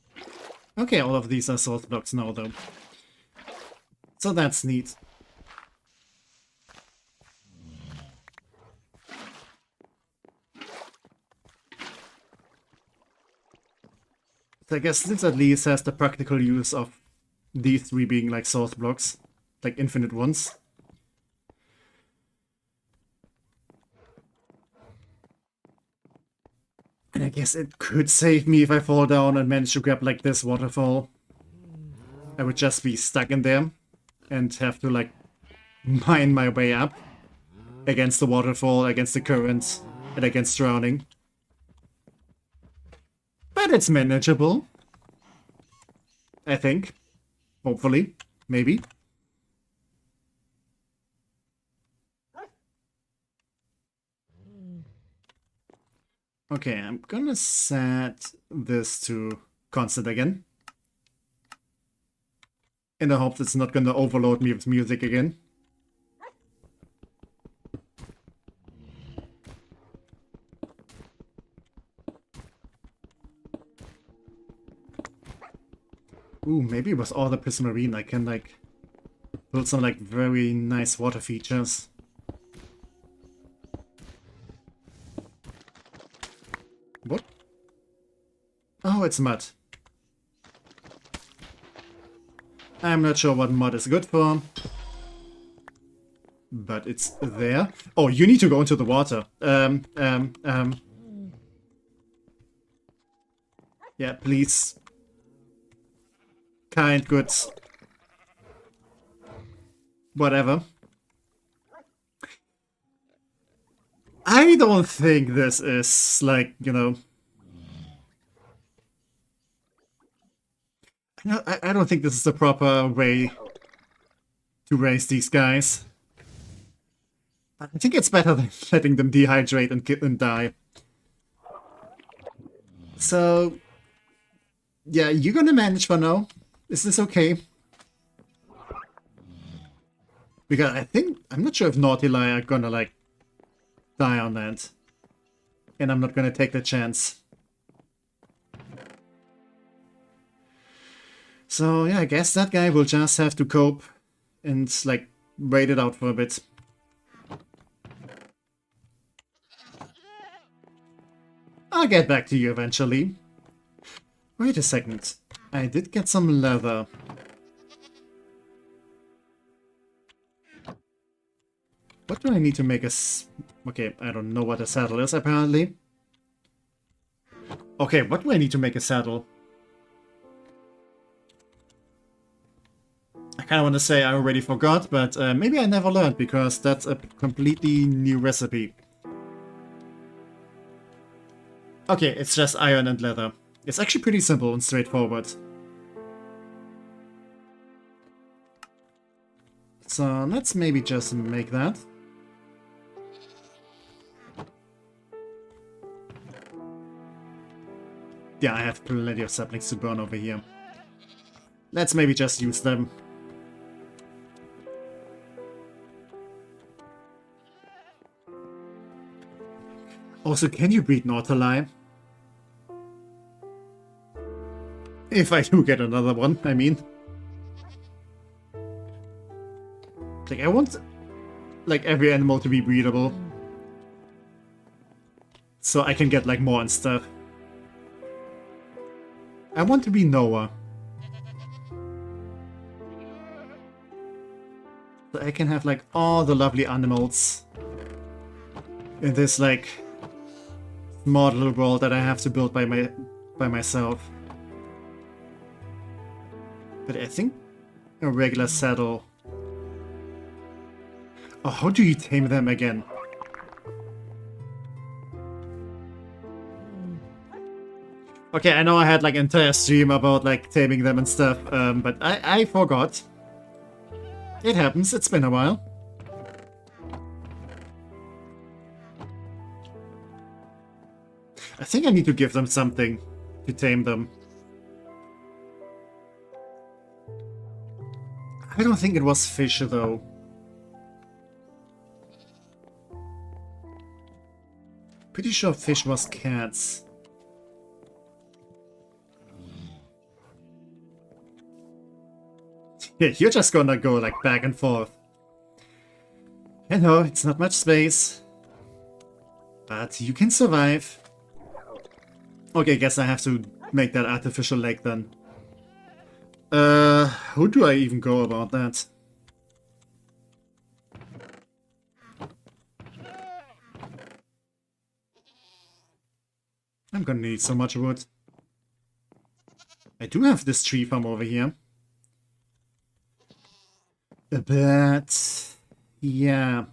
Okay, all of these are source blocks now, though. So that's neat. So I guess this at least has the practical use of these three being like source blocks, like infinite ones. And I guess it could save me if I fall down and manage to grab like this waterfall. I would just be stuck in there and have to like mine my way up against the waterfall, against the current, and against drowning. But it's manageable. I think. Hopefully. Maybe. Okay, I'm gonna set this to constant again. In the hope it's not gonna overload me with music again. Ooh, maybe with all the prismarine I can like build some like very nice water features. What? Oh, it's mud. I'm not sure what mud is good for. But it's there. Oh, you need to go into the water. Yeah, please. Kind, good. Whatever. I don't think this is, like, you know... I don't think this is the proper way to raise these guys. I think it's better than letting them dehydrate and die. So... yeah, you're gonna manage for now. Is this okay? Because I think... I'm not sure if Nautili are gonna, like, die on that. And I'm not gonna take the chance. So, yeah, I guess that guy will just have to cope and, like, wait it out for a bit. I'll get back to you eventually. Wait a second. I did get some leather. What do I need to make a... okay, I don't know what a saddle is, apparently. Okay, what do I need to make a saddle? I kind of want to say I already forgot, but maybe I never learned, because that's a completely new recipe. Okay, it's just iron and leather. It's actually pretty simple and straightforward. So let's maybe just make that. Yeah, I have plenty of saplings to burn over here. Let's maybe just use them. Also, can you breed Nautili? If I do get another one, I mean. Like, I want, like, every animal to be breedable. So I can get, like, more and stuff. I want to be Noah. So I can have, like, all the lovely animals in this, like, small little world that I have to build by myself. But I think a regular saddle... Oh, how do you tame them again? Okay, I know I had like an entire stream about like taming them and stuff, but I forgot. It happens, it's been a while. I think I need to give them something to tame them. I don't think it was fish though. Pretty sure fish was cats. Yeah, you're just gonna go like back and forth. I know, it's not much space. But you can survive. Okay, I guess I have to make that artificial lake then. How do I even go about that? I'm gonna need so much wood. I do have this tree farm over here. But... yeah.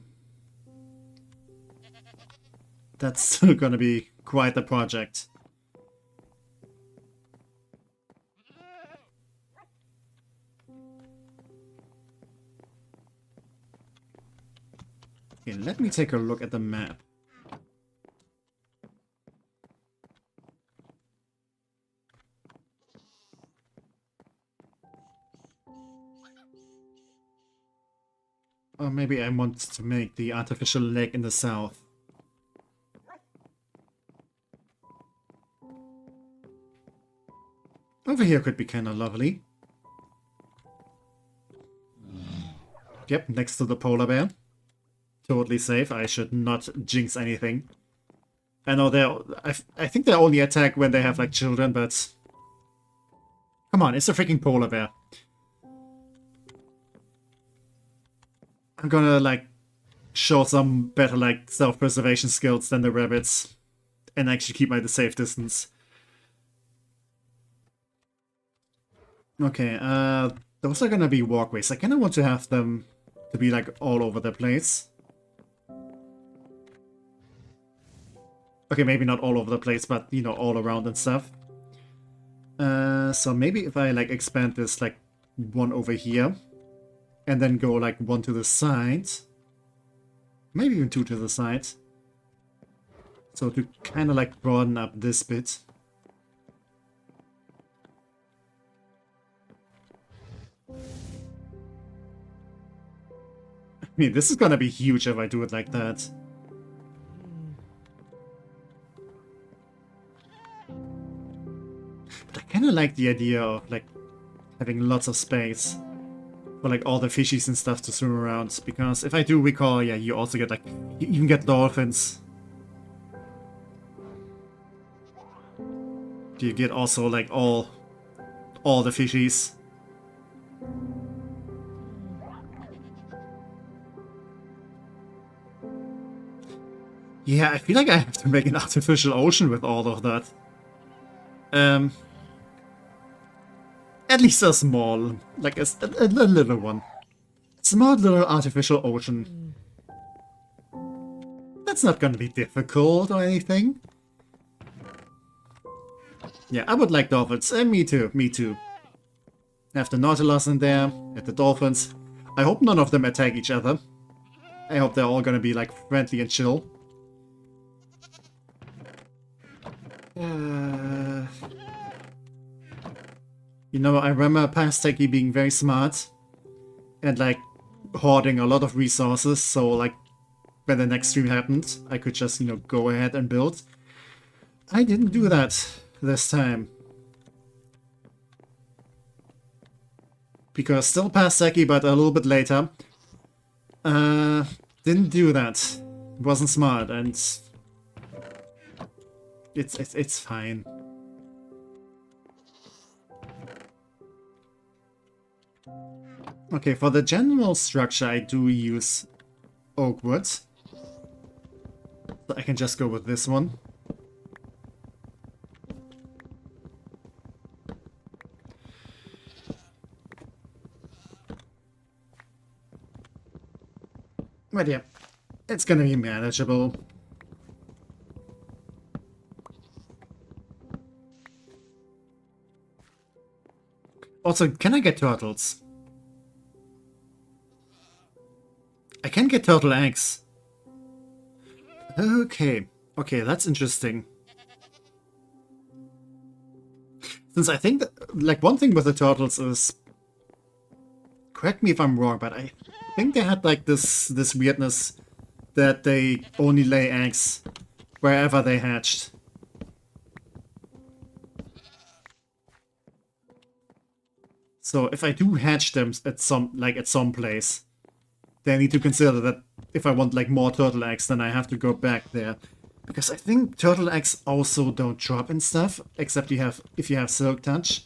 That's still gonna be quite a project. Okay, let me take a look at the map. Or maybe I want to make the artificial lake in the south. Over here could be kinda lovely. Yep, next to the polar bear. Totally safe. I should not jinx anything. I know I think they only attack when they have like children, but... come on, it's a freaking polar bear. I'm gonna like show some better like self-preservation skills than the rabbits. And actually keep my safe distance. Okay, those are gonna be walkways. I kinda want to have them to be like all over the place. Okay, maybe not all over the place, but you know, all around and stuff. So maybe if I like expand this like one over here and then go like one to the side, maybe even two to the side. So to kind of like broaden up this bit. I mean, this is gonna be huge if I do it like that. But I kind of like the idea of like having lots of space for like all the fishies and stuff to swim around. Because if I do recall, yeah, you also get like, you even get dolphins. You get also like all the fishies. Yeah, I feel like I have to make an artificial ocean with all of that. At least a small, like a little one. Small little artificial ocean. That's not gonna be difficult or anything. Yeah, I would like dolphins. Me too, me too. Have the Nautilus in there, have the dolphins. I hope none of them attack each other. I hope they're all gonna be like friendly and chill. You know, I remember past Techie being very smart and like hoarding a lot of resources, so like when the next stream happened, I could just, you know, go ahead and build. I didn't do that this time. Because still past Techie, but a little bit later. Didn't do that. Wasn't smart, and it's fine. Okay, for the general structure I do use oak wood. So I can just go with this one. But yeah, it's gonna be manageable. Also, can I get turtles? I can get turtle eggs. Okay. Okay, that's interesting. Since I think that, like, one thing with the turtles is... Correct me if I'm wrong, but I think they had, like, this weirdness that they only lay eggs wherever they hatched. So if I do hatch them at some place, then I need to consider that if I want like more turtle eggs, then I have to go back there. Because I think turtle eggs also don't drop and stuff, except if you have Silk Touch.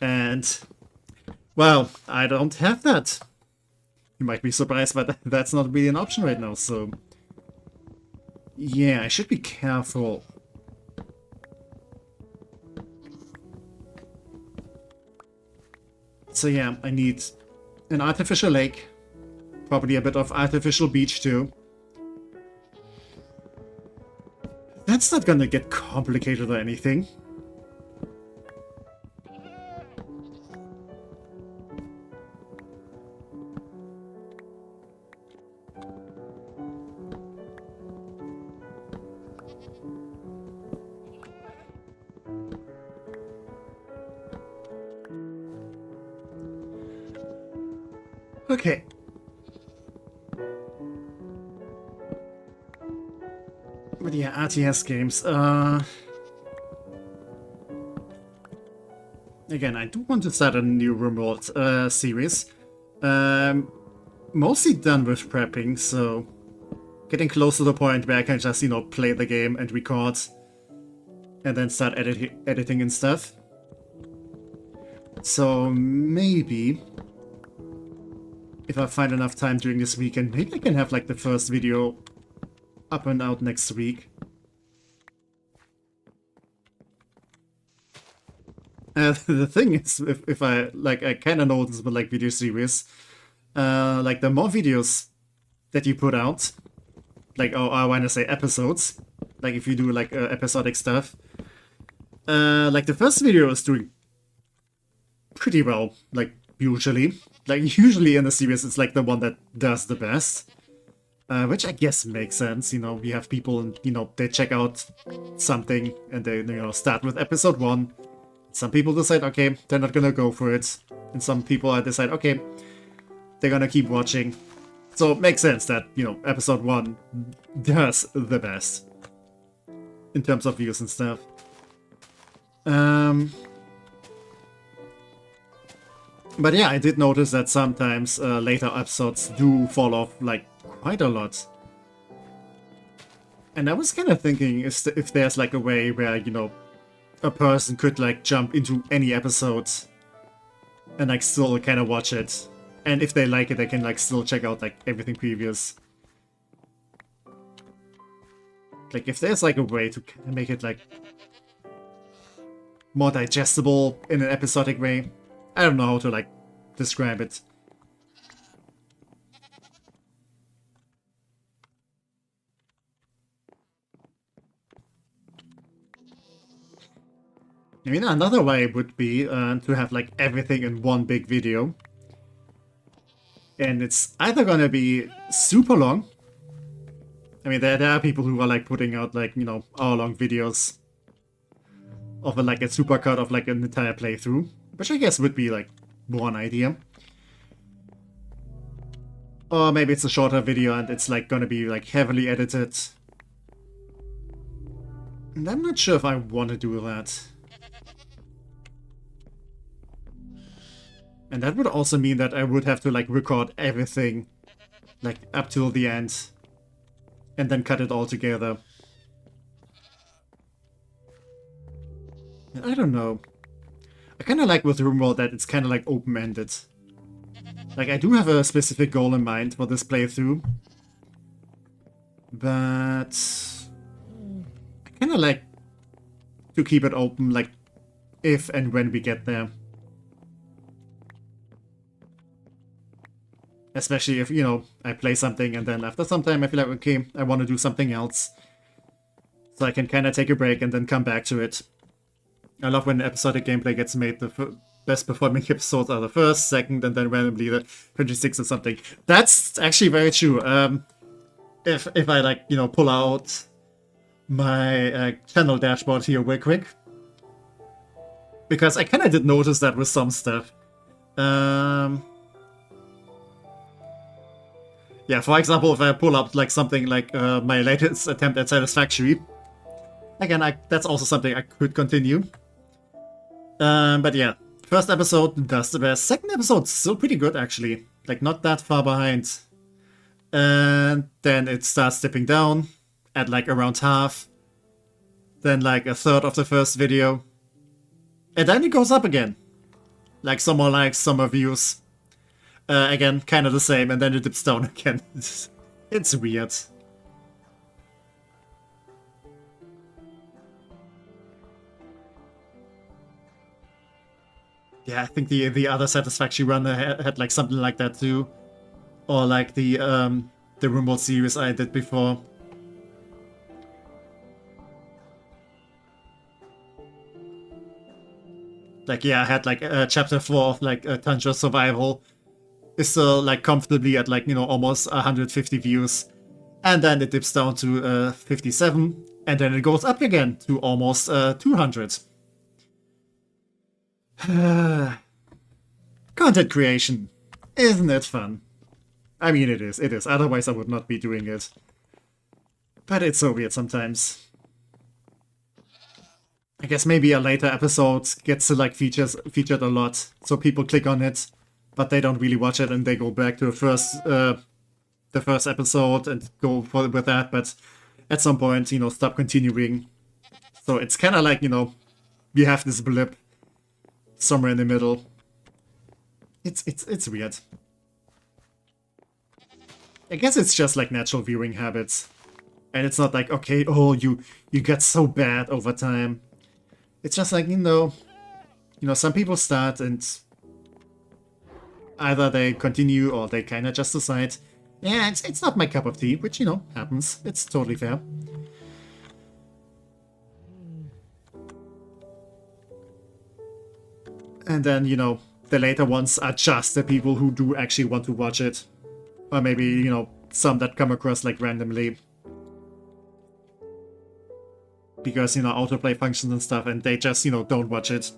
And well, I don't have that. You might be surprised, but that's not really an option right now, so yeah, I should be careful. So yeah, I need an artificial lake, probably a bit of artificial beach too. That's not gonna get complicated or anything. Okay. But yeah, RTS games. Again, I do want to start a new remote series. Mostly done with prepping, so getting close to the point where I can just, you know, play the game and record and then start editing and stuff. So maybe if I find enough time during this weekend, maybe I can have like the first video up and out next week. The thing is, if I kind of notice with like video series, like the more videos that you put out, like, oh, I want to say episodes, like if you do like episodic stuff, like the first video is doing pretty well, like usually. Like usually in the series it's like the one that does the best. Which I guess makes sense, you know, we have people and, you know, they check out something and they, you know, start with episode 1. Some people decide, okay, they're not gonna go for it. And some people decide, okay, they're gonna keep watching. So it makes sense that, you know, episode 1 does the best in terms of views and stuff. But yeah, I did notice that sometimes later episodes do fall off, like, quite a lot. And I was kind of thinking if there's like a way where, you know, a person could like jump into any episode and like still kind of watch it. And if they like it, they can like still check out like everything previous. Like if there's like a way to make it like more digestible in an episodic way. I don't know how to like describe it. I mean, another way would be to have like everything in one big video. And it's either gonna be super long. I mean, there are people who are like putting out like, you know, hour-long videos of like a supercut of like an entire playthrough, which I guess would be like one idea. Or maybe it's a shorter video and it's like gonna be like heavily edited. And I'm not sure if I want to do that. And that would also mean that I would have to like record everything like up till the end and then cut it all together. And I don't know. I kind of like with RuneWorld that it's kind of like open-ended. Like I do have a specific goal in mind for this playthrough. But I kind of like to keep it open, like if and when we get there. Especially if, you know, I play something and then after some time I feel like, okay, I want to do something else. So I can kind of take a break and then come back to it. I love when episodic gameplay gets made. The best performing episodes are the first, second, and then randomly the 26th or something. That's actually very true. If I, like, you know, pull out my channel dashboard here real quick. Because I kind of did notice that with some stuff. Yeah, for example, if I pull up like something like my latest attempt at Satisfactory, again, that's also something I could continue. But yeah, first episode does the best. Second episode still pretty good actually, like not that far behind. And then it starts dipping down at like around half. Then like a third of the first video. And then it goes up again. Like some more likes, some more views. Again, kind of the same, and then it dips down again. It's weird. Yeah, I think the other Satisfactory run had like something like that too. Or like the Rumble series I did before. Like, yeah, I had like chapter 4 of like Tundra Survival. Is still like comfortably at like, you know, almost 150 views. And then it dips down to 57. And then it goes up again to almost 200. Content creation. Isn't it fun? I mean, it is. It is. Otherwise, I would not be doing it. But it's so weird sometimes. I guess maybe a later episode gets to like featured a lot, so people click on it, but they don't really watch it, and they go back to the first episode and go with that. But at some point, you know, stop continuing. So it's kind of like, you know, you have this blip somewhere in the middle. It's weird. I guess it's just like natural viewing habits, and it's not like, okay, oh, you get so bad over time. It's just like, you know, some people start and either they continue or they kind of just decide, yeah, it's not my cup of tea, which, you know, happens. It's totally fair. And then, you know, the later ones are just the people who do actually want to watch it. Or maybe, you know, some that come across like randomly. Because, you know, autoplay functions and stuff, and they just, you know, don't watch it.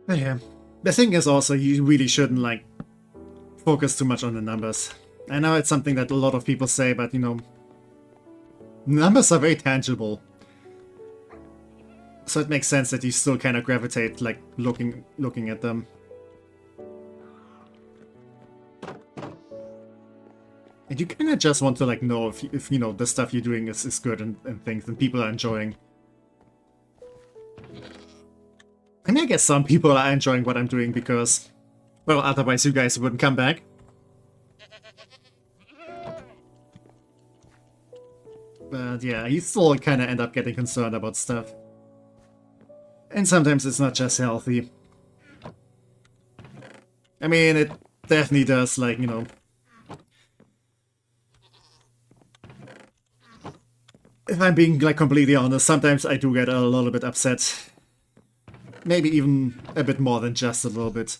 But yeah, the thing is also, you really shouldn't, like, focus too much on the numbers. I know it's something that a lot of people say, but, you know, numbers are very tangible. So it makes sense that you still kind of gravitate, like, looking at them. And you kind of just want to, like, know if you know, the stuff you're doing is good and things, and people are enjoying. I mean, I guess some people are enjoying what I'm doing because, well, otherwise you guys wouldn't come back. But yeah, you still kind of end up getting concerned about stuff. And sometimes it's not just healthy. I mean, it definitely does, like, you know... If I'm being, like, completely honest, sometimes I do get a little bit upset. Maybe even a bit more than just a little bit.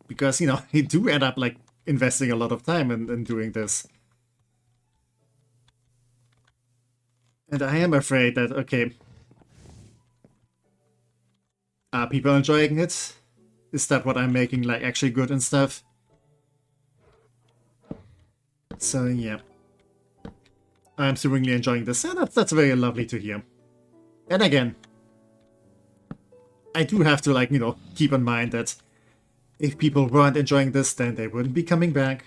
Because, you know, you do end up, like, investing a lot of time in doing this. And I am afraid that, okay, are people enjoying it? Is that what I'm making, like, actually good and stuff? So, yeah. I'm seemingly enjoying this, and that's very lovely to hear. And again, I do have to, like, you know, keep in mind that if people weren't enjoying this, then they wouldn't be coming back.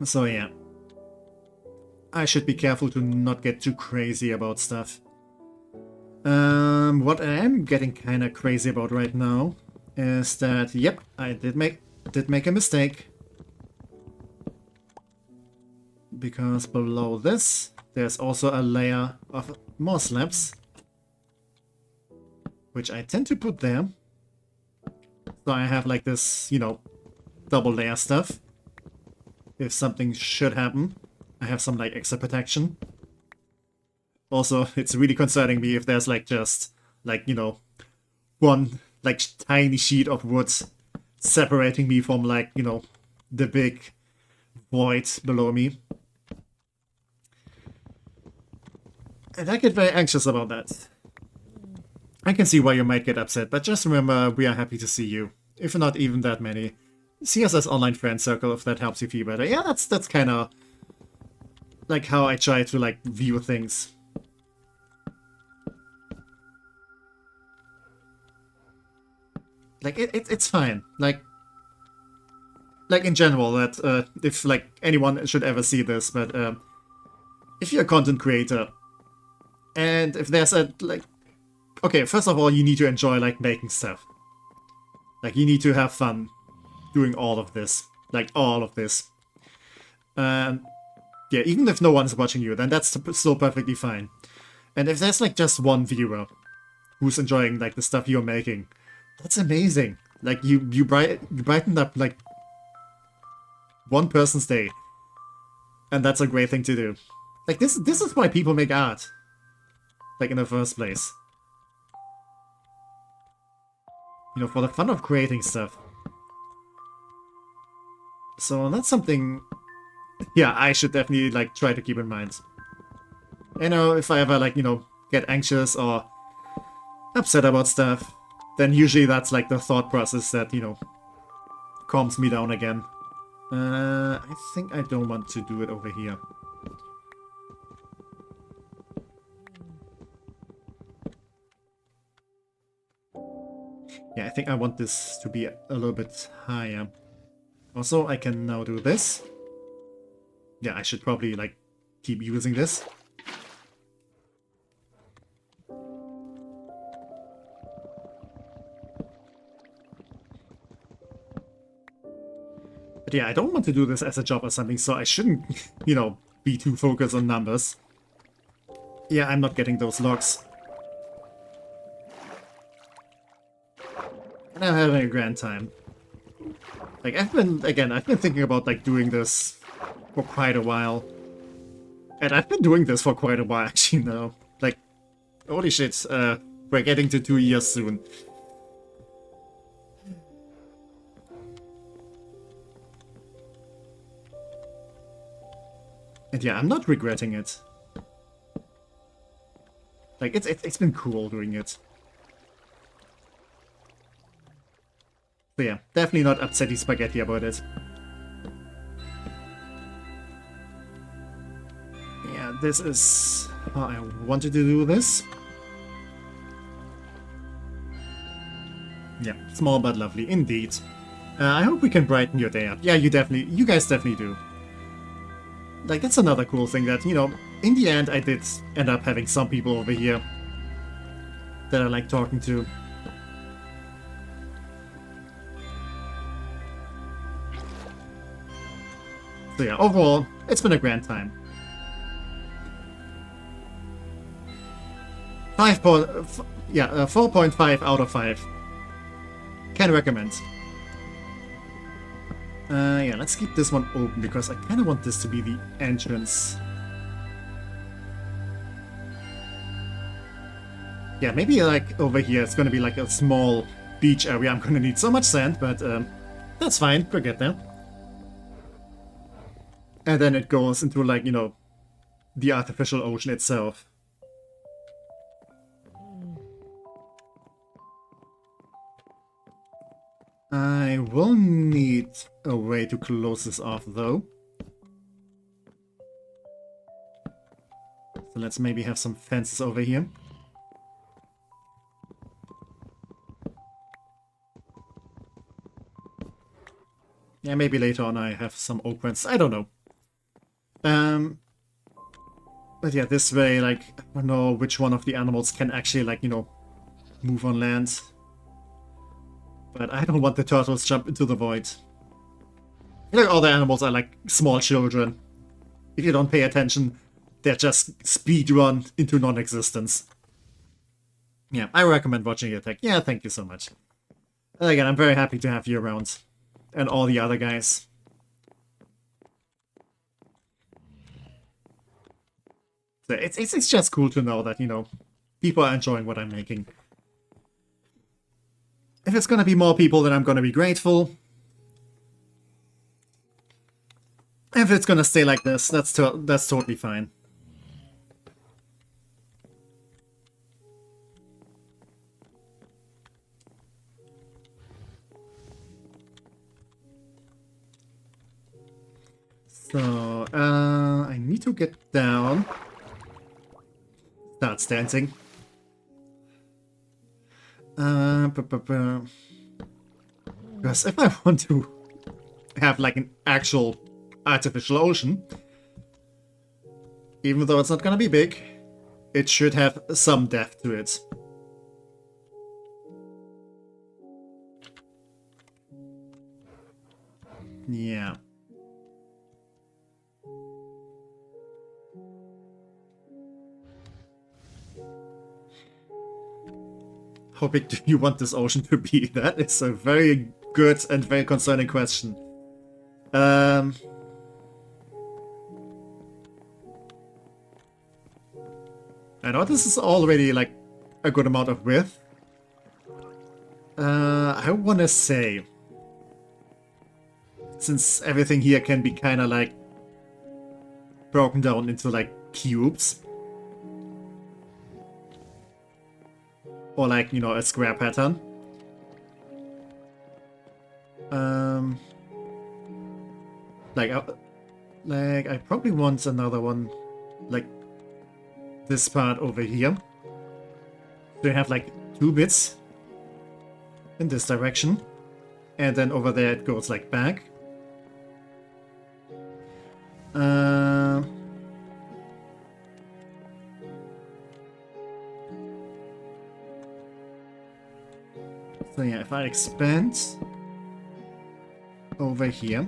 So yeah, I should be careful to not get too crazy about stuff. What I am getting kind of crazy about right now is that, yep, I did make a mistake. Because below this, there's also a layer of more slabs, which I tend to put there. So I have like this, you know, double layer stuff. If something should happen, I have some like extra protection. Also, it's really concerning me if there's like just like, you know, one like tiny sheet of wood separating me from like, you know, the big void below me. And I get very anxious about that. I can see why you might get upset, but just remember, we are happy to see you. If not even that many. See us as online friend circle if that helps you feel better. Yeah, that's kind of like how I try to like view things. Like it's fine. Like in general, that if like anyone should ever see this, but if you're a content creator, and if there's a like, okay, first of all, you need to enjoy like making stuff. Like you need to have fun doing all of this, like all of this. Yeah, even if no one's watching you, then that's still perfectly fine. And if there's like just one viewer who's enjoying like the stuff you're making, that's amazing. Like you brightened up like one person's day, and that's a great thing to do. Like this is why people make art. Like in the first place. You know, for the fun of creating stuff. So that's something, yeah, I should definitely like try to keep in mind. You know, if I ever like, you know, get anxious or upset about stuff, then usually that's like the thought process that, you know, calms me down again. I think I don't want to do it over here. Yeah, I think I want this to be a little bit higher. Also, I can now do this. Yeah, I should probably, like, keep using this. But yeah, I don't want to do this as a job or something, so I shouldn't, you know, be too focused on numbers. Yeah, I'm not getting those logs. And I'm having a grand time. Like, I've been thinking about, like, doing this for quite a while. And I've been doing this for quite a while, actually, now. Like, holy shit, we're getting to 2 years soon. And yeah, I'm not regretting it. Like, it's been cool doing it. So yeah, definitely not upsetty spaghetti about it. Yeah, this is how I wanted to do this. Yeah, small but lovely, indeed. I hope we can brighten your day up. Yeah, you guys definitely do. Like, that's another cool thing that, you know, in the end I did end up having some people over here that I like talking to. So yeah, overall, it's been a grand time. 4.5 out of 5. Can recommend. Yeah, let's keep this one open because I kind of want this to be the entrance. Yeah, maybe like over here it's gonna be like a small beach area. I'm gonna need so much sand, but that's fine. We'll get there. And then it goes into like, you know, the artificial ocean itself. I will need a way to close this off, though. So let's maybe have some fences over here. Yeah, maybe later on I have some oak fence. I don't know. But yeah, this way, like, I don't know which one of the animals can actually, like, you know, move on land. But I don't want the turtles jump into the void. I feel like all the animals are like small children. If you don't pay attention, they're just speed run into non-existence. Yeah, I recommend watching it. Yeah, thank you so much. And again, I'm very happy to have you around. And all the other guys. So it's just cool to know that, you know, people are enjoying what I'm making. If it's gonna be more people, then I'm gonna be grateful. If it's gonna stay like this, that's totally fine. So, I need to get down. Starts dancing. Because if I want to have like an actual artificial ocean, even though it's not gonna be big, it should have some depth to it. Yeah. How big do you want this ocean to be? That is a very good and very concerning question. I know this is already like a good amount of width. I wanna say, since everything here can be kind of like broken down into like cubes, or like, you know, a square pattern. Like I probably want another one, like this part over here. So you have like 2 bits in this direction, and then over there it goes like back. So yeah, if I expand over here,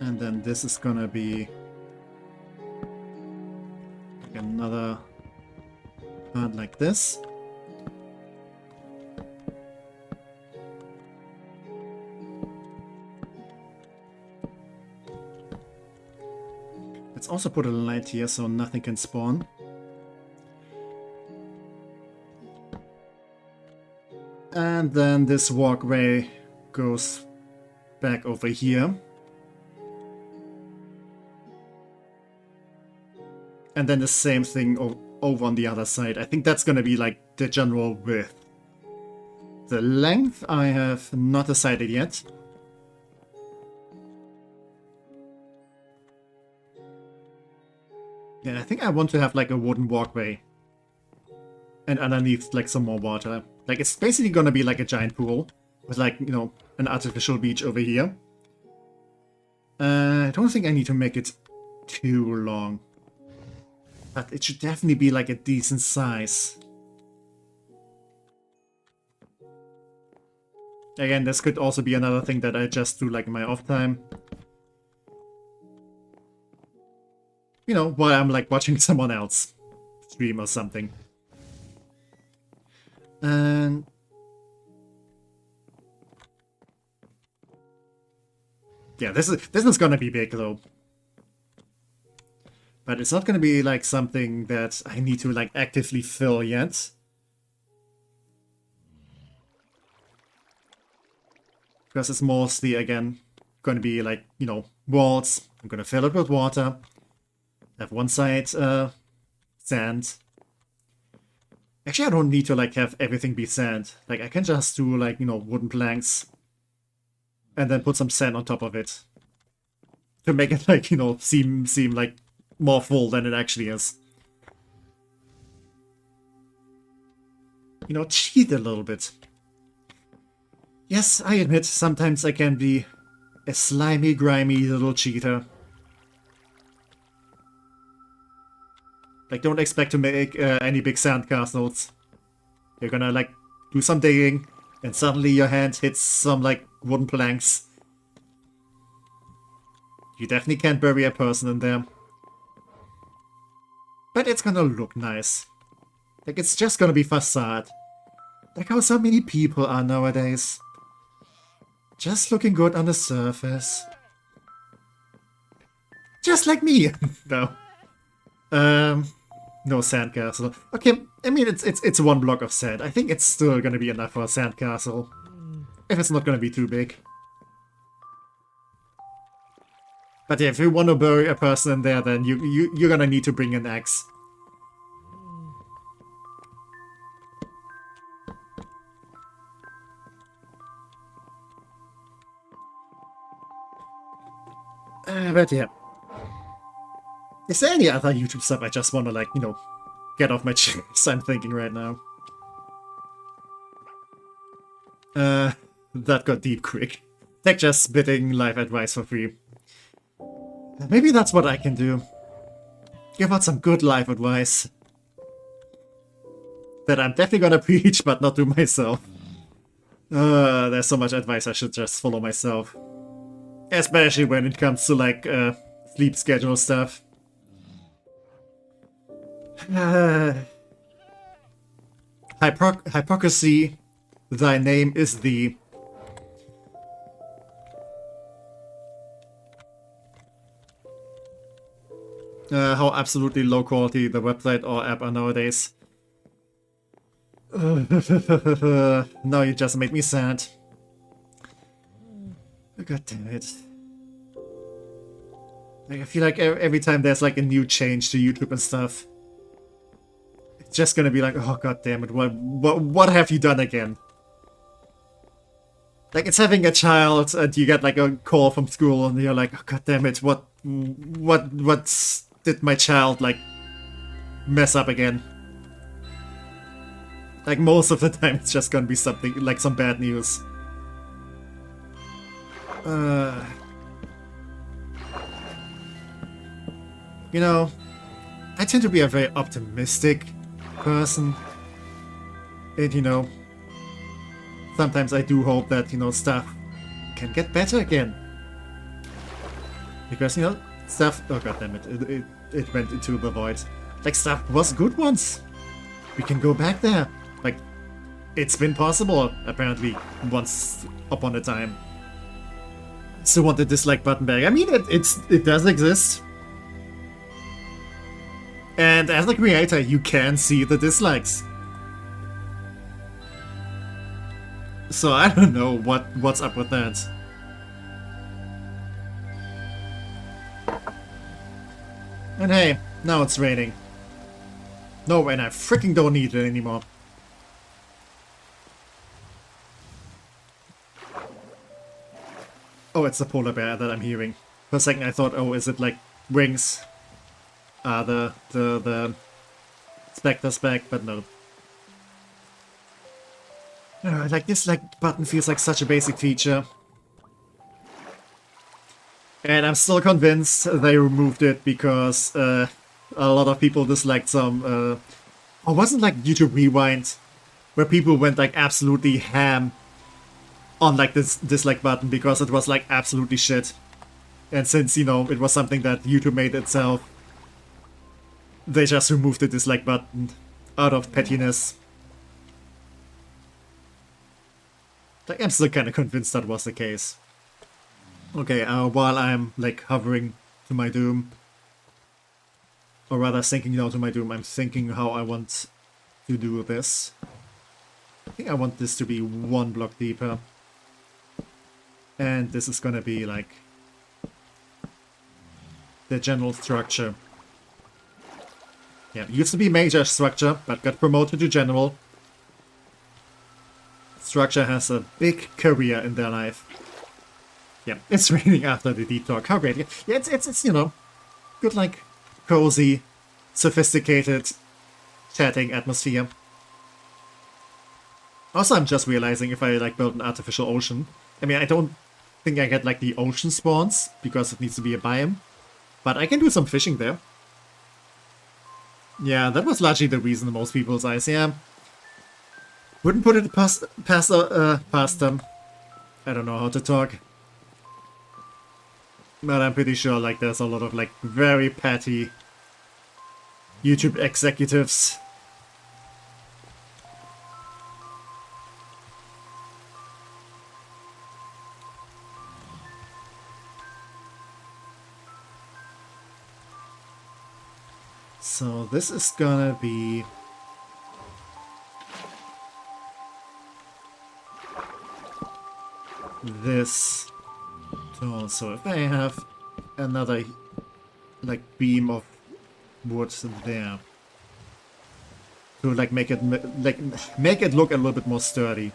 and then this is gonna be like another part like this. Let's also put a light here so nothing can spawn. And then this walkway goes back over here. And then the same thing over on the other side. I think that's gonna be like the general width. The length I have not decided yet. Yeah, I think I want to have like a wooden walkway. And underneath like some more water. Like it's basically gonna be like a giant pool. With like, you know, an artificial beach over here. I don't think I need to make it too long. But it should definitely be like a decent size. Again, this could also be another thing that I just do like in my off time. You know, while I'm like watching someone else stream or something. And yeah, this is gonna be big though. But it's not gonna be like something that I need to like actively fill yet. Because it's mostly, again, gonna be like, you know, walls. I'm gonna fill it with water. Have one side sand. Actually, I don't need to like have everything be sand. Like I can just do like, you know, wooden planks. And then put some sand on top of it. To make it like, you know, seem like more full than it actually is. you know, cheat a little bit. Yes, I admit, sometimes I can be a slimy, grimy little cheater. Like, don't expect to make any big sandcastles. You're gonna, like, do some digging, and suddenly your hand hits some, like, wooden planks. You definitely can't bury a person in there. But it's gonna look nice. Like, it's just gonna be facade. Like how so many people are nowadays. Just looking good on the surface. Just like me! No. No sandcastle. Okay, I mean, it's one block of sand. I think it's still gonna be enough for a sandcastle. If it's not gonna be too big. But yeah, if you want to bury a person in there, then you're gonna need to bring an axe. But yeah. Is there any other YouTube stuff I just want to, like, you know, get off my chest? I'm thinking right now. That got deep quick. Tech just spitting life advice for free. Maybe that's what I can do. Give out some good life advice. That I'm definitely gonna preach, but not do myself. There's so much advice I should just follow myself. Especially when it comes to, like, sleep schedule stuff. Hypocrisy, thy name is thee. How absolutely low quality the website or app are nowadays. Now you just made me sad. God damn it. Like, I feel like every time there's like a new change to YouTube and stuff, it's just gonna be like, oh god damn it, what have you done again? Like, it's having a child and you get like a call from school and you're like, oh god damn it, what did my child like mess up again? Like, most of the time it's just gonna be something like some bad news. You know, I tend to be a very optimistic person. And, you know, sometimes I do hope that, you know, stuff can get better again. Because, you know, stuff... Oh god damn it, it went into the void. Like, stuff was good once. We can go back there. Like, it's been possible, apparently, once upon a time. Still want the dislike button back. I mean, it does exist. And as a creator, you can see the dislikes. So I don't know what's up with that. And hey, now it's raining. No, and I freaking don't need it anymore. Oh, it's the polar bear that I'm hearing. For a second I thought, oh, is it like wings? The Spectre's back, but no. Like, this like button feels like such a basic feature. And I'm still convinced they removed it because a lot of people disliked some... or wasn't like YouTube Rewind, where people went like absolutely ham on like this dislike button because it was like absolutely shit. And since, you know, it was something that YouTube made itself, they just removed the dislike button out of pettiness. Like, I'm still kind of convinced that was the case. Okay, while I'm like hovering to my doom, or rather sinking down to my doom, I'm thinking how I want to do this. I think I want this to be one block deeper. And this is gonna be like the general structure. Yeah, it used to be major structure, but got promoted to general. Structure has a big career in their life. Yeah, it's raining after the deep talk. How great! Yeah, it's you know, good like cozy, sophisticated chatting atmosphere. Also, I'm just realizing if I like build an artificial ocean, I mean, I don't think I get like the ocean spawns because it needs to be a biome, but I can do some fishing there. Yeah, that was largely the reason in most people's eyes. Yeah, wouldn't put it past them. I don't know how to talk, but I'm pretty sure like there's a lot of like very petty YouTube executives. So this is gonna be this tool. So if I have another like beam of wood there to like make it look a little bit more sturdy.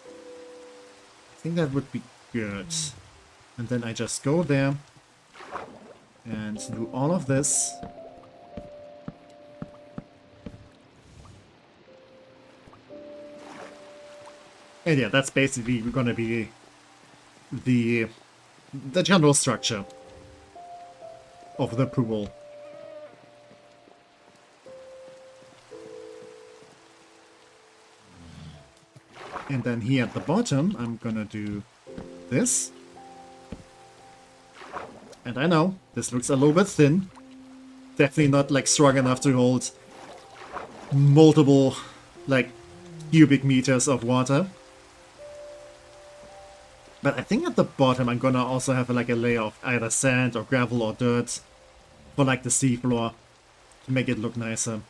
I think that would be good. And then I just go there and do all of this. And yeah, that's basically gonna be the general structure of the pool. And then here at the bottom, I'm gonna do this. And I know, this looks a little bit thin. Definitely not like strong enough to hold multiple like cubic meters of water. But I think at the bottom I'm gonna also have like a layer of either sand or gravel or dirt for like the seafloor to make it look nicer.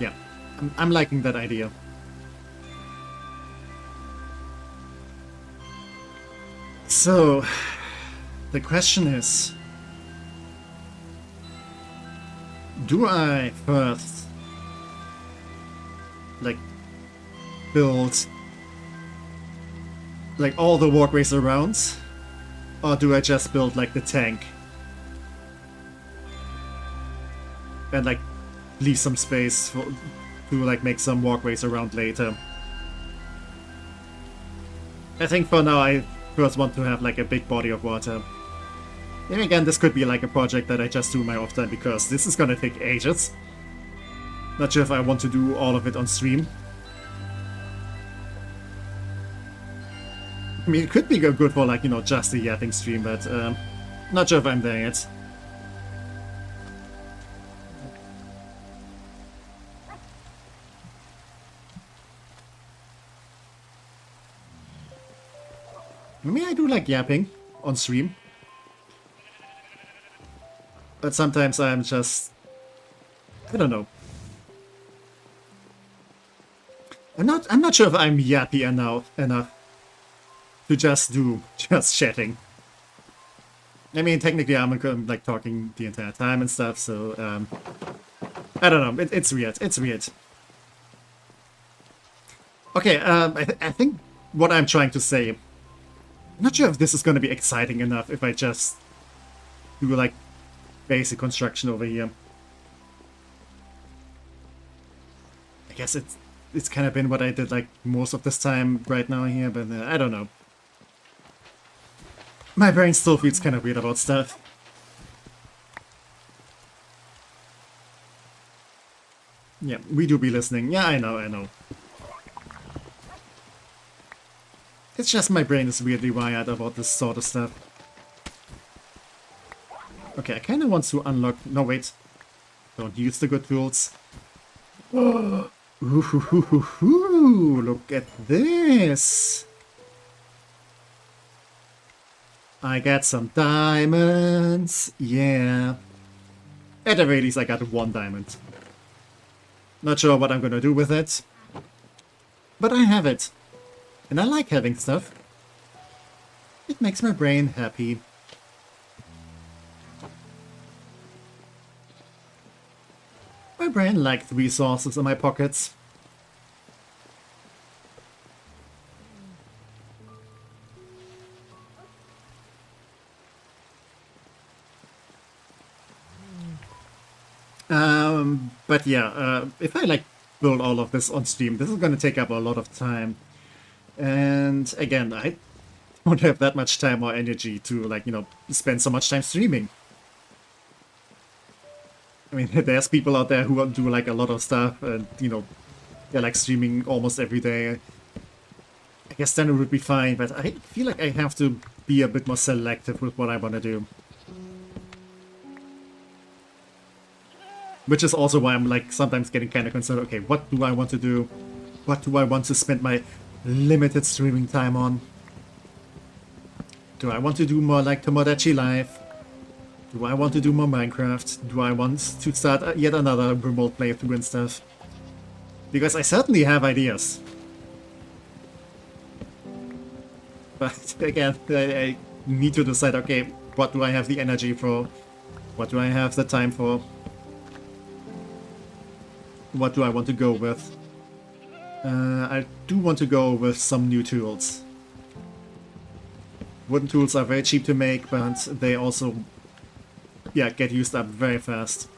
Yeah, I'm liking that idea. So, the question is, do I first like build like all the walkways around, or do I just build like the tank and like leave some space to like make some walkways around later? I think for now I first want to have like a big body of water. And again, this could be like a project that I just do in my off time because this is gonna take ages. Not sure if I want to do all of it on stream. I mean, it could be good for like, you know, just a yapping stream, but not sure if I'm there yet. Maybe I do like yapping on stream. But sometimes I'm just... I don't know. I'm not sure if I'm yappy enough to just do just chatting. I mean, technically I'm like talking the entire time and stuff, so I don't know. It's weird. It's weird. Okay, I think what I'm trying to say, I'm not sure if this is going to be exciting enough if I just do like basic construction over here. I guess it's kind of been what I did like most of this time right now here, but I don't know. My brain still feels kind of weird about stuff. Yeah, we do be listening. Yeah, I know. It's just my brain is weirdly wired about this sort of stuff. Okay, I kind of want to unlock... No, wait. Don't use the good tools. Ooh, look at this. I got some diamonds. Yeah. At the very least, I got 1 diamond. Not sure what I'm gonna do with it. But I have it. And I like having stuff. It makes my brain happy. My brain likes resources in my pockets. But yeah, if I like build all of this on stream, this is going to take up a lot of time. And again, I don't have that much time or energy to like, spend so much time streaming. I mean, there's people out there who do like a lot of stuff and, they're like streaming almost every day. I guess then it would be fine, but I feel like I have to be a bit more selective with what I want to do. Which is also why I'm like sometimes getting kind of concerned, okay, what do I want to do? What do I want to spend my limited streaming time on? Do I want to do more like Tomodachi Live? Do I want to do more Minecraft? Do I want to start yet another remote playthrough and stuff? Because I certainly have ideas. But again, I need to decide, okay, what do I have the energy for? What do I have the time for? What do I want to go with? I do want to go with some new tools. Wooden tools are very cheap to make, but they also, yeah, get used up very fast.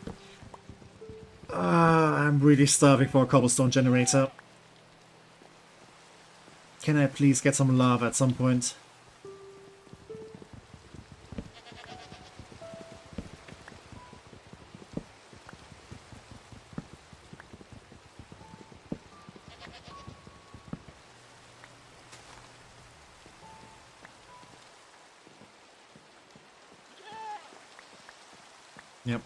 I'm really starving for a cobblestone generator. Can I please get some lava at some point? Yep.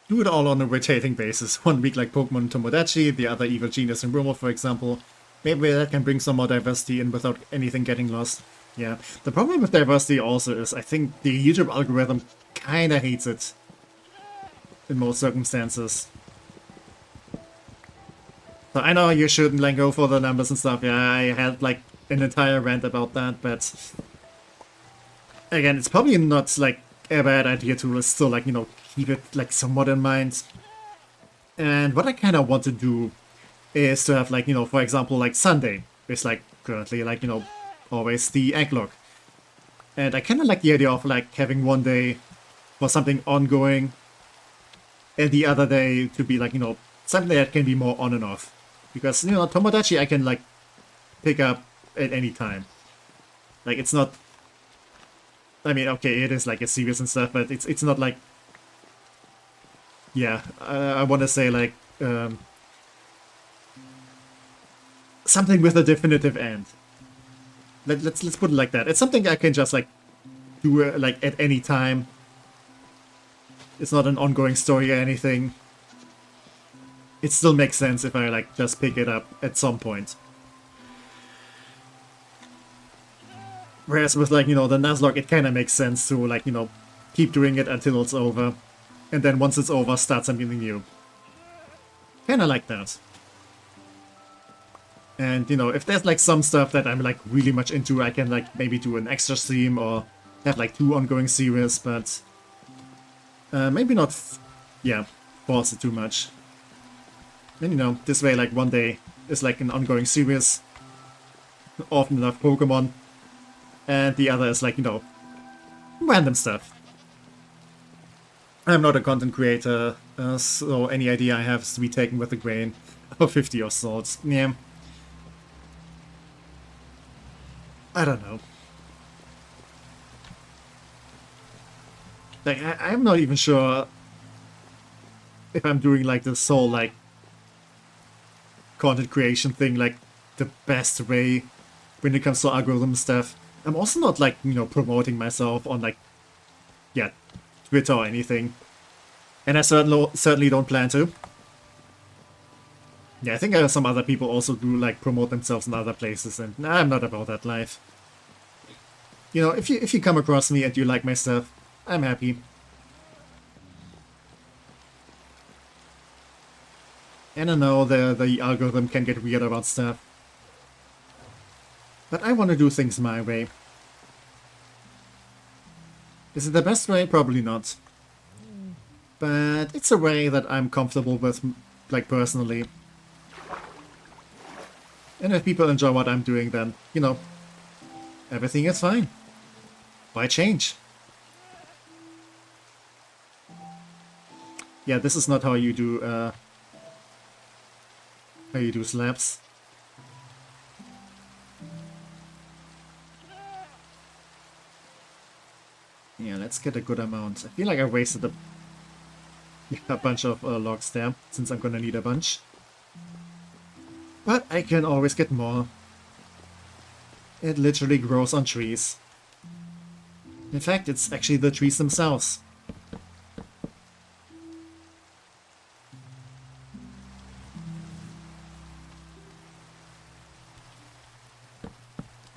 Do it all on a rotating basis. 1 week like Pokemon Tomodachi, the other Evil Genius and Rumor, for example. Maybe that can bring some more diversity in without anything getting lost. Yeah. The problem with diversity also is I think the YouTube algorithm kinda hates it. In most circumstances. So I know you shouldn't like go for the numbers and stuff. Yeah, I had like an entire rant about that, but again, it's probably not like a bad idea to still like, keep it like somewhat in mind. And what I kind of want to do is to have like, for example, like Sunday is like currently like, always the egglog. And I kind of like the idea of like having one day for something ongoing and the other day to be like, something that can be more on and off. Because, Tomodachi I can like pick up at any time. Like it's not, I mean, okay, it is like a series and stuff, but it's not like, yeah, I want to say like, something with a definitive end. Let's put it like that. It's something I can just like do like at any time. It's not an ongoing story or anything. It still makes sense if I like just pick it up at some point. Whereas with like, the Nuzlocke, it kind of makes sense to like, keep doing it until it's over. And then once it's over, start something new. Kinda like that. And, if there's like some stuff that I'm like really much into, I can like maybe do an extra stream or have like 2 ongoing series, but maybe not, yeah, force it too much. And, this way like one day is like an ongoing series, often enough Pokemon, and the other is like, random stuff. I'm not a content creator, so any idea I have is to be taken with a grain of 50 of sorts. Yeah. I don't know. Like, I'm not even sure if I'm doing like this whole like content creation thing like the best way when it comes to algorithm stuff. I'm also not like, promoting myself on like, yeah, Twitter or anything. And I certainly don't plan to. Yeah, I think some other people also do like promote themselves in other places, and I'm not about that life. If you come across me and you like my stuff, I'm happy. And I know the algorithm can get weird about stuff. But I want to do things my way. Is it the best way? Probably not. But it's a way that I'm comfortable with, like, personally. And if people enjoy what I'm doing, then, everything is fine. Why change? Yeah, this is not how you do slabs. Yeah, let's get a good amount. I feel like I wasted a bunch of logs there, since I'm gonna need a bunch. But I can always get more. It literally grows on trees. In fact, it's actually the trees themselves.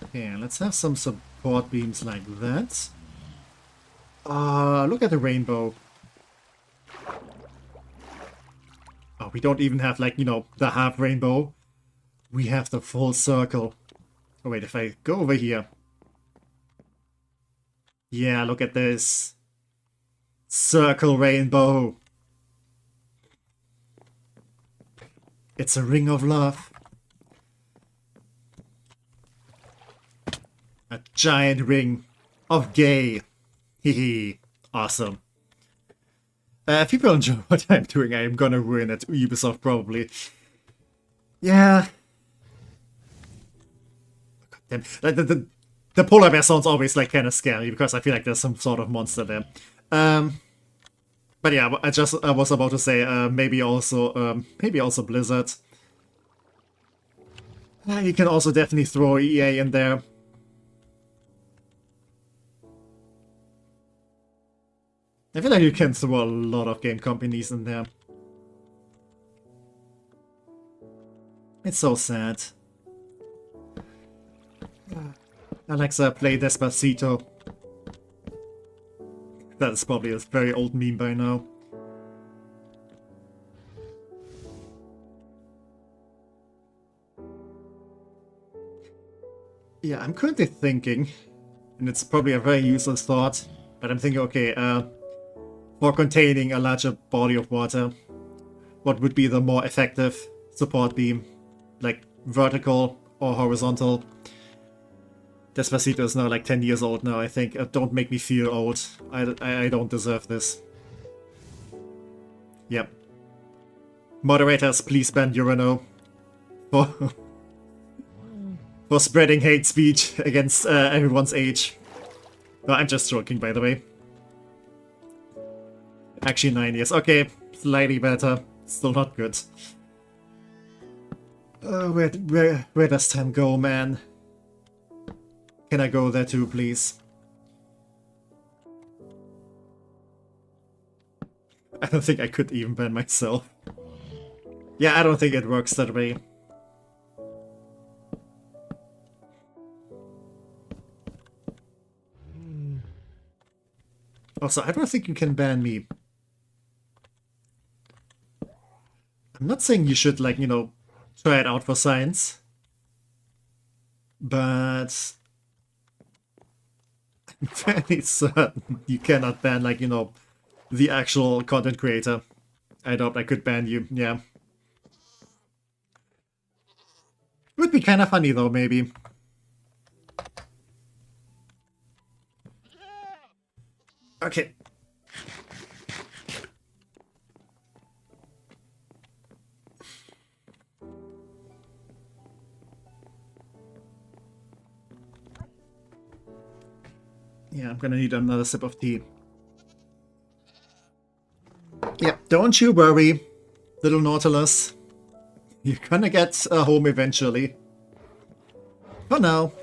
Okay, let's have some support beams like that. Look at the rainbow. Oh, we don't even have, like, you know, the half rainbow. We have the full circle. Oh wait, if I go over here. Yeah, look at this. Circle rainbow. It's a ring of love. A giant ring of gay. Hehe. Awesome. If people enjoy what I'm doing, I'm gonna ruin it. Ubisoft probably. Yeah. God damn. The polar bear sounds always like kind of scary because I feel like there's some sort of monster there. But yeah, I was about to say maybe also Blizzard. You can also definitely throw EA in there. I feel like you can throw a lot of game companies in there. It's so sad. Alexa, play Despacito. That is probably a very old meme by now. Yeah, I'm currently thinking, and it's probably a very useless thought, but I'm thinking, okay, for containing a larger body of water, what would be the more effective support beam? Like vertical or horizontal? Despacito is now like 10 years old now, I think. Don't make me feel old. I don't deserve this. Yep. Moderators, please ban Urano for spreading hate speech against everyone's age. No, I'm just joking, by the way. Actually 9 years. Okay, slightly better. Still not good. Where does time go, man? Can I go there too, please? I don't think I could even ban myself. Yeah, I don't think it works that way. Also, I don't think you can ban me. I'm not saying you should, like, you know, try it out for science. But I'm fairly certain you cannot ban, like, you know, the actual content creator. I doubt I could ban you, yeah. Would be kind of funny though, maybe. Okay. Yeah, I'm gonna need another sip of tea. Yeah, don't you worry, little Nautilus. You're gonna get a home eventually. For now.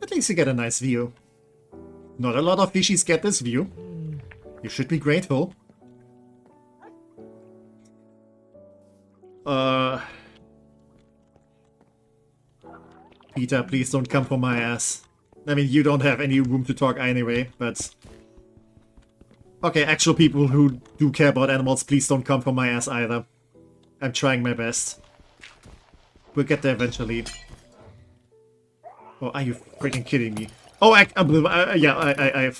At least you get a nice view. Not a lot of fishies get this view. You should be grateful. Peter, please don't come for my ass. I mean, you don't have any room to talk anyway, but... Okay, actual people who do care about animals, please don't come for my ass either. I'm trying my best. We'll get there eventually. Oh, are you freaking kidding me? Oh, yeah,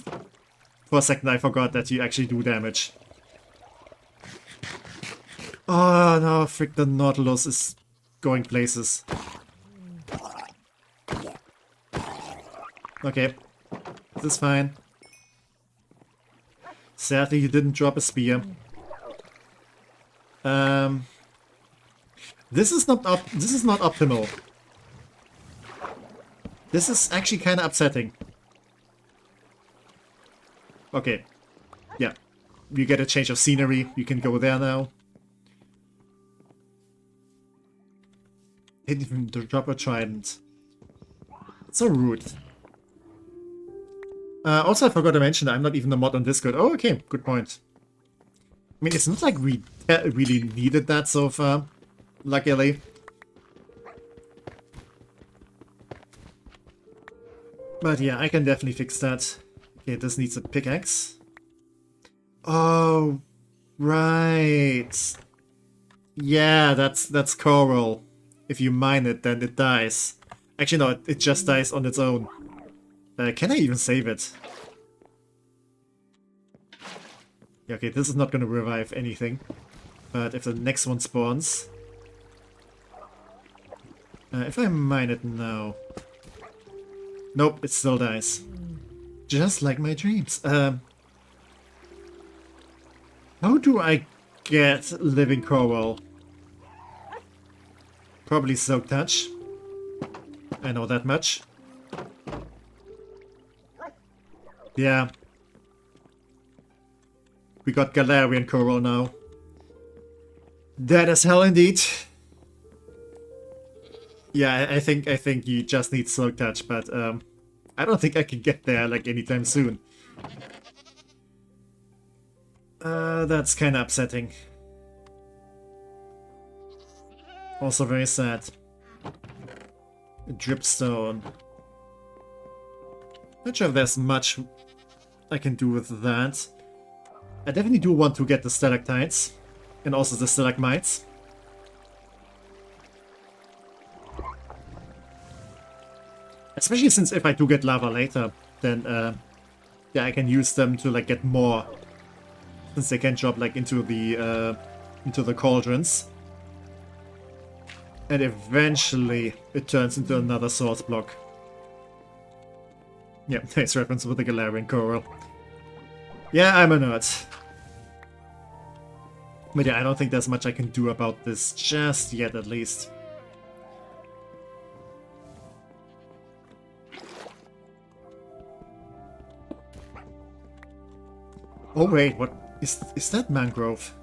for a second I forgot that you actually do damage. Oh no, frick, the Nautilus is going places. Okay, this is fine. Sadly, you didn't drop a spear. This is not optimal. This is actually kind of upsetting. Okay. Yeah. You get a change of scenery. You can go there now. Didn't even drop a trident. So rude. Also, I forgot to mention I'm not even a mod on Discord. Oh, okay. Good point. I mean, it's not like we really needed that so far. Luckily. But yeah, I can definitely fix that. Okay, this needs a pickaxe. Oh, right. Yeah, that's coral. If you mine it, then it dies. Actually, no, it just dies on its own. Can I even save it? Yeah, okay, this is not gonna revive anything. But if the next one spawns... if I mine it now... Nope, it still dies. Just like my dreams. How do I get living coral? Probably Soak Touch. I know that much. Yeah. We got Galarian coral now. That is hell indeed. Yeah, I think you just need Soak Touch, but I don't think I can get there like anytime soon. That's kind of upsetting. Also very sad. Dripstone. Not sure if there's much I can do with that. I definitely do want to get the stalactites and also the stalagmites. Especially since if I do get lava later, then yeah, I can use them to like get more. Since they can drop like into the cauldrons. And eventually it turns into another source block. Yeah, nice reference with the Galarian coral. Yeah, I'm a nerd. But yeah, I don't think there's much I can do about this just yet, at least. Oh wait, what is that mangrove?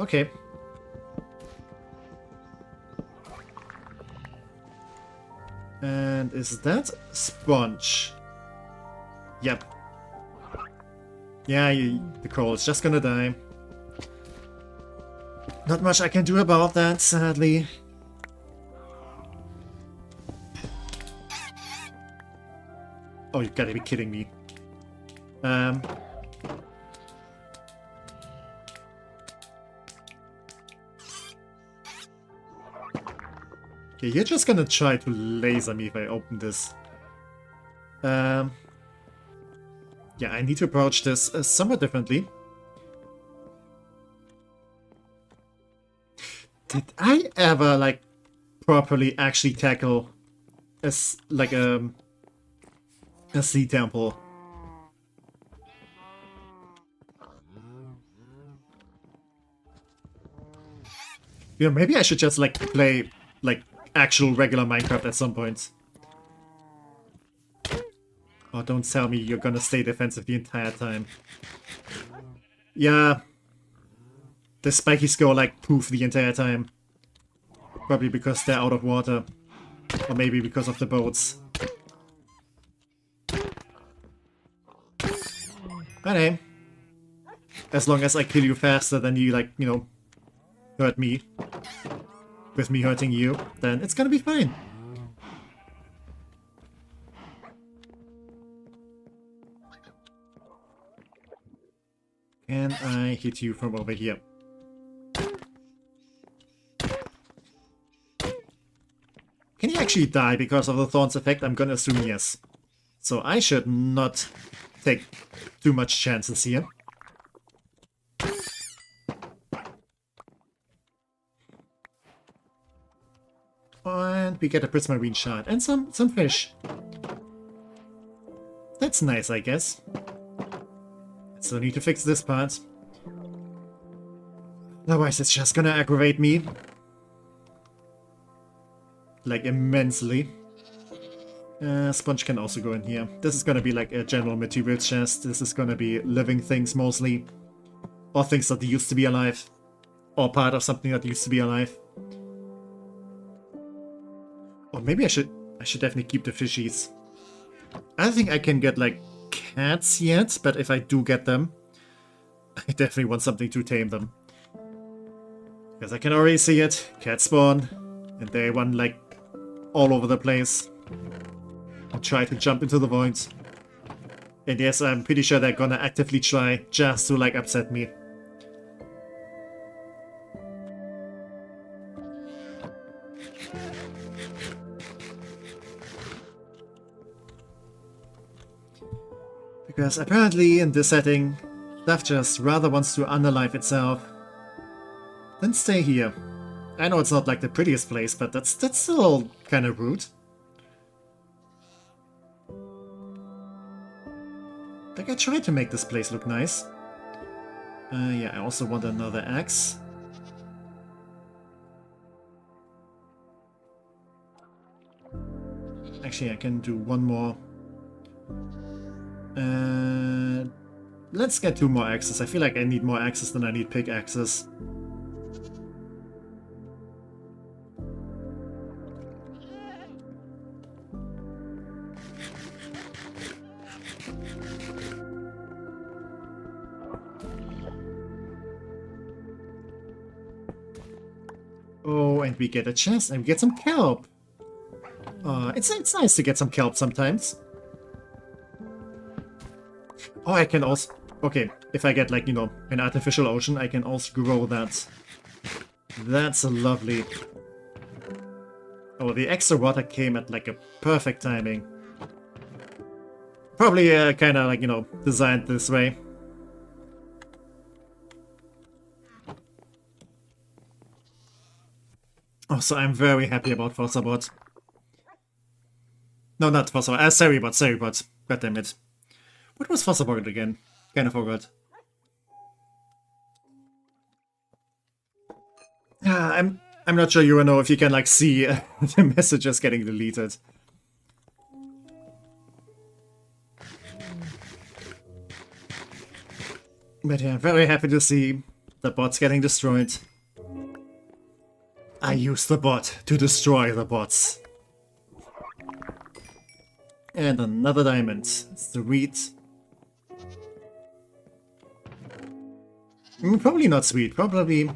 Okay. And is that sponge? Yep. Yeah, the coral is just gonna die. Not much I can do about that, sadly. Oh, you gotta be kidding me. Okay, you're just gonna try to laser me if I open this. Yeah, I need to approach this somewhat differently. Did I ever, like, properly actually tackle a sea temple? Yeah, maybe I should just, like, play, like, actual regular Minecraft at some point. Oh, don't tell me you're gonna stay defensive the entire time. Yeah. The spikies go like poof the entire time. Probably because they're out of water. Or maybe because of the boats. But hey. As long as I kill you faster than you, like, you know, hurt me. With me hurting you, then it's gonna be fine. Can I hit you from over here? Can he actually die because of the Thorns effect? I'm gonna assume yes. So I should not take too much chances here. And we get a prismarine shard and some fish. That's nice, I guess. Still need to fix this part. Otherwise, it's just gonna aggravate me. Like, immensely. Sponge can also go in here. This is gonna be like a general material chest. This is gonna be living things mostly. Or things that used to be alive. Or part of something that used to be alive. Or maybe I should definitely keep the fishies. I don't think I can get like cats yet, but if I do get them, I definitely want something to tame them. Because I can already see it. Cats spawn. And they run like all over the place. And try to jump into the void. And yes, I'm pretty sure they're gonna actively try just to like upset me. Because apparently in this setting, stuff just rather wants to unalive itself than stay here. I know it's not like the prettiest place, but that's still kind of rude. Like, I tried to make this place look nice. Yeah, I also want another axe. Actually, I can do one more. Let's get 2 more axes. I feel like I need more axes than I need pickaxes. Oh, and we get a chest and we get some kelp. It's nice to get some kelp sometimes. Oh, I can also... Okay, if I get, like, you know, an artificial ocean, I can also grow that. That's lovely. Oh, the extra water came at, like, a perfect timing. Probably kind of, like, you know, designed this way. Oh, so I'm very happy about Fossabot. No, not Fossabot. Seribot. God damn it. What was Fossabot again? Kinda forgot. I'm not sure you know if you can like see the messages getting deleted. But yeah, very happy to see the bots getting destroyed. I used the bot to destroy the bots. And another diamond. Sweet. Probably not sweet. Probably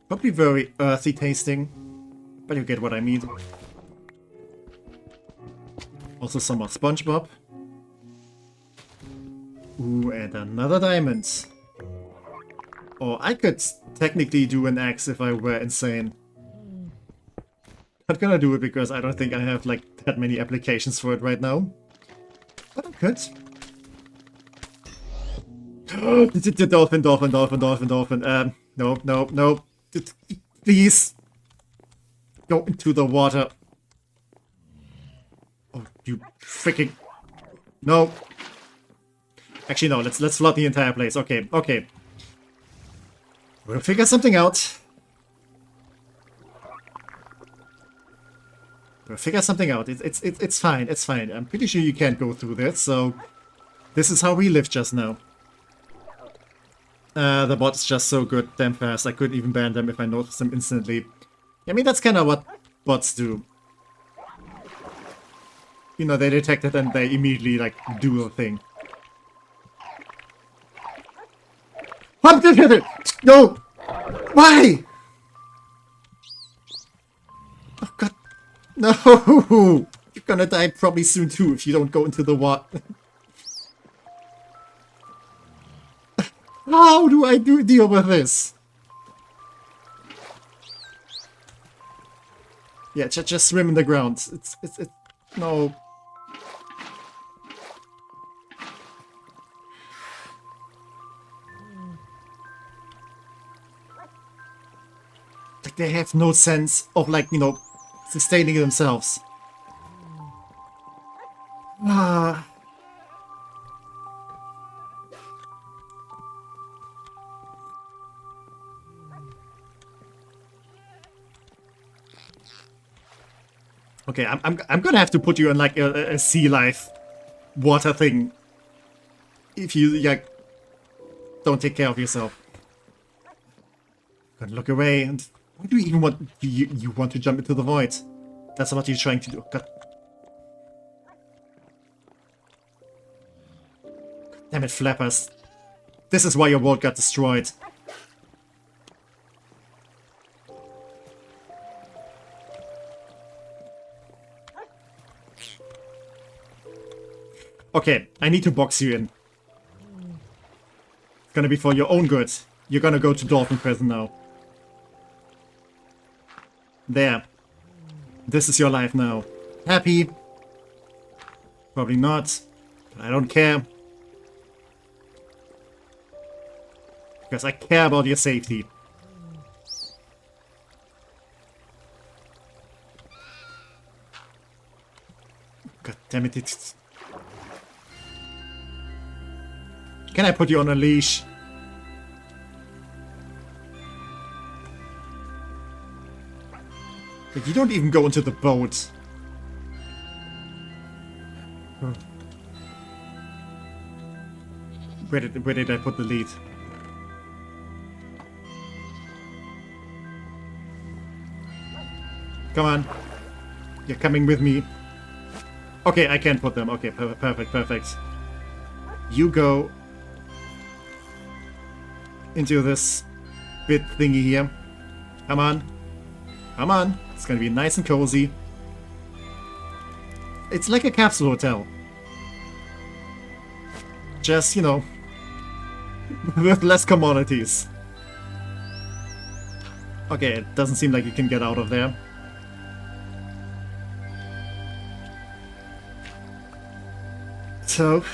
very earthy tasting. But you get what I mean. Also some more SpongeBob. Ooh, and another diamond. Or I could technically do an axe if I were insane. Not gonna do it because I don't think I have like that many applications for it right now. But I could. The dolphin. No. Please. Go into the water. Oh, you freaking... No. Actually, no. Let's flood the entire place. Okay. We'll figure something out. It's fine. I'm pretty sure you can't go through this, so... This is how we live just now. The bot's just so good, damn fast. I couldn't even ban them if I noticed them instantly. I mean, that's kind of what bots do. You know, they detect it and they immediately, like, do the thing. What did hit it? No! Why? Oh god. No! You're gonna die probably soon too if you don't go into the water. How do I deal with this? Yeah, just swim in the ground. It's no. Like they have no sense of like, you know, sustaining themselves. Ah. Okay, I'm gonna have to put you in like a sea life water thing if you don't take care of yourself. Gonna look away. And why do you even want you want to jump into the void? That's what you're trying to do. God damn it, flappers. This is why your world got destroyed. Okay, I need to box you in. It's gonna be for your own good. You're gonna go to Dolphin Prison now. There. This is your life now. Happy? Probably not. But I don't care. Because I care about your safety. God damn it, it's... Can I put you on a leash? But you don't even go into the boat. Huh. Where did I put the lead? Come on. You're coming with me. Okay, I can put them. Okay, perfect, perfect. You go into this bit thingy here. Come on. Come on. It's gonna be nice and cozy. It's like a capsule hotel. Just, you know, with less commodities. Okay, it doesn't seem like you can get out of there. So,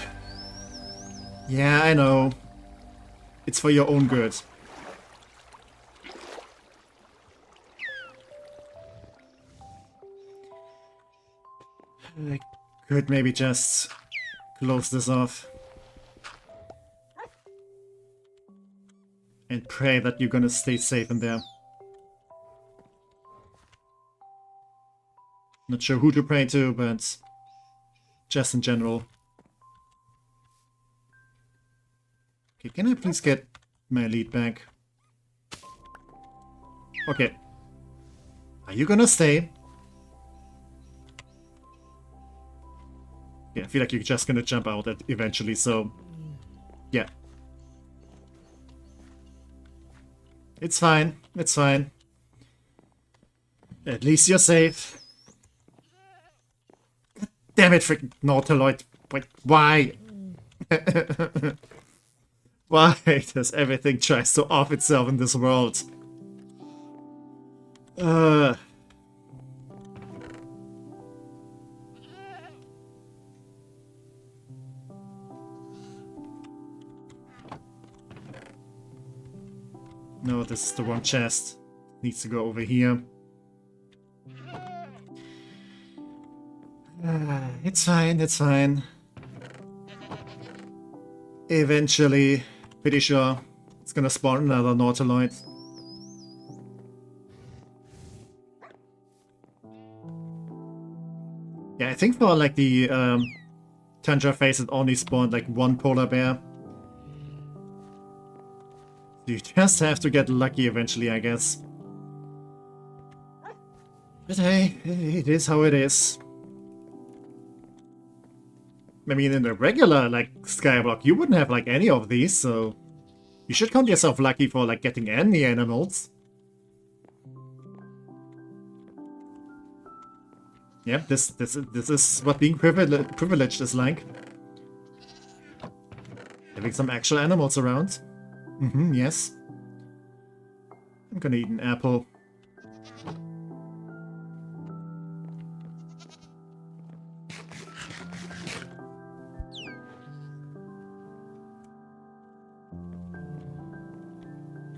yeah, I know. It's for your own good. I could maybe just close this off. And pray that you're gonna stay safe in there. Not sure who to pray to, but just in general. Okay, can I please get my lead back? Okay. Are you gonna stay? Yeah, I feel like you're just gonna jump out eventually, so... yeah. It's fine, it's fine. At least you're safe. God damn it, freaking Nautiloid. Wait, why? Why does everything try to off itself in this world? No, this is the wrong chest. Needs to go over here. It's fine, it's fine. Eventually, pretty sure it's gonna spawn another Nautiloid. Yeah, I think for like the Tundra phase it only spawned like one polar bear. You just have to get lucky eventually, I guess. But hey, it is how it is. I mean, in the regular, like, Skyblock, you wouldn't have, like, any of these, so... you should count yourself lucky for, like, getting any animals. Yeah, this is what being privileged is like. Having some actual animals around. Mm-hmm, yes. I'm gonna eat an apple.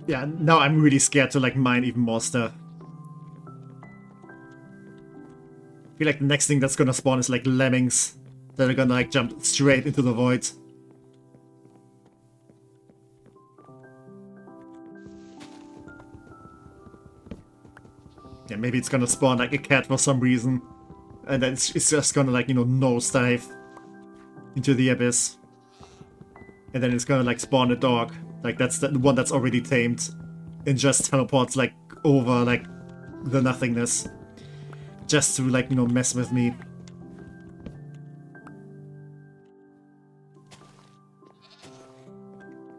Yeah, now I'm really scared to like mine even more stuff. I feel like the next thing that's gonna spawn is like lemmings that are gonna like jump straight into the void. Yeah, maybe it's gonna spawn like a cat for some reason. And then it's just gonna, like, you know, nosedive into the abyss. And then it's gonna, like, spawn a dog. Like, that's the one that's already tamed. And just teleports, like, over, like, the nothingness. Just to, like, you know, mess with me.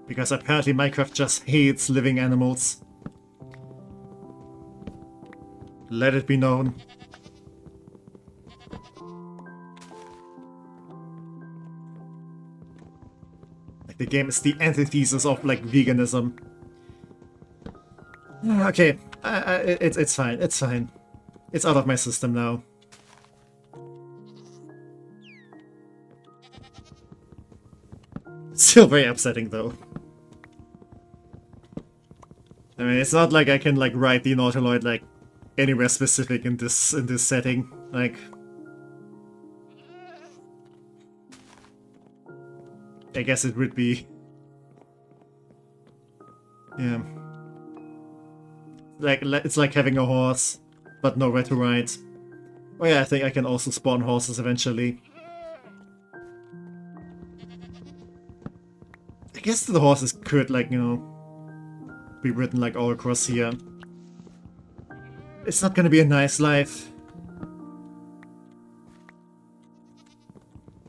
Because apparently Minecraft just hates living animals. Let it be known. Like, the game is the antithesis of, like, veganism. Okay, it's fine, it's fine. It's out of my system now. Still very upsetting, though. I mean, it's not like I can, like, write the Nautiloid, like, anywhere specific in this setting. Like, I guess it would be, yeah, like, it's like having a horse, but nowhere to ride. Oh yeah, I think I can also spawn horses eventually. I guess the horses could, like, you know, be written, like, all across here. It's not gonna be a nice life.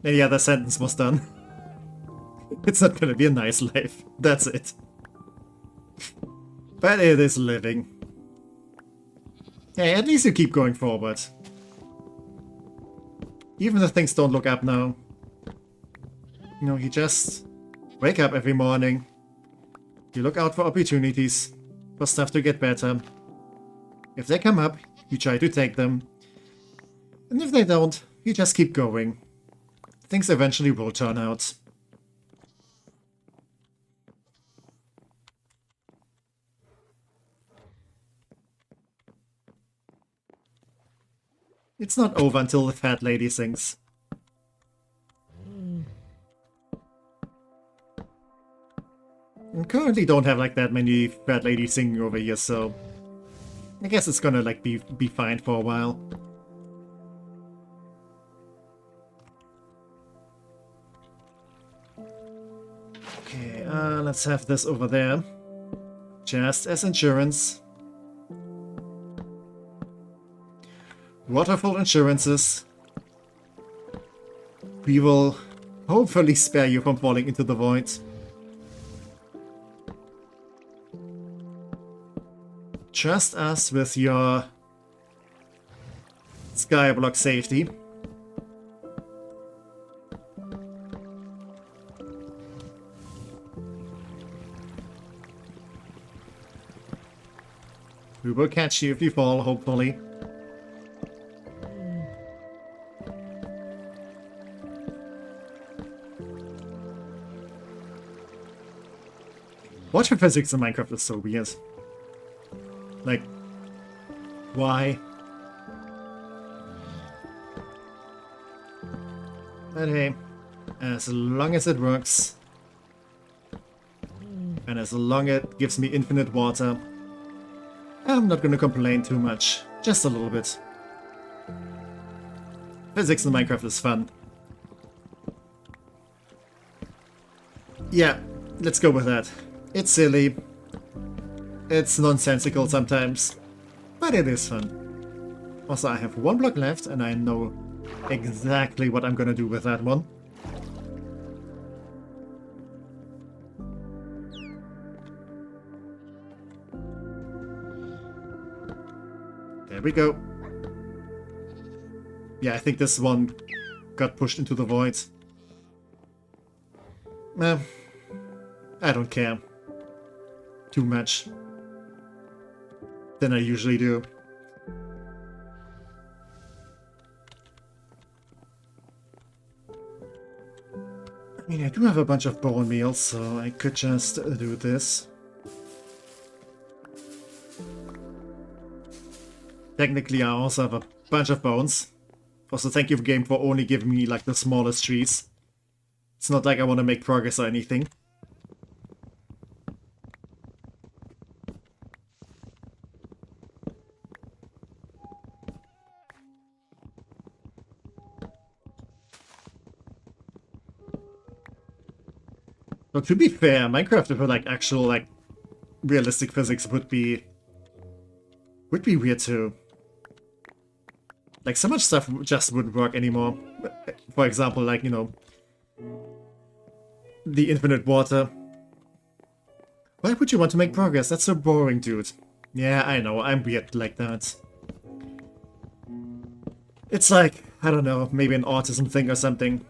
Any other sentence was done. It's not gonna be a nice life. That's it. But it is living. Hey, at least you keep going forward. Even if things don't look up now. You know, you just wake up every morning. You look out for opportunities, for stuff to get better. If they come up, you try to take them. And if they don't, you just keep going. Things eventually will turn out. It's not over until the fat lady sings. And currently don't have, like, that many fat ladies singing over here, so I guess it's gonna, like, be fine for a while. Okay, let's have this over there. Just as insurance. Waterfall insurances. We will hopefully spare you from falling into the void. Trust us with your Skyblock safety. We will catch you if you fall, hopefully. Water physics in Minecraft is so weird. Like, why? But hey, as long as it works, and as long as it gives me infinite water, I'm not gonna complain too much. Just a little bit. Physics in Minecraft is fun. Yeah, let's go with that. It's silly. It's nonsensical sometimes, but it is fun. Also, I have one block left, and I know exactly what I'm gonna do with that one. There we go. Yeah, I think this one got pushed into the void. I don't care too much than I usually do. I mean, I do have a bunch of bone meal, so I could just do this. Technically, I also have a bunch of bones. Also, thank you, game, for only giving me, like, the smallest trees. It's not like I want to make progress or anything. But to be fair, Minecraft with like actual like realistic physics would be weird too. Like so much stuff just wouldn't work anymore. For example, like, you know, the infinite water. Why would you want to make progress? That's so boring, dude. Yeah, I know, I'm weird like that. It's like, I don't know, maybe an autism thing or something.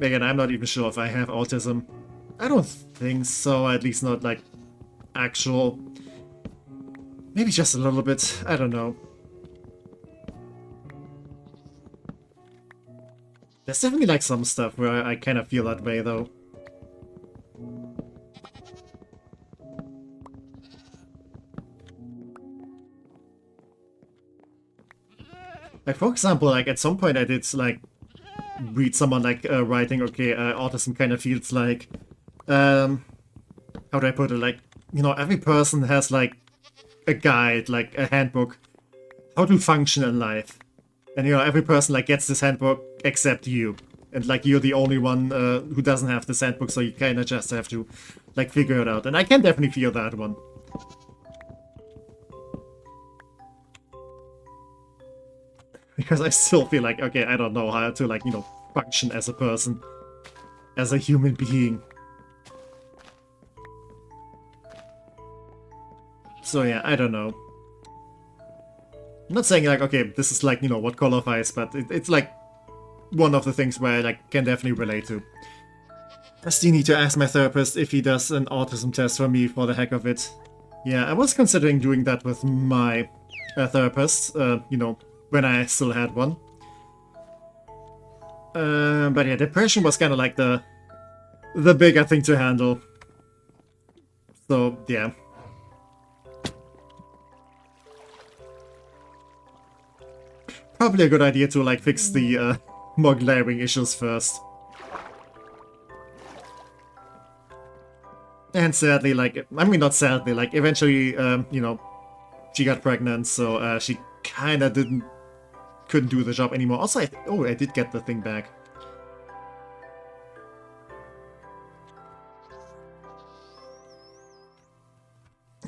Again, I'm not even sure if I have autism. I don't think so, at least not like actual. Maybe just a little bit, I don't know. There's definitely like some stuff where I kind of feel that way though. Like for example, like at some point I did like read someone like writing, okay, autism kind of feels like, how do I put it, like, you know, every person has like a guide, like a handbook, how to function in life. And you know, every person like gets this handbook except you. And like you're the only one who doesn't have this handbook, so you kind of just have to like figure it out. And I can definitely feel that one. Because I still feel like, okay, I don't know how to like, you know, function as a person, as a human being. So yeah, I don't know. I'm not saying like, okay, this is like, you know, what qualifies, but it's like one of the things where I like can definitely relate to. I still need to ask my therapist if he does an autism test for me for the heck of it. Yeah, I was considering doing that with my therapist, you know, when I still had one. But yeah, depression was kind of like the bigger thing to handle. So yeah. Probably a good idea to like fix the more glaring issues first. And sadly, like, I mean not sadly, like eventually, you know, she got pregnant, so she kind of couldn't do the job anymore. Also, I did get the thing back.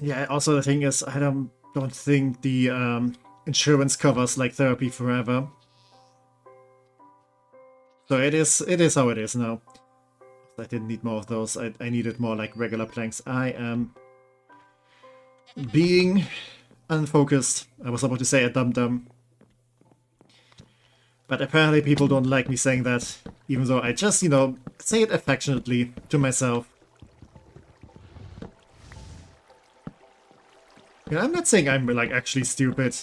Yeah, also the thing is, I don't think the insurance covers like therapy forever. So it is how it is now. I didn't need more of those. I needed more like regular planks. I am being unfocused. I was about to say a dum-dum. But apparently people don't like me saying that, even though I just, you know, say it affectionately to myself. You know, I'm not saying I'm like actually stupid.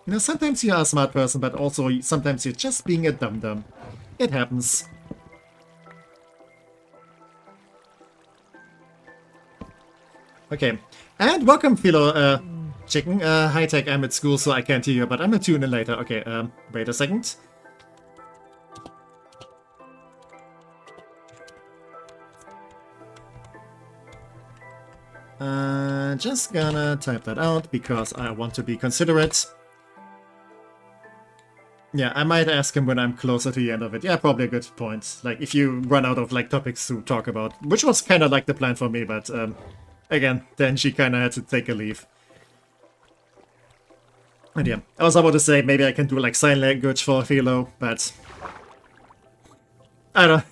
You know, sometimes you're a smart person, but also sometimes you're just being a dum-dum. It happens. Okay, and welcome, Philo, Chicken. Hi Tech, I'm at school, so I can't hear you, but I'm gonna tune in later. Okay, wait a second. Just gonna type that out, because I want to be considerate. Yeah, I might ask him when I'm closer to the end of it. Yeah, probably a good point. Like, if you run out of, like, topics to talk about. Which was kind of like the plan for me, but, again, then she kind of had to take a leave. And yeah, I was about to say maybe I can do, like, sign language for Philo, but... I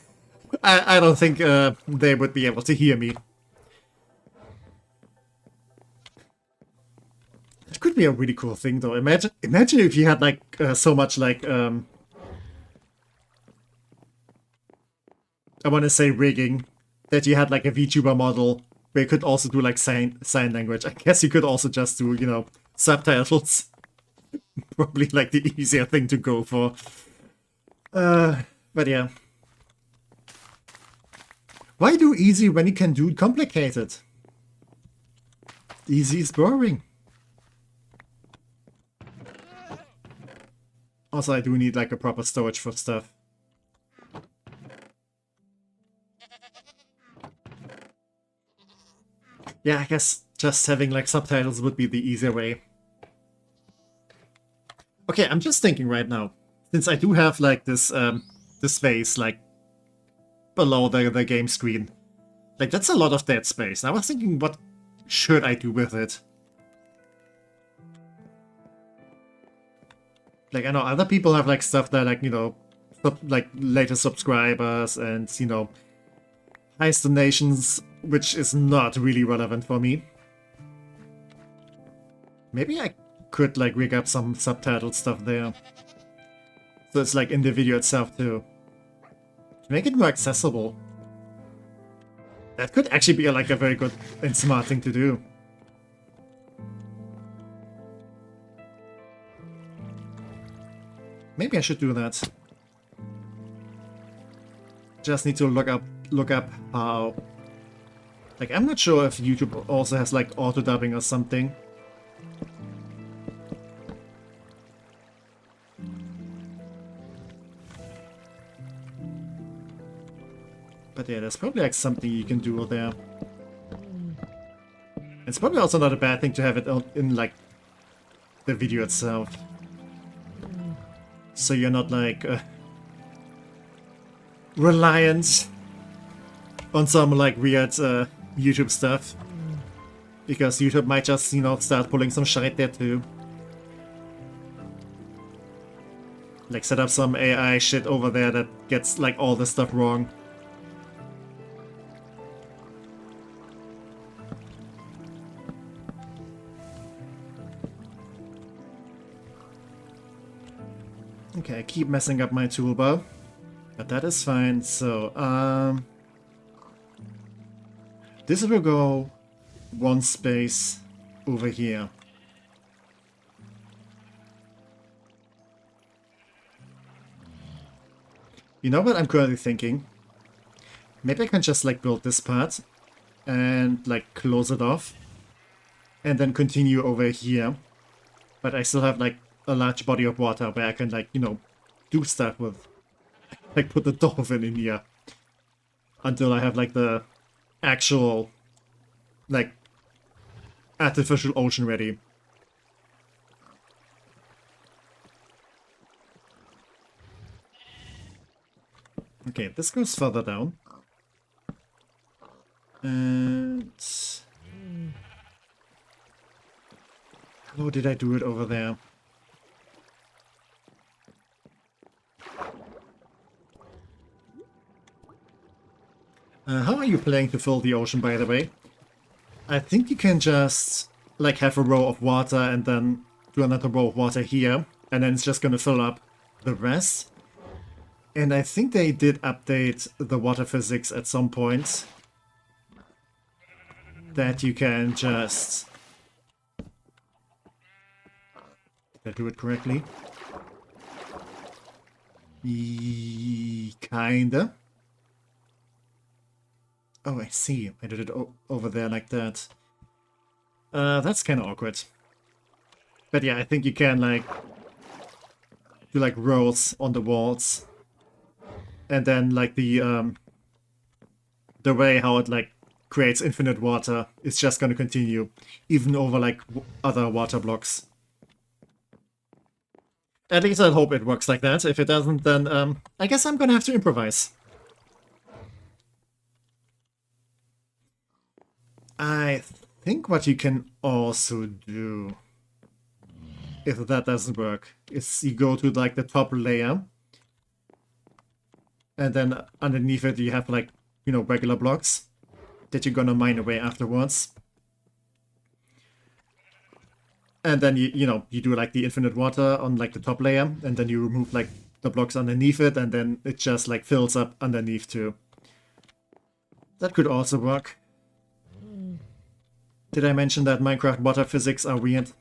don't think, they would be able to hear me. It could be a really cool thing, though. Imagine if you had like so much like I want to say rigging, that you had like a VTuber model where you could also do like sign language. I guess you could also just do, you know, subtitles. Probably like the easier thing to go for. But yeah. Why do easy when you can do complicated? Easy is boring. Also, I do need like a proper storage for stuff. Yeah, I guess just having like subtitles would be the easier way. Okay, I'm just thinking right now, since I do have like this this space like below the game screen. Like, that's a lot of dead space. I was thinking, what should I do with it? Like, I know other people have, like, stuff that, like, you know, like, later subscribers and, you know, highest donations, which is not really relevant for me. Maybe I could, like, rig up some subtitle stuff there. So it's, like, in the video itself, too. To make it more accessible. That could actually be, like, a very good and smart thing to do. Maybe I should do that. Just need to look up how... Like, I'm not sure if YouTube also has, like, auto-dubbing or something. But yeah, there's probably, like, something you can do there. It's probably also not a bad thing to have it in, like, the video itself. So you're not, like, reliant on some, like, weird YouTube stuff. Because YouTube might just, you know, start pulling some shit there too. Like, set up some AI shit over there that gets, like, all this stuff wrong. Okay, I keep messing up my toolbar. But that is fine, so, this will go one space over here. You know what I'm currently thinking? Maybe I can just, like, build this part and, like, close it off and then continue over here. But I still have, like, a large body of water where I can, like, you know, do stuff with. Like, put the dolphin in here. Until I have, like, the actual, like, artificial ocean ready. Okay, this goes further down. And... how did I do it over there? How are you planning to fill the ocean, by the way? I think you can just, like, have a row of water and then do another row of water here, and then it's just gonna fill up the rest. And I think they did update the water physics at some point. That you can just... did I do it correctly? Kinda. Oh, I see. I did it over there like that. That's kind of awkward. But yeah, I think you can, like, do, like, rows on the walls. And then, like, the way how it, like, creates infinite water is just gonna continue, even over, like, other water blocks. At least I hope it works like that. If it doesn't, then, I guess I'm gonna have to improvise. I think what you can also do, if that doesn't work, is you go to, like, the top layer, and then underneath it you have, like, you know, regular blocks that you're gonna mine away afterwards. And then you know, you do, like, the infinite water on, like, the top layer, and then you remove, like, the blocks underneath it, and then it just, like, fills up underneath too. That could also work. Did I mention that Minecraft water physics are weird?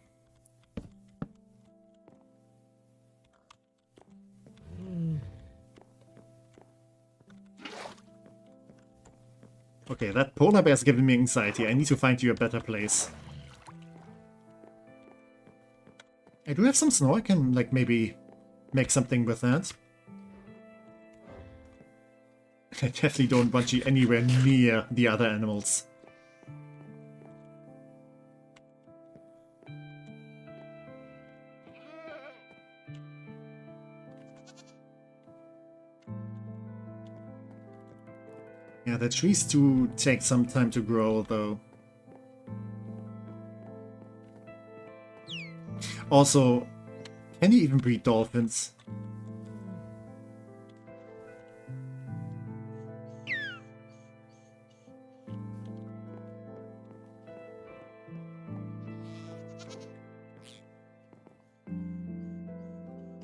Okay, that polar bear is giving me anxiety. I need to find you a better place. I do have some snow. I can, like, maybe make something with that. I definitely don't want you anywhere near the other animals. Yeah, the trees do take some time to grow, though. Also, can you even breed dolphins?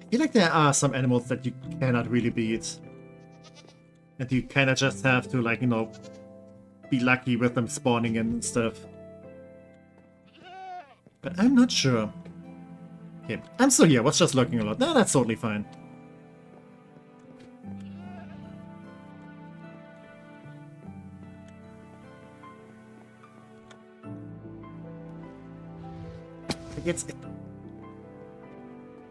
I feel like there are some animals that you cannot really beat. And you kinda just have to, like, you know, be lucky with them spawning in and stuff. But I'm not sure. Okay, I'm still here, was just looking a lot. No, that's totally fine.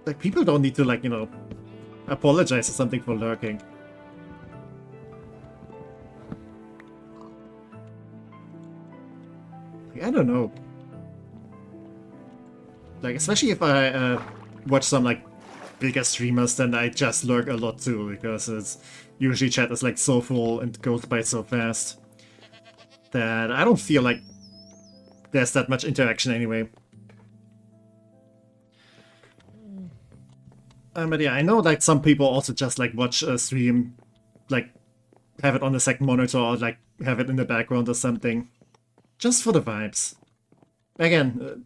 Like, people don't need to, like, you know, apologize or something for lurking. Like, I don't know. Like, especially if I watch some, like, bigger streamers, then I just lurk a lot too, because it's usually chat is, like, so full and goes by so fast that I don't feel like there's that much interaction anyway. But yeah, I know like some people also just like watch a stream, like have it on the second monitor or like have it in the background or something, just for the vibes. Again,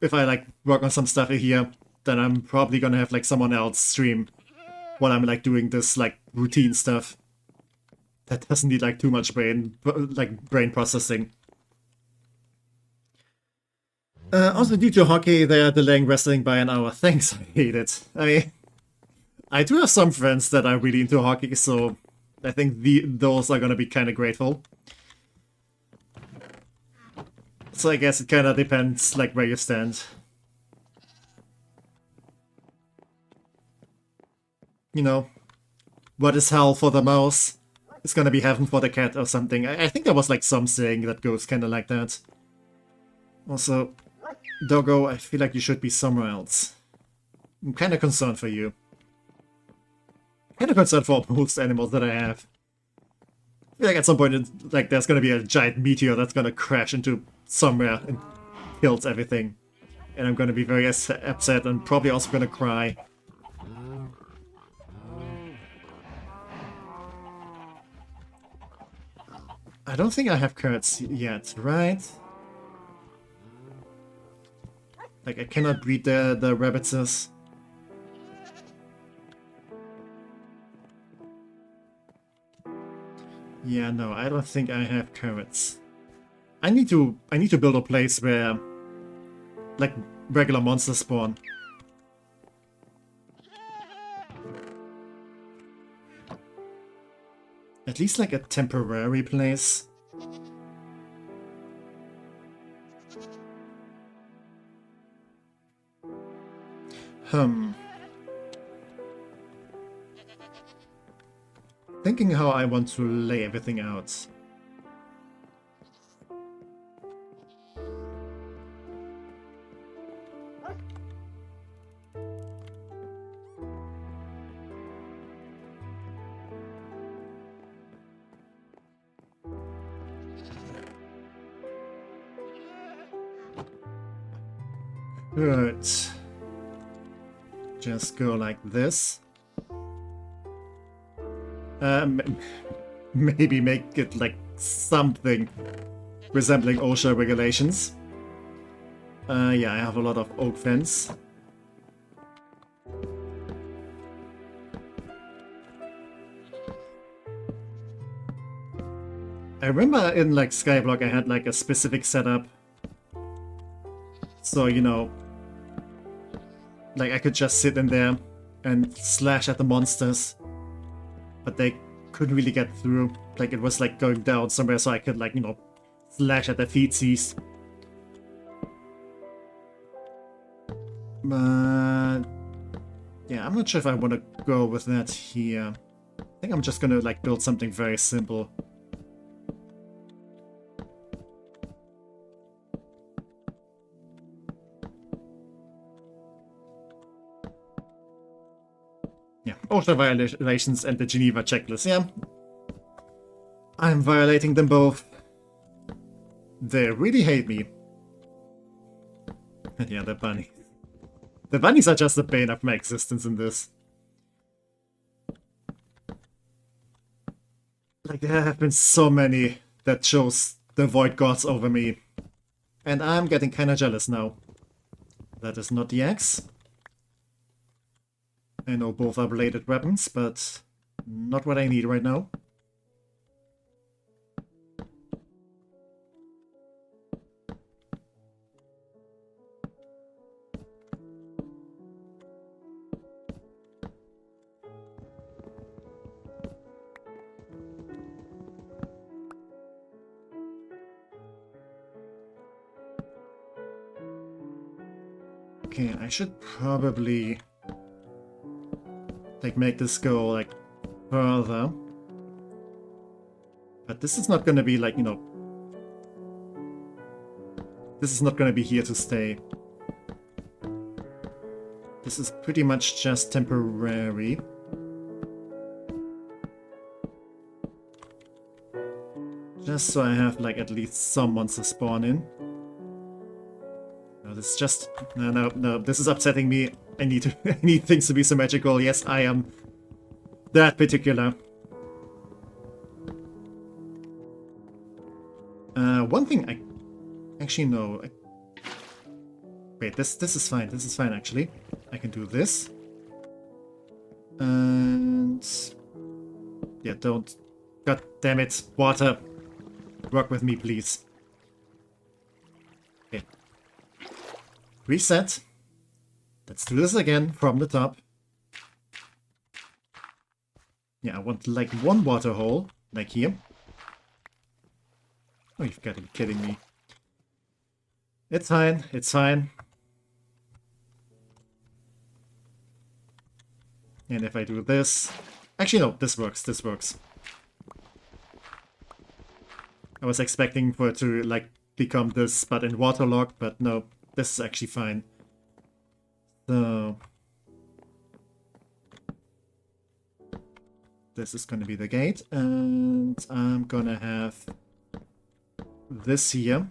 if I like work on some stuff here, then I'm probably gonna have like someone else stream while I'm like doing this like routine stuff that doesn't need like too much brain processing. Also, due to hockey, they are delaying wrestling by an hour. Thanks, I hate it. I mean, I do have some friends that are really into hockey, so I think those are gonna be kind of grateful. So I guess it kind of depends, like, where you stand. You know, what is hell for the mouse is gonna be heaven for the cat or something. I think there was like some saying that goes kind of like that. Also, Doggo, I feel like you should be somewhere else. I'm kind of concerned for you. Kind of concerned for most animals that I have. I feel like at some point, like, there's gonna be a giant meteor that's gonna crash into somewhere and kills everything. And I'm gonna be very upset and probably also gonna cry. I don't think I have carrots yet, right? Like, I cannot breed the rabbitses. Yeah, no, I don't think I have carrots. I need to build a place where like regular monsters spawn. At least like a temporary place. Thinking how I want to lay everything out. Good. Just go like this. Maybe make it like something resembling OSHA regulations. Yeah, I have a lot of oak fence. I remember in like Skyblock I had like a specific setup. So, you know, like I could just sit in there and slash at the monsters. But they couldn't really get through. Like, it was like going down somewhere so I could, like, you know, slash at their feetsies. But yeah, I'm not sure if I want to go with that here. I think I'm just gonna, like, build something very simple. Yeah, OSHA violations and the Geneva checklist, yeah. I'm violating them both. They really hate me. And yeah, the bunny. The bunnies are just the bane of my existence in this. Like, there have been so many that chose the void gods over me. And I'm getting kinda jealous now. That is not the axe. I know both are bladed weapons, but not what I need right now. Okay, I should probably like make this go like further. But this is not gonna be like, you know, this is not gonna be here to stay. This is pretty much just temporary. Just so I have like at least some monsters spawn in. No, this is just no, this is upsetting me. I need to I need things to be symmetrical. Yes, I am that particular. One thing I actually know. Wait, this is fine. This is fine actually. I can do this. And yeah, don't. God damn it, water. Work with me, please. Okay. Reset. Let's do this again from the top. Yeah, I want like one water hole, like here. Oh, you've got to be kidding me. It's fine, it's fine. And if I do this... Actually, no, this works, this works. I was expecting for it to, like, become this, but in waterlogged, but no, this is actually fine. So... This is gonna be the gate, and I'm gonna have this here.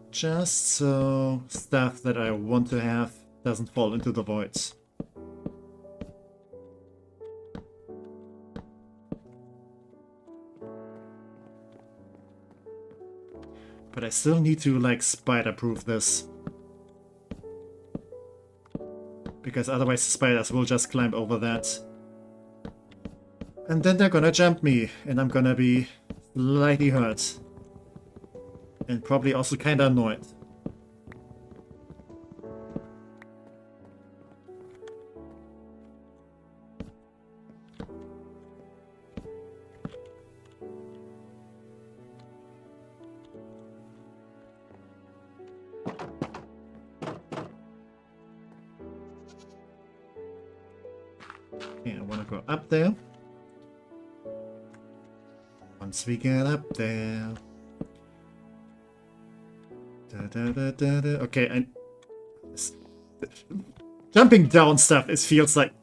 Just so stuff that I want to have doesn't fall into the voids. But I still need to, like, spider-proof this. Because otherwise the spiders will just climb over that. And then they're gonna jump me, and I'm gonna be slightly hurt. And probably also kinda annoyed. Okay, I wanna go up there. Once we get up there. Okay, jumping down stuff, it feels like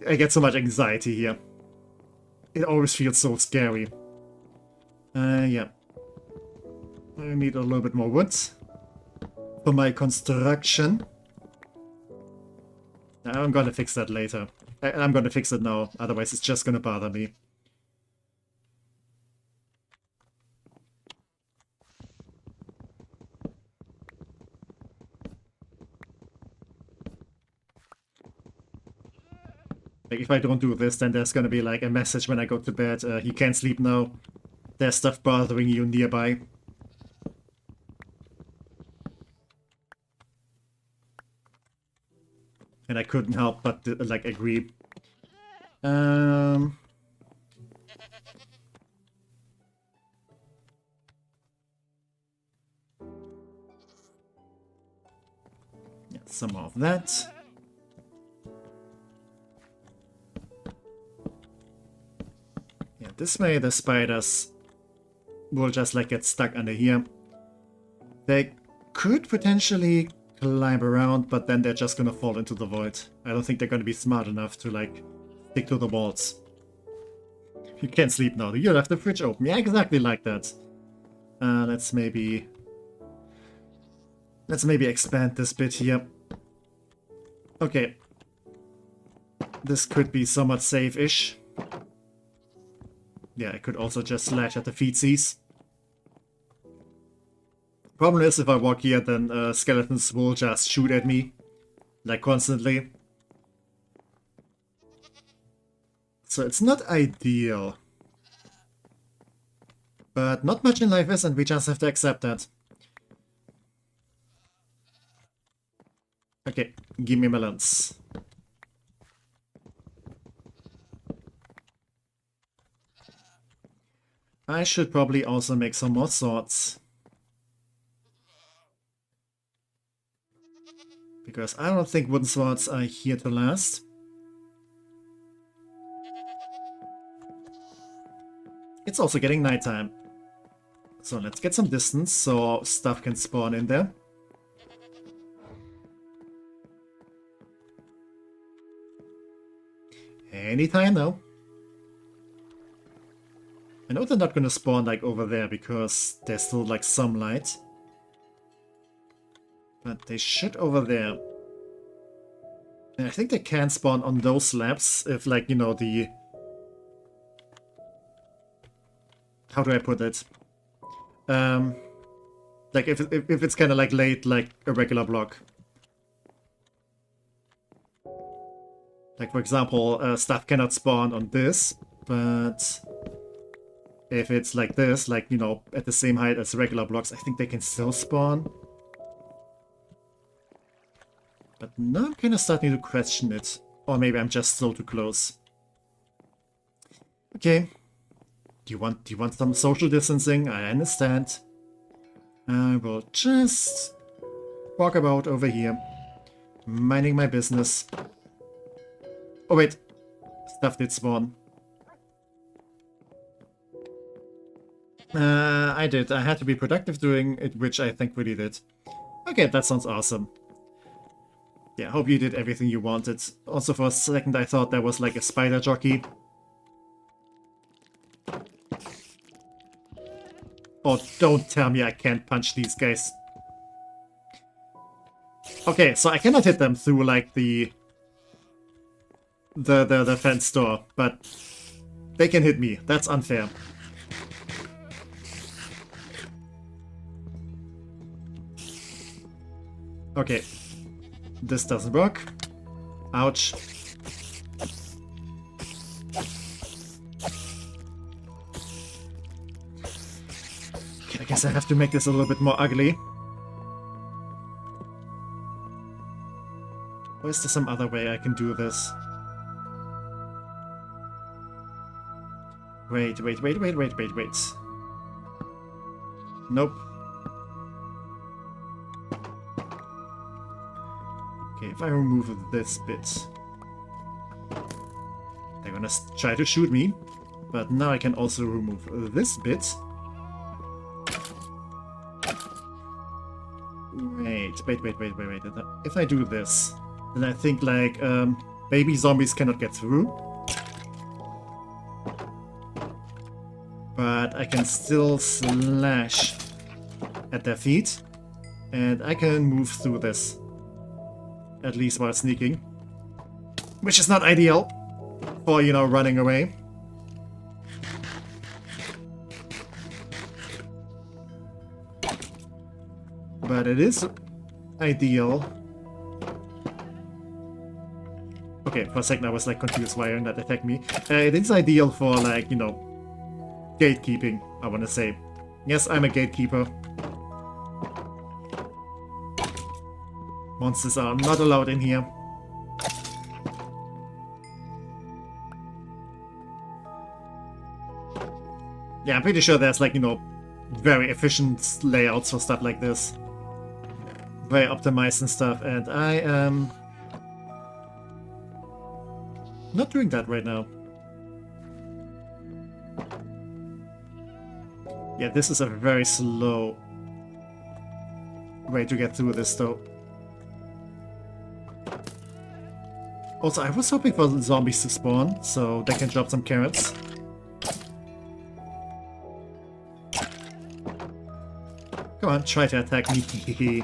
I get so much anxiety here. It always feels so scary. Yeah. I need a little bit more wood for my construction. I'm gonna fix that later. I'm gonna fix it now, otherwise it's just gonna bother me. Like, if I don't do this, then there's gonna be like a message when I go to bed. You can't sleep now. There's stuff bothering you nearby. And I couldn't help but like agree. Yeah, some more of that. Yeah, this way the spiders will just like get stuck under here. They could potentially climb around, but then they're just gonna fall into the void. I don't think they're gonna be smart enough to, like, stick to the walls. You can't sleep now. You left the fridge open. Yeah, exactly like that. Let's maybe expand this bit here. Okay. This could be somewhat safe-ish. Yeah, I could also just slash at the feetsies. Problem is, if I walk here, then skeletons will just shoot at me, like, constantly. So it's not ideal. But not much in life is, and we just have to accept that. Okay, give me melons. I should probably also make some more swords. Because I don't think wooden swords are here to last. It's also getting nighttime. So let's get some distance so stuff can spawn in there. Anytime now. I know they're not gonna spawn like over there because there's still like some light. But they should over there. And I think they can spawn on those slabs if, like, you know, the... How do I put it? Like if it's kind of like laid like a regular block. Like, for example, stuff cannot spawn on this, but if it's like this, like, you know, at the same height as regular blocks, I think they can still spawn. But now I'm kind of starting to question it. Or maybe I'm just still too close. Okay. Do you want some social distancing? I understand. I will just walk about over here, minding my business. Oh wait, stuff did spawn. I did. I had to be productive doing it, which I think really did. Okay, that sounds awesome. Yeah, hope you did everything you wanted. Also, for a second I thought there was like a spider jockey. Oh, don't tell me I can't punch these guys. Okay, so I cannot hit them through like the fence door, but they can hit me. That's unfair. Okay. This doesn't work. Ouch. Okay, I guess I have to make this a little bit more ugly. Or is there some other way I can do this? Wait. Nope. Okay, if I remove this bit, they're gonna try to shoot me. But now I can also remove this bit. Wait. If I do this, then I think like baby zombies cannot get through. But I can still slash at their feet. And I can move through this. At least while sneaking. Which is not ideal for, you know, running away. But it is ideal. Okay, for a second I was like confused why that attacked me. It is ideal for, like, you know, gatekeeping, I want to say. Yes, I'm a gatekeeper. Monsters are not allowed in here. Yeah, I'm pretty sure there's, like, you know, very efficient layouts for stuff like this. Very optimized and stuff, and I am not doing that right now. Yeah, this is a very slow way to get through this, though. Also, I was hoping for the zombies to spawn, so they can drop some carrots. Come on, try to attack me.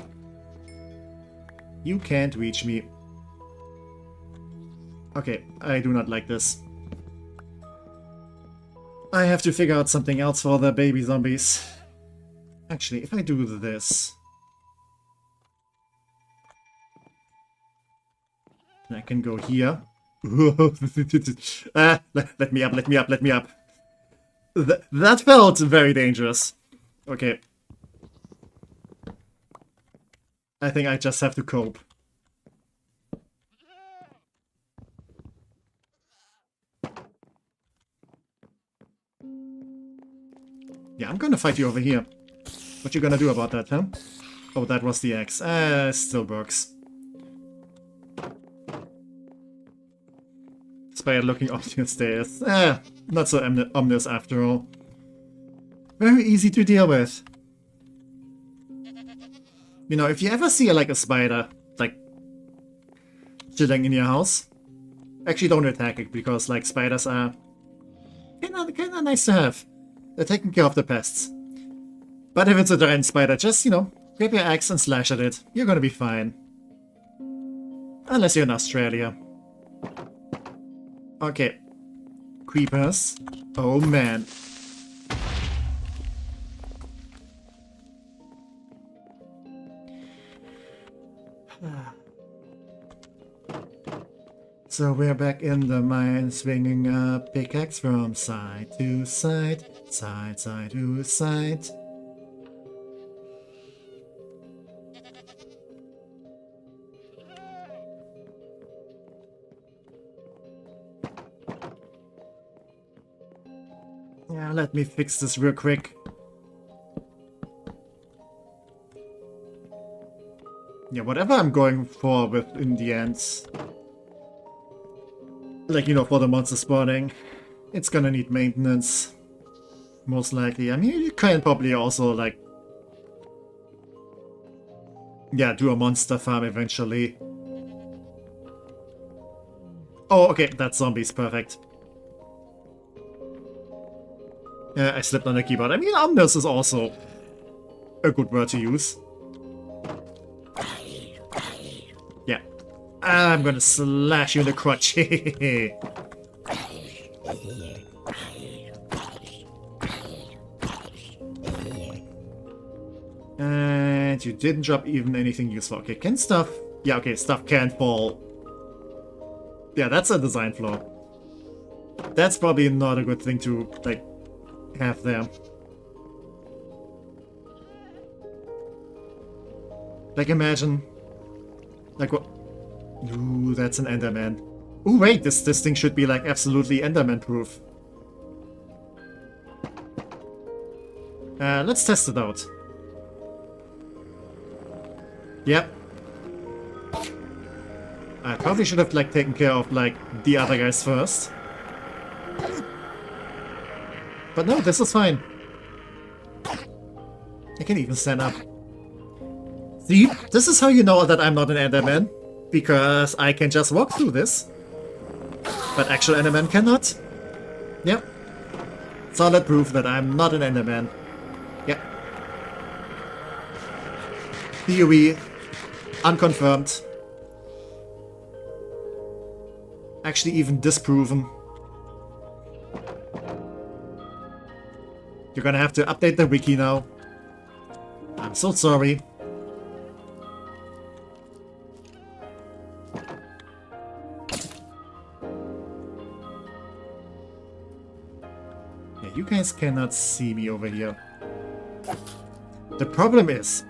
You can't reach me. Okay, I do not like this. I have to figure out something else for the baby zombies. Actually, if I do this... I can go here. Let me up, let me up, let me up. That felt very dangerous. Okay. I think I just have to cope. Yeah, I'm gonna fight you over here. What you gonna do about that, huh? Oh, that was the axe. Still works. Spider looking obvious stairs. Not so ominous after all. Very easy to deal with. You know, if you ever see like a spider, like, chilling in your house, actually don't attack it, because like spiders are kinda nice to have. They're taking care of the pests. But if it's a giant spider, just, you know, grab your axe and slash at it. You're gonna be fine. Unless you're in Australia. Okay. Creepers. Oh man. So we're back in the mine, swinging a pickaxe from side to side, side to side. Yeah, let me fix this real quick. Yeah, whatever I'm going for with in the end, like, you know, for the monster spawning, it's gonna need maintenance. Most likely. I mean, you can probably also, like, yeah, do a monster farm eventually. Oh, okay, that's zombies, perfect. Yeah, I slipped on the keyboard. I mean, ominous is also a good word to use. Yeah. I'm gonna slash you in the crotch. And you didn't drop even anything useful. Okay, can stuff... Yeah, okay, stuff can fall. Yeah, that's a design flaw. That's probably not a good thing to, like, have there. Like, imagine... Like, what... Ooh, that's an Enderman. Ooh, wait, this thing should be, like, absolutely Enderman-proof. Let's test it out. Yep. I probably should have, like, taken care of, like, the other guys first. But no, this is fine. I can even stand up. See? This is how you know that I'm not an Enderman. Because I can just walk through this. But actual Enderman cannot. Yep. Solid proof that I'm not an Enderman. Yep. Theory. Unconfirmed. Actually even disproven. You're gonna have to update the wiki now. I'm so sorry. Yeah, you guys cannot see me over here. The problem is,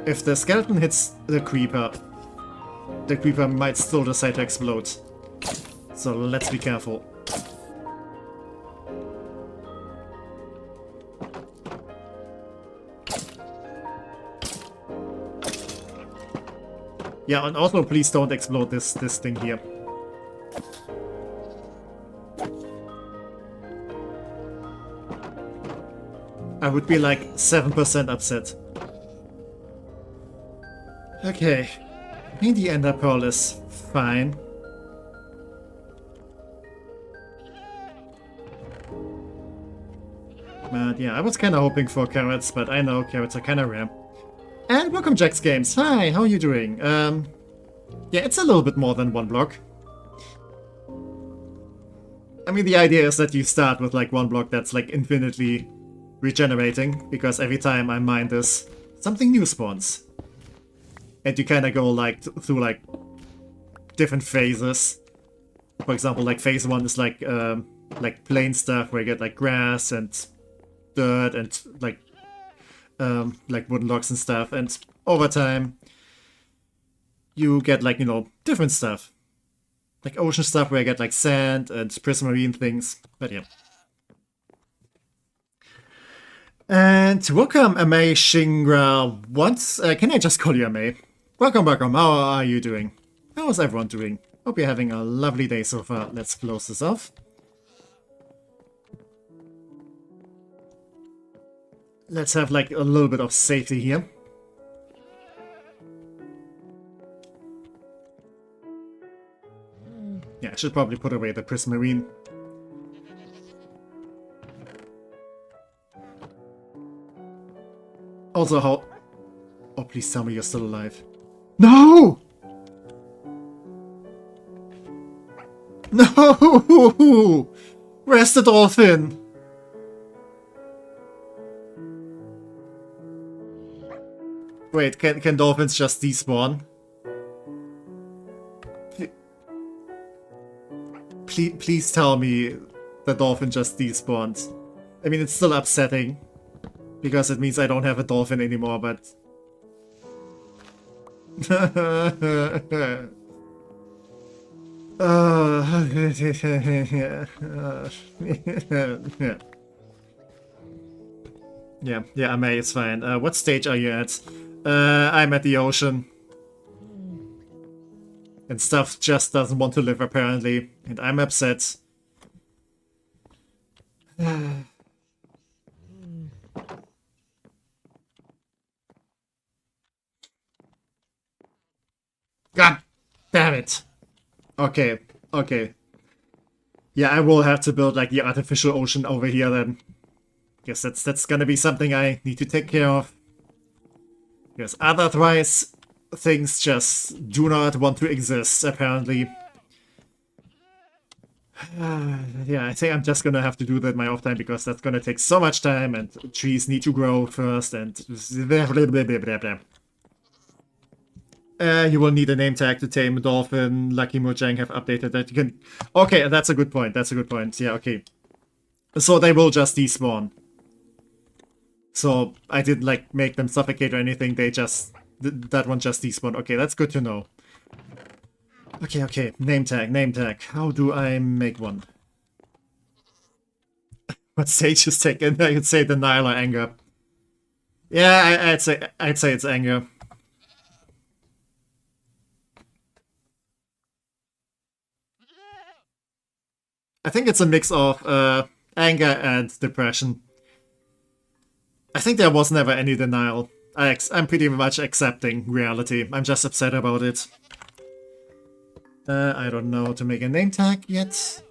if the skeleton hits the creeper might still decide to explode. So let's be careful. Yeah, and also please don't explode this thing here. I would be like 7% upset. Okay. I mean, the Ender Pearl is fine. But yeah, I was kind of hoping for carrots, but I know carrots are kind of rare. And welcome, Jax Games. Hi, how are you doing? Yeah, it's a little bit more than one block. I mean, the idea is that you start with like one block that's like infinitely regenerating, because every time I mine this, something new spawns. And you kind of go like through like different phases. For example, like phase 1 is like plain stuff where you get like grass and dirt and like wooden logs and stuff, and over time you get like, you know, different stuff. Like ocean stuff where I get like sand and prismarine things, but yeah. And welcome, Amei Shingra. Once, can I just call you Amei? Welcome, welcome. How are you doing? How's everyone doing? Hope you're having a lovely day so far. Let's close this off. Let's have like a little bit of safety here. Yeah, I should probably put away the prismarine. Also, how... Oh, please tell me you're still alive. No! No! Where's the dolphin? Wait, can dolphins just despawn? Please tell me the dolphin just despawned. I mean, it's still upsetting, because it means I don't have a dolphin anymore, but... yeah, Amei, it's fine. What stage are you at? I'm at the ocean. And stuff just doesn't want to live, apparently. And I'm upset. God damn it. Okay, okay. Yeah, I will have to build like the artificial ocean over here then. Guess that's gonna be something I need to take care of. Because otherwise, things just do not want to exist, apparently. Yeah, I think I'm just gonna have to do that in my off time, because that's gonna take so much time, and trees need to grow first, and blah, blah, blah, blah, blah. You will need a name tag to tame a dolphin. Lucky Mojang have updated that. You can... Okay, that's a good point. That's a good point. Yeah, okay. So they will just despawn. So I didn't like make them suffocate or anything. They just... That one just despawned. Okay, that's good to know. Okay, okay. Name tag, name tag. How do I make one? What stage is taken? I could say denial or anger. Yeah, I'd say it's anger. I think it's a mix of anger and depression. I think there was never any denial. I'm pretty much accepting reality. I'm just upset about it. I don't know how to make a name tag yet.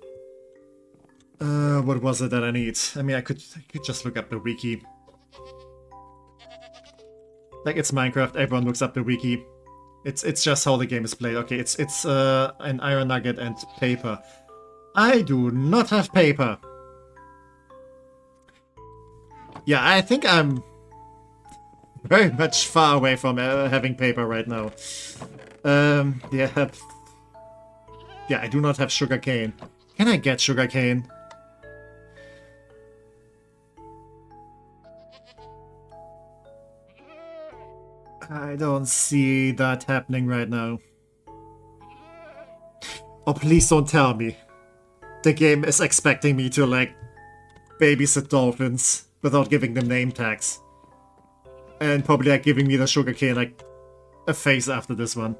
What was it that I need? I mean, I could just look up the wiki. Like, it's Minecraft, everyone looks up the wiki. It's just how the game is played. Okay, it's an iron nugget and paper. I do not have paper. Yeah, I think I'm very much far away from having paper right now. Yeah. Yeah, I do not have sugarcane. Can I get sugarcane? I don't see that happening right now. Oh, please don't tell me. The game is expecting me to, like, babysit dolphins without giving them name tags. And probably, like, giving me the sugarcane, like, a phase after this one.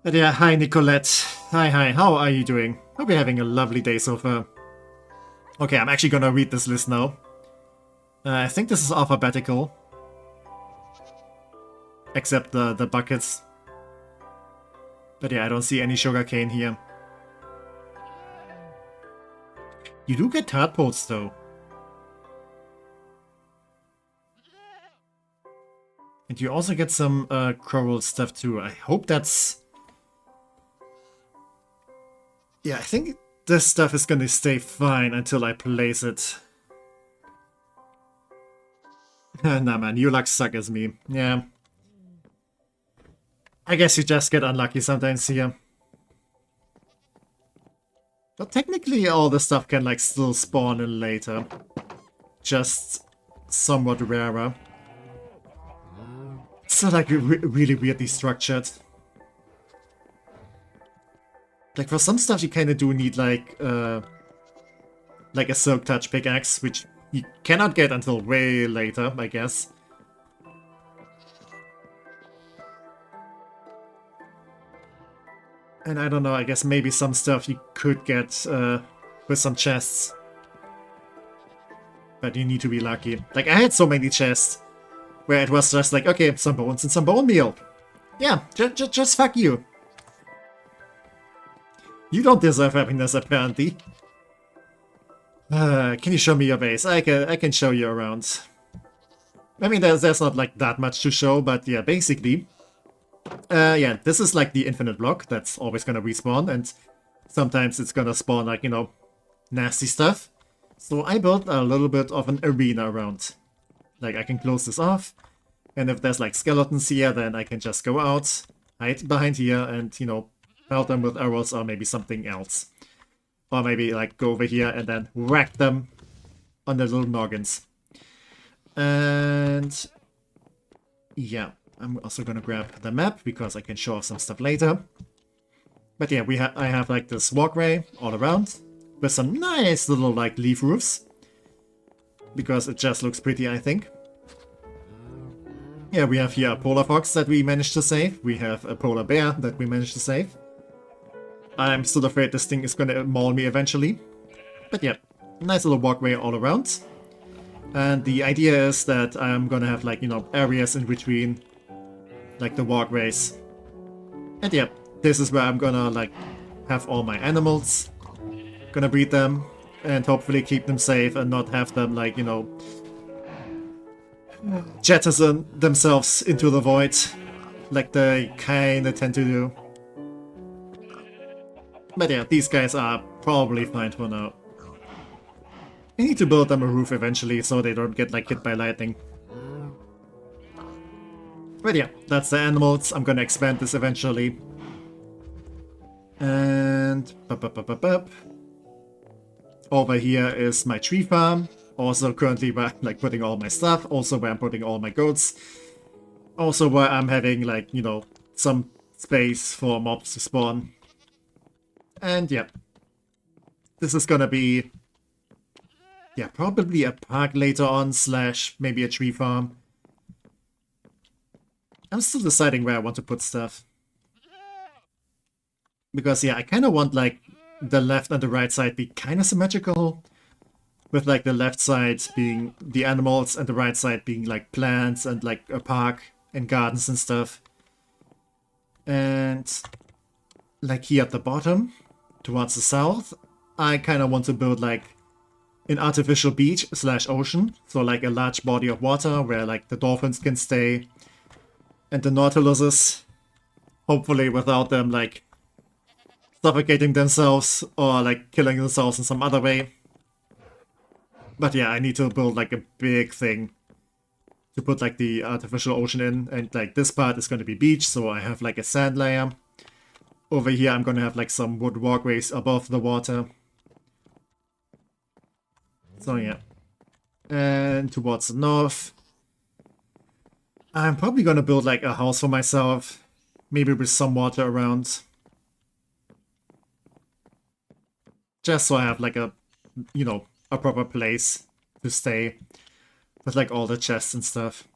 But yeah, hi Nicolette. Hi, how are you doing? Hope you're having a lovely day so far. Okay, I'm actually gonna read this list now. I think this is alphabetical. Except the buckets. But yeah, I don't see any sugarcane here. You do get tadpoles though. And you also get some coral stuff too. I hope that's... Yeah, I think this stuff is gonna stay fine until I place it. Nah man, you luck suck as me. Yeah. I guess you just get unlucky sometimes here. But technically all the stuff can like still spawn in later. Just somewhat rarer. It's not like really weirdly structured. Like for some stuff you kinda do need like a silk touch pickaxe, which you cannot get until way later, I guess. And I don't know, I guess maybe some stuff you could get with some chests. But you need to be lucky. Like, I had so many chests where it was just like, okay, some bones and some bone meal. Yeah, just fuck you. You don't deserve happiness, apparently. Can you show me your base? I can show you around. I mean, there's not like that much to show, but yeah, basically... yeah, this is like the infinite block that's always gonna respawn, and sometimes it's gonna spawn like, you know, nasty stuff. So I built a little bit of an arena around. Like, I can close this off, and if there's like skeletons here, then I can just go out, hide behind here, and, you know, pelt them with arrows or maybe something else. Or maybe like go over here and then whack them on their little noggins. And yeah, I'm also gonna grab the map because I can show off some stuff later. But yeah, I have like this walkway all around with some nice little like leaf roofs because it just looks pretty, I think. Yeah, we have here a polar fox that we managed to save. We have a polar bear that we managed to save. I'm still afraid this thing is gonna maul me eventually. But yeah, nice little walkway all around. And the idea is that I'm gonna have like, you know, areas in between like the walkways. And yeah, this is where I'm gonna like have all my animals. Gonna breed them and hopefully keep them safe and not have them like, you know, jettison themselves into the void like they kinda tend to do. But yeah, these guys are probably fine for now. I need to build them a roof eventually so they don't get like hit by lightning. But yeah, that's the animals. I'm gonna expand this eventually. And over here is my tree farm. Also currently where I'm like putting all my stuff. Also where I'm putting all my goats. Also where I'm having like, you know, some space for mobs to spawn. And yeah, this is gonna be, yeah, probably a park later on, slash maybe a tree farm. I'm still deciding where I want to put stuff. Because yeah, I kind of want like the left and the right side be kind of symmetrical. With like the left side being the animals and the right side being like plants and like a park and gardens and stuff. And like here at the bottom, towards the south, I kind of want to build like an artificial beach slash ocean. So like a large body of water where like the dolphins can stay and the nautiluses, hopefully without them like suffocating themselves or like killing themselves in some other way. But yeah, I need to build like a big thing to put like the artificial ocean in, and like this part is going to be beach, so I have like a sand layer. Over here I'm going to have like some wood walkways above the water. So yeah. And towards the north, I'm probably going to build like a house for myself, maybe with some water around. Just so I have like a, you know, a proper place to stay with like all the chests and stuff.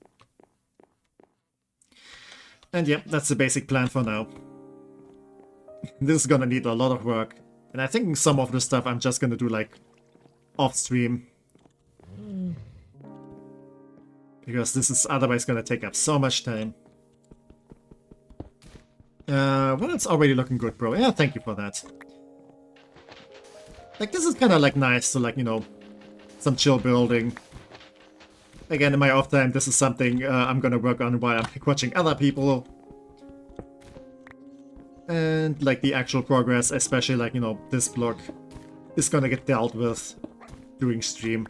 And yeah, that's the basic plan for now. This is gonna need a lot of work, and I think some of the stuff I'm just gonna do like off stream. Because this is otherwise gonna take up so much time. Well, it's already looking good, bro. Yeah, thank you for that. Like, this is kind of like nice to like, you know, some chill building. Again, in my off time, this is something I'm gonna work on while I'm watching other people. And like the actual progress, especially like, you know, this block is gonna get dealt with during stream.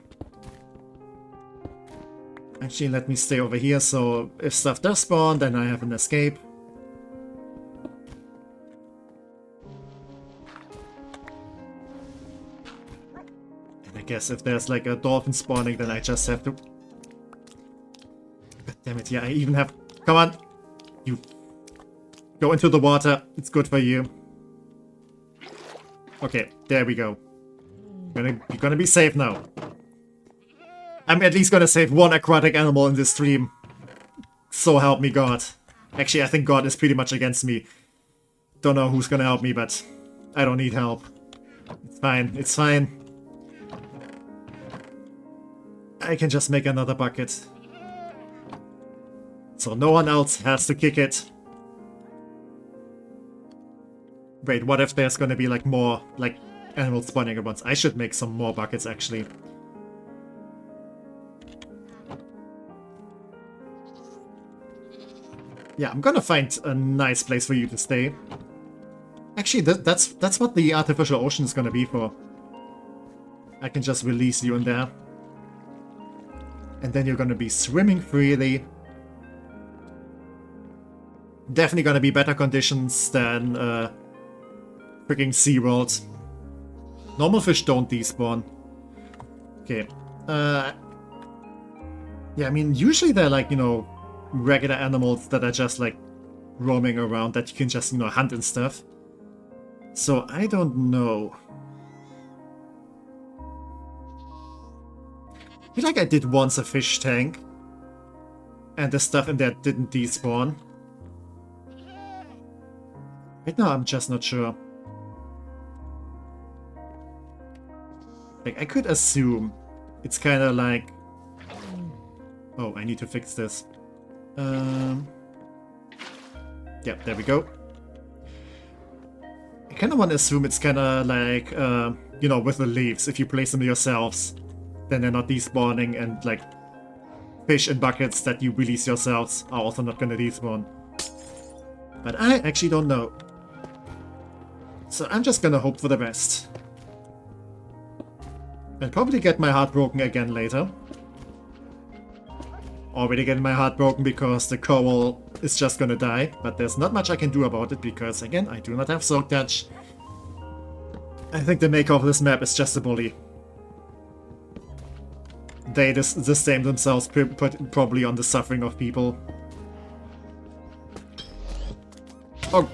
Actually, let me stay over here, so if stuff does spawn, then I have an escape. And I guess if there's like a dolphin spawning, then I just have to... God damn it, yeah, I even have... Come on! You... Go into the water, it's good for you. Okay, there we go. You're gonna be safe now. I'm at least gonna save one aquatic animal in this stream. So help me God. Actually, I think God is pretty much against me. Don't know who's gonna help me, but I don't need help. It's fine, it's fine. I can just make another bucket. So no one else has to kick it. Wait, what if there's gonna be like more, like, animals spawning at once? I should make some more buckets, actually. Yeah, I'm gonna find a nice place for you to stay. Actually, that's what the artificial ocean is gonna be for. I can just release you in there. And then you're gonna be swimming freely. Definitely gonna be better conditions than freaking SeaWorld. Normal fish don't despawn. Okay. Yeah, I mean, usually they're like, you know, regular animals that are just like roaming around that you can just, you know, hunt and stuff. So I don't know. I feel like I did once a fish tank. And the stuff in there didn't despawn. Right now I'm just not sure. Like, I could assume it's kind of like... Oh, I need to fix this. Yeah, there we go. I kind of want to assume it's kind of like, you know, with the leaves. If you place them yourselves, then they're not despawning, and like fish in buckets that you release yourselves are also not going to despawn. But I actually don't know. So I'm just going to hope for the best. I'll probably get my heart broken again later. Already getting my heart broken because the coral is just gonna die, but there's not much I can do about it because, again, I do not have Soak Touch. I think the maker of this map is just a bully. They sustain themselves probably on the suffering of people. Oh!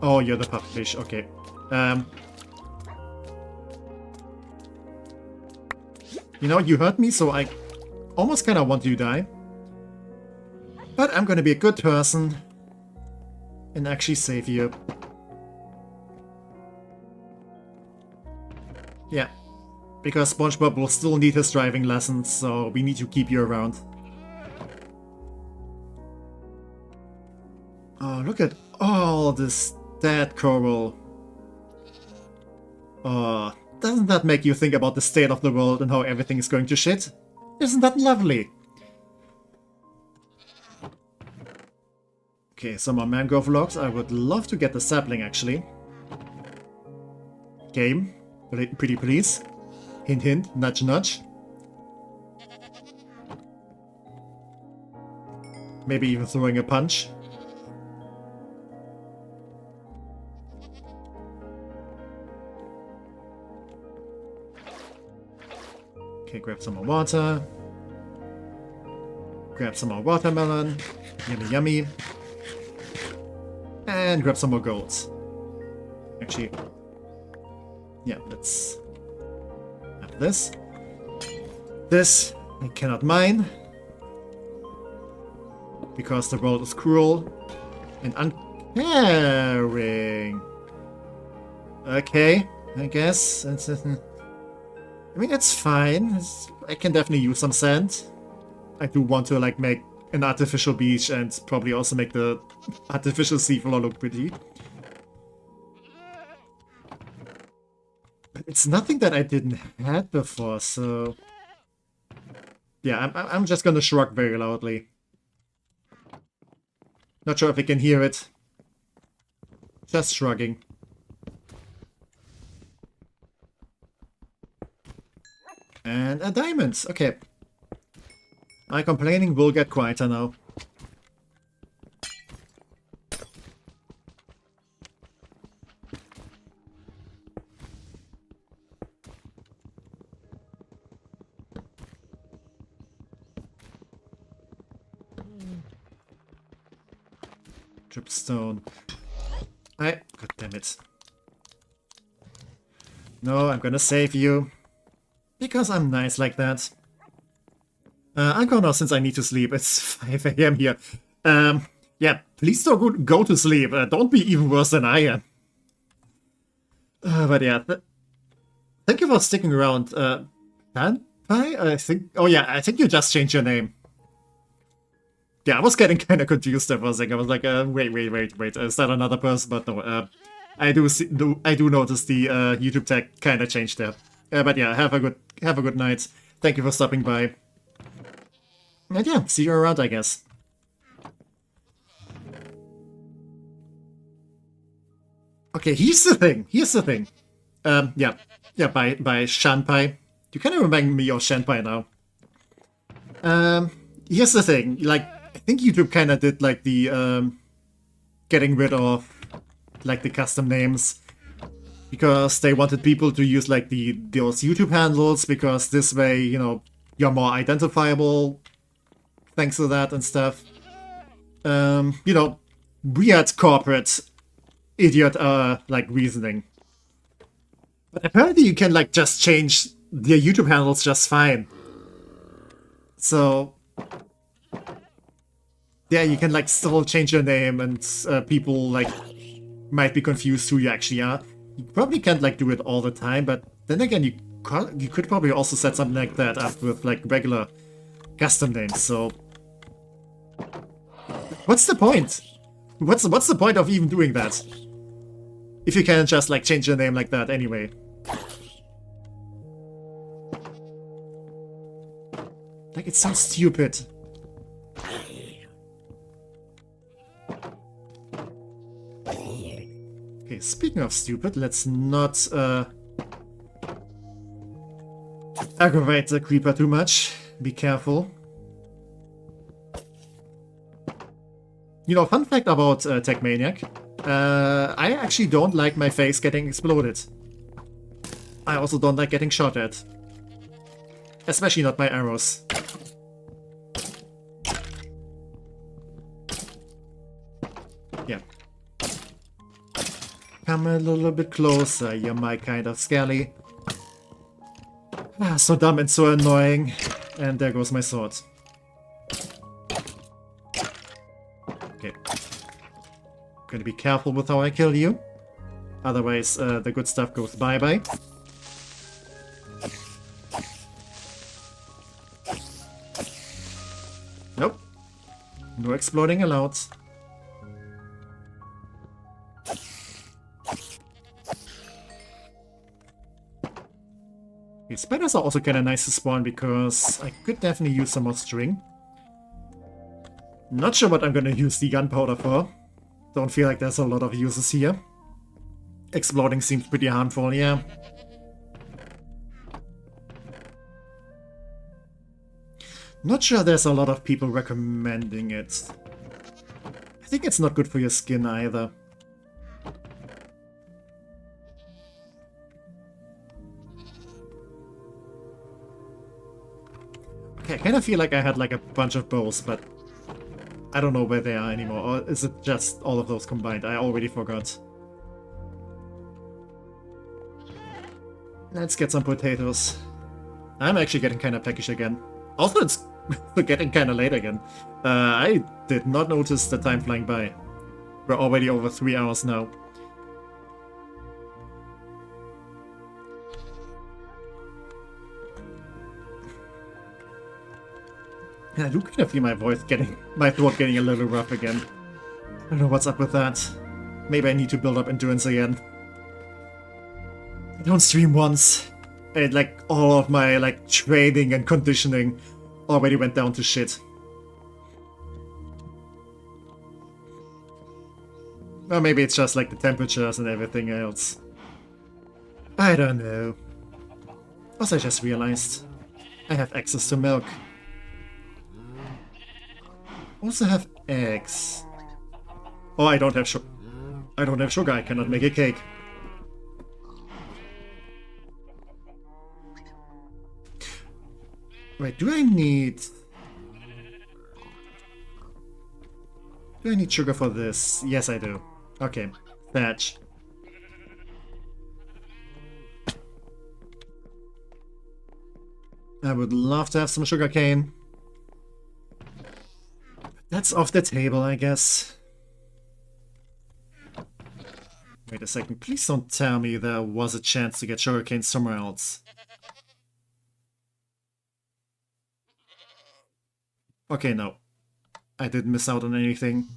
Oh, you're the pufferfish, okay. You know, you hurt me, so I almost kind of want you to die. But I'm gonna be a good person and actually save you. Yeah, because SpongeBob will still need his driving lessons, so we need to keep you around. Oh, look at all this dead coral. Oh, doesn't that make you think about the state of the world and how everything is going to shit? Isn't that lovely? Okay, some more mangrove logs. I would love to get the sapling, actually. Game. Pretty please. Hint hint, nudge nudge. Maybe even throwing a punch. Okay, grab some more water. Grab some more watermelon. Yummy yummy. And grab some more golds. Actually, yeah, let's have this. This I cannot mine. Because the world is cruel and uncaring. Okay, I guess. I mean, it's fine. I can definitely use some sand. I do want to like make an artificial beach and probably also make the artificial seafloor look pretty. But it's nothing that I didn't have before, so... Yeah, I'm just gonna shrug very loudly. Not sure if you can hear it. Just shrugging. And a diamond. Okay. My complaining will get quieter now. Dripstone. God damn it. No, I'm gonna save you. Because I'm nice like that. I'm going now since I need to sleep. It's 5 AM here. Yeah, please don't go to sleep. Don't be even worse than I am. But yeah, thank you for sticking around. Panpai? I think... Oh yeah, I think you just changed your name. Yeah, I was getting kind of confused there for a second. I was like, wait, is that another person? But no, I do notice the YouTube tag kind of changed there. But yeah, have a good night. Thank you for stopping by. And yeah, see you around, I guess. Okay, here's the thing. Yeah, by Shanpai. You kind of remind me of Shanpai now. Here's the thing. Like, I think YouTube kind of did like the getting rid of like the custom names because they wanted people to use like those YouTube handles because this way, you know, you're more identifiable thanks to that and stuff. You know, weird corporate idiot like reasoning. But apparently you can like just change the YouTube handles just fine. So yeah, you can like still change your name and people like might be confused who you actually are. You probably can't like do it all the time, but then again you could probably also set something like that up with like regular custom names. So what's the point? What's the point of even doing that? If you can just like change your name like that anyway. Like it sounds stupid. Okay, speaking of stupid, let's not aggravate the creeper too much. Be careful. You know, fun fact about TecManiac. I actually don't like my face getting exploded. I also don't like getting shot at. Especially not by arrows. Yeah. Come a little bit closer, you're my kind of skelly. Ah, so dumb and so annoying. And there goes my sword. Okay. Gonna be careful with how I kill you. Otherwise, the good stuff goes bye-bye. Nope. No exploding allowed. Okay, spiders are also kind of nice to spawn because I could definitely use some more string. Not sure what I'm gonna use the gunpowder for. Don't feel like there's a lot of uses here. Exploding seems pretty harmful, yeah. Not sure there's a lot of people recommending it. I think it's not good for your skin either. Okay, I kind of feel like I had like a bunch of bows, but I don't know where they are anymore. Or is it just all of those combined? I already forgot. Let's get some potatoes. I'm actually getting kind of peckish again. Also, it's getting kind of late again. I did not notice the time flying by. We're already over 3 hours now. Yeah, I do kind of feel my throat getting a little rough again. I don't know what's up with that. Maybe I need to build up endurance again. I don't stream once. And like all of my like training and conditioning already went down to shit. Or maybe it's just like the temperatures and everything else. I don't know. Also, I just realized I have access to milk. Also have eggs. Oh, I don't have sugar. I don't have sugar. I cannot make a cake. Wait, do I need sugar for this? Yes, I do. Okay, thatch. I would love to have some sugar cane. That's off the table, I guess. Wait a second, please don't tell me there was a chance to get sugarcane somewhere else. Okay, no. I didn't miss out on anything.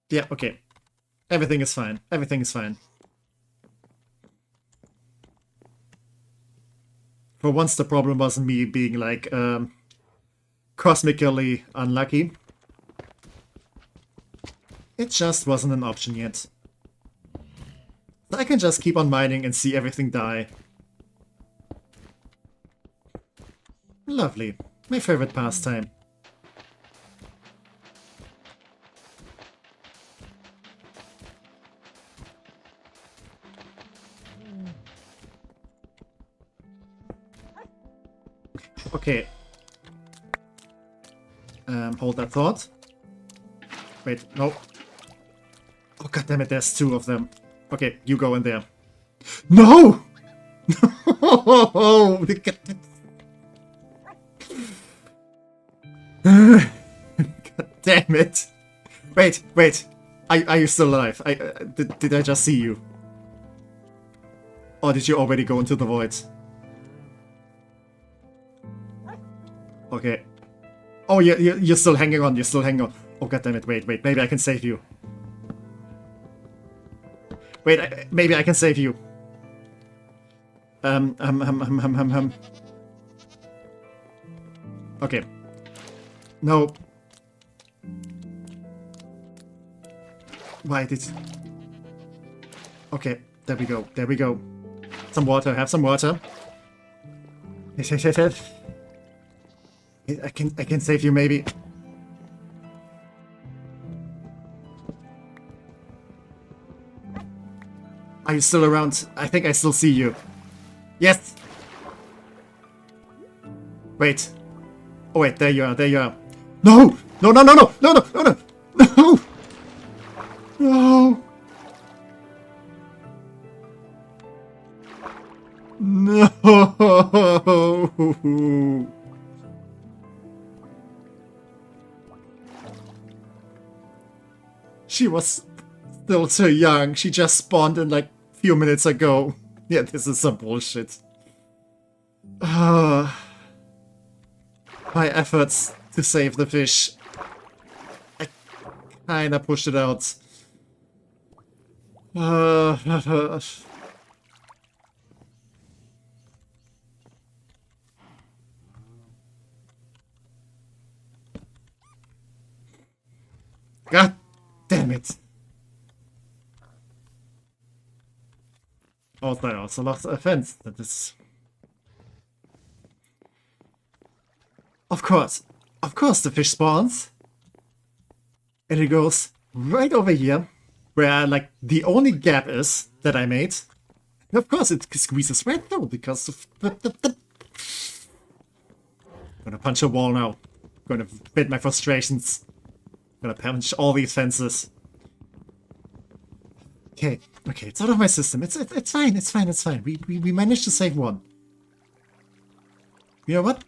Yeah, okay. Everything is fine. Everything is fine. For once the problem wasn't me being like cosmically unlucky. It just wasn't an option yet. I can just keep on mining and see everything die. Lovely. My favorite pastime. Okay. Hold that thought. Wait, no. Oh, goddammit, there's two of them. Okay, you go in there. No! No! God damn it! Wait, wait. Are you still alive? Did I just see you? Or did you already go into the void? Okay. Oh, you're still hanging on. You're still hanging on. Oh, god damn it! Wait, wait. Maybe I can save you. Wait, maybe I can save you. Okay. No. Why did... Okay, there we go. There we go. Some water. Have some water. I can save you, maybe. Are you still around? I think I still see you. Yes! Wait. Oh wait, there you are, there you are. No! No, no, no, no! No, no, no, no! No! No! No! She was still so young. She just spawned in like a few minutes ago. Yeah, this is some bullshit. My efforts to save the fish. I kinda pushed it out. God damn it. Also, I also lost a fence. That is... Of course the fish spawns. And it goes right over here, where like the only gap is that I made. And of course it squeezes right through because of the... I'm gonna punch a wall now. I'm gonna vent my frustrations. I'm gonna punch all these fences. Okay, okay, it's out of my system. It's fine, it's fine, it's fine. We managed to save one. You know what?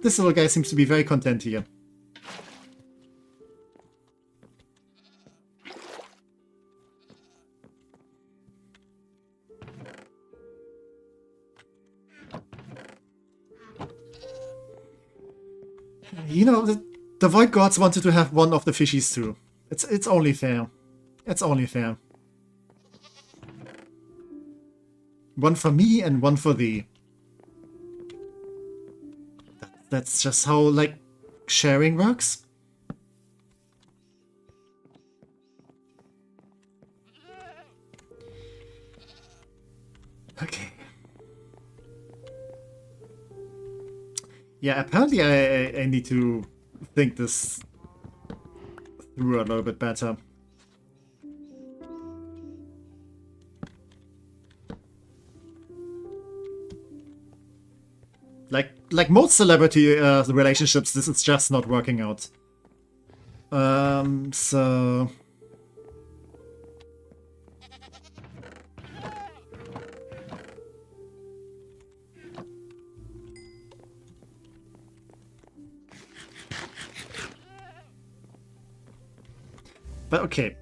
This little guy seems to be very content here. You know, the Void Gods wanted to have one of the fishies too. It's only fair. It's only fair. One for me and one for thee. That's just how, like, sharing works. Okay. Yeah, apparently I need to think this through a little bit better. Like most celebrity relationships, this is just not working out. So... But okay.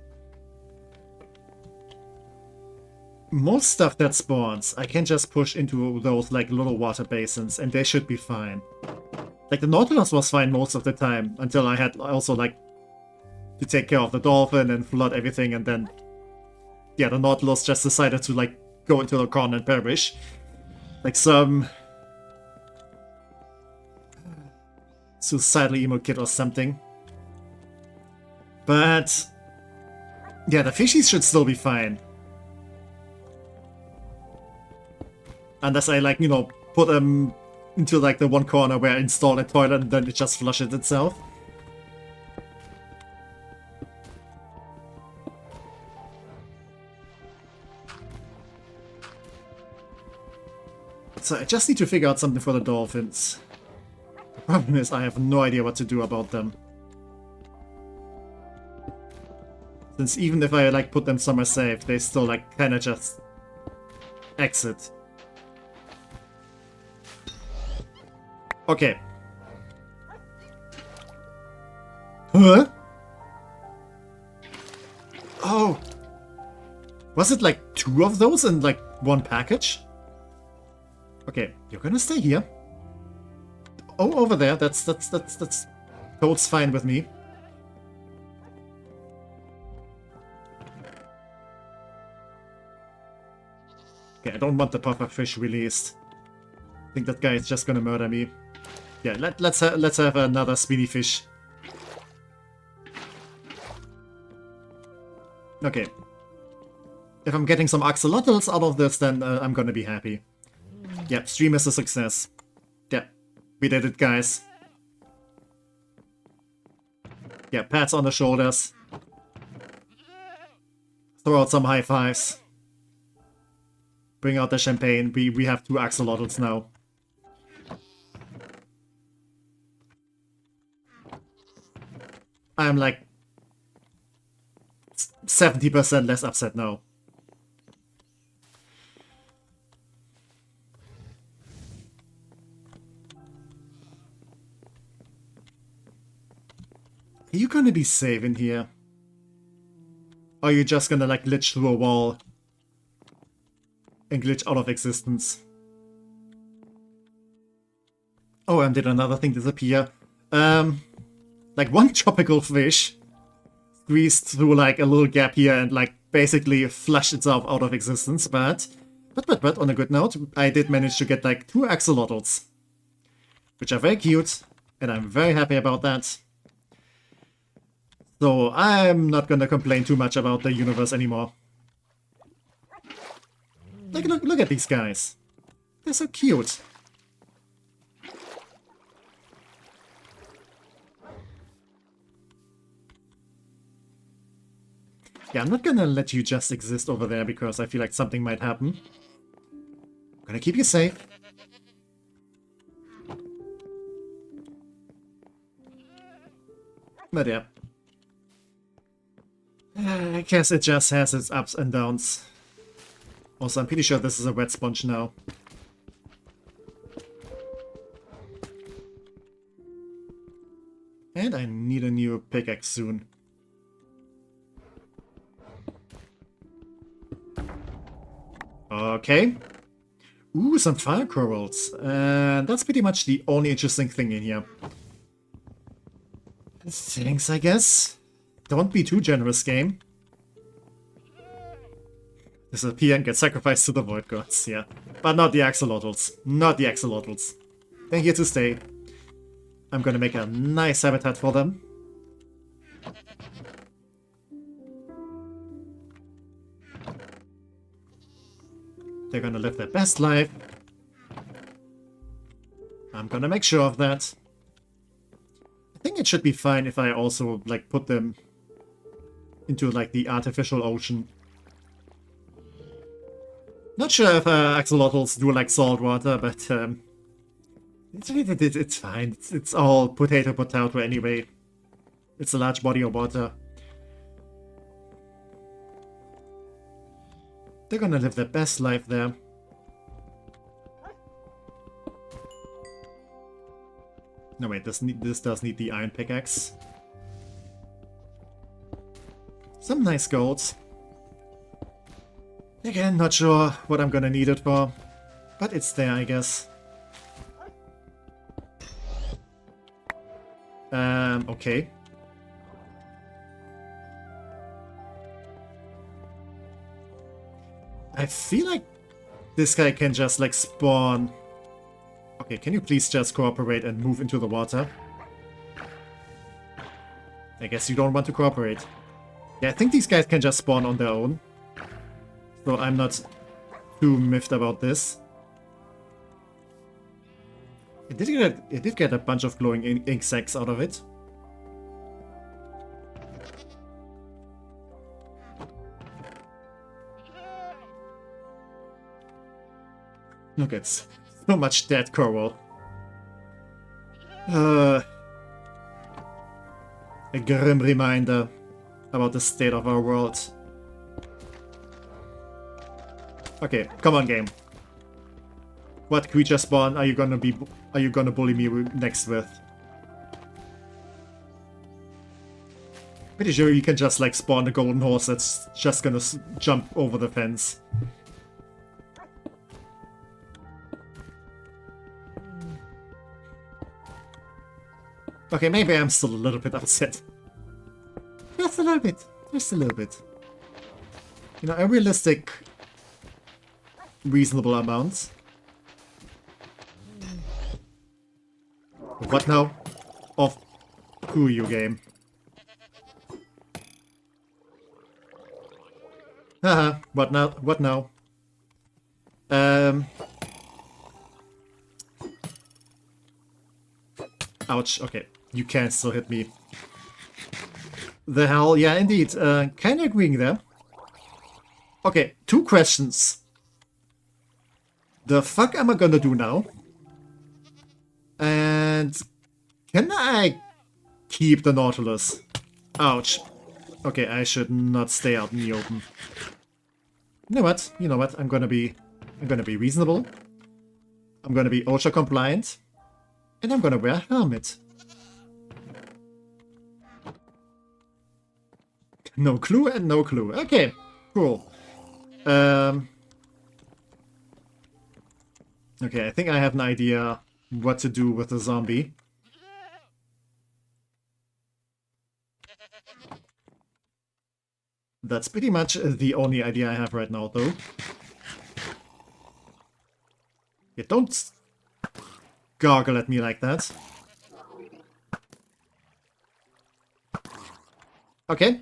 Most stuff that spawns, I can just push into those like little water basins and they should be fine. Like the Nautilus was fine most of the time until I had also like to take care of the dolphin and flood everything, and then yeah, the Nautilus just decided to like go into the corner and perish. Like some suicidal emo kid or something. But yeah, the fishies should still be fine. Unless I, like, you know, put them into, like, the one corner where I install a toilet and then it just flushes itself. So I just need to figure out something for the dolphins. The problem is I have no idea what to do about them. Since even if I, like, put them somewhere safe, they still, like, kinda just exit. Okay. Huh? Oh. Was it like 2 of those in like one package? Okay, you're gonna stay here. Oh, over there. That's totes fine with me. Okay, I don't want the pufferfish released. I think that guy is just gonna murder me. Yeah, let's have another speedy fish. Okay. If I'm getting some axolotls out of this, then I'm gonna be happy. Yeah, stream is a success. Yeah, we did it, guys. Yeah, pats on the shoulders. Throw out some high fives. Bring out the champagne. We have 2 axolotls now. I'm like 70% less upset now. Are you gonna be safe in here? Or are you just gonna like glitch through a wall and glitch out of existence? Oh, and did another thing disappear? Like one tropical fish squeezed through like a little gap here and like basically flushed itself out of existence, but on a good note, I did manage to get like 2 axolotls, which are very cute, and I'm very happy about that. So I'm not gonna complain too much about the universe anymore. Like, look at these guys. They're so cute. Yeah, I'm not gonna let you just exist over there because I feel like something might happen. I'm gonna keep you safe. But yeah. I guess it just has its ups and downs. Also, I'm pretty sure this is a wet sponge now. And I need a new pickaxe soon. Okay. Ooh, some fire corals. And that's pretty much the only interesting thing in here. Thanks, I guess. Don't be too generous, game. disappear and get sacrificed to the void gods, yeah. But not the axolotls. Not the axolotls. They're here to stay. I'm gonna make a nice habitat for them. They're gonna live their best life. I'm gonna make sure of that. I think it should be fine if I also, like, put them into, like, the artificial ocean. Not sure if axolotls do like salt water, but it's fine. It's all potato anyway. It's a large body of water. They're gonna live their best life there. No wait, this does need the iron pickaxe. Some nice golds. Again, not sure what I'm gonna need it for, but it's there, I guess. Okay. I feel like this guy can just, like, spawn... Okay, can you please just cooperate and move into the water? I guess you don't want to cooperate. Yeah, I think these guys can just spawn on their own. So I'm not too miffed about this. It did get a bunch of glowing ink sacs out of it. Look, it's so much dead coral. A grim reminder about the state of our world. Okay, come on, game. What creature spawn are you gonna bully me next with? Pretty sure you can just, like, spawn a golden horse that's just gonna jump over the fence. Okay, maybe I'm still a little bit upset. Just a little bit. Just a little bit. You know, a realistic, reasonable amount. What now? Of who you game? Haha, what now? What now? Ouch, okay. You can still hit me. The hell? Yeah, indeed. Kinda agreeing there. Okay, 2 questions. The fuck am I gonna do now? And can I keep the Nautilus? Ouch. Okay, I should not stay out in the open. You know what? You know what? I'm gonna be reasonable. I'm gonna be OSHA compliant. And I'm gonna wear a helmet. No clue and no clue. Okay, cool. Okay, I think I have an idea what to do with the zombie. That's pretty much the only idea I have right now, though. Yeah, don't gargle at me like that. Okay.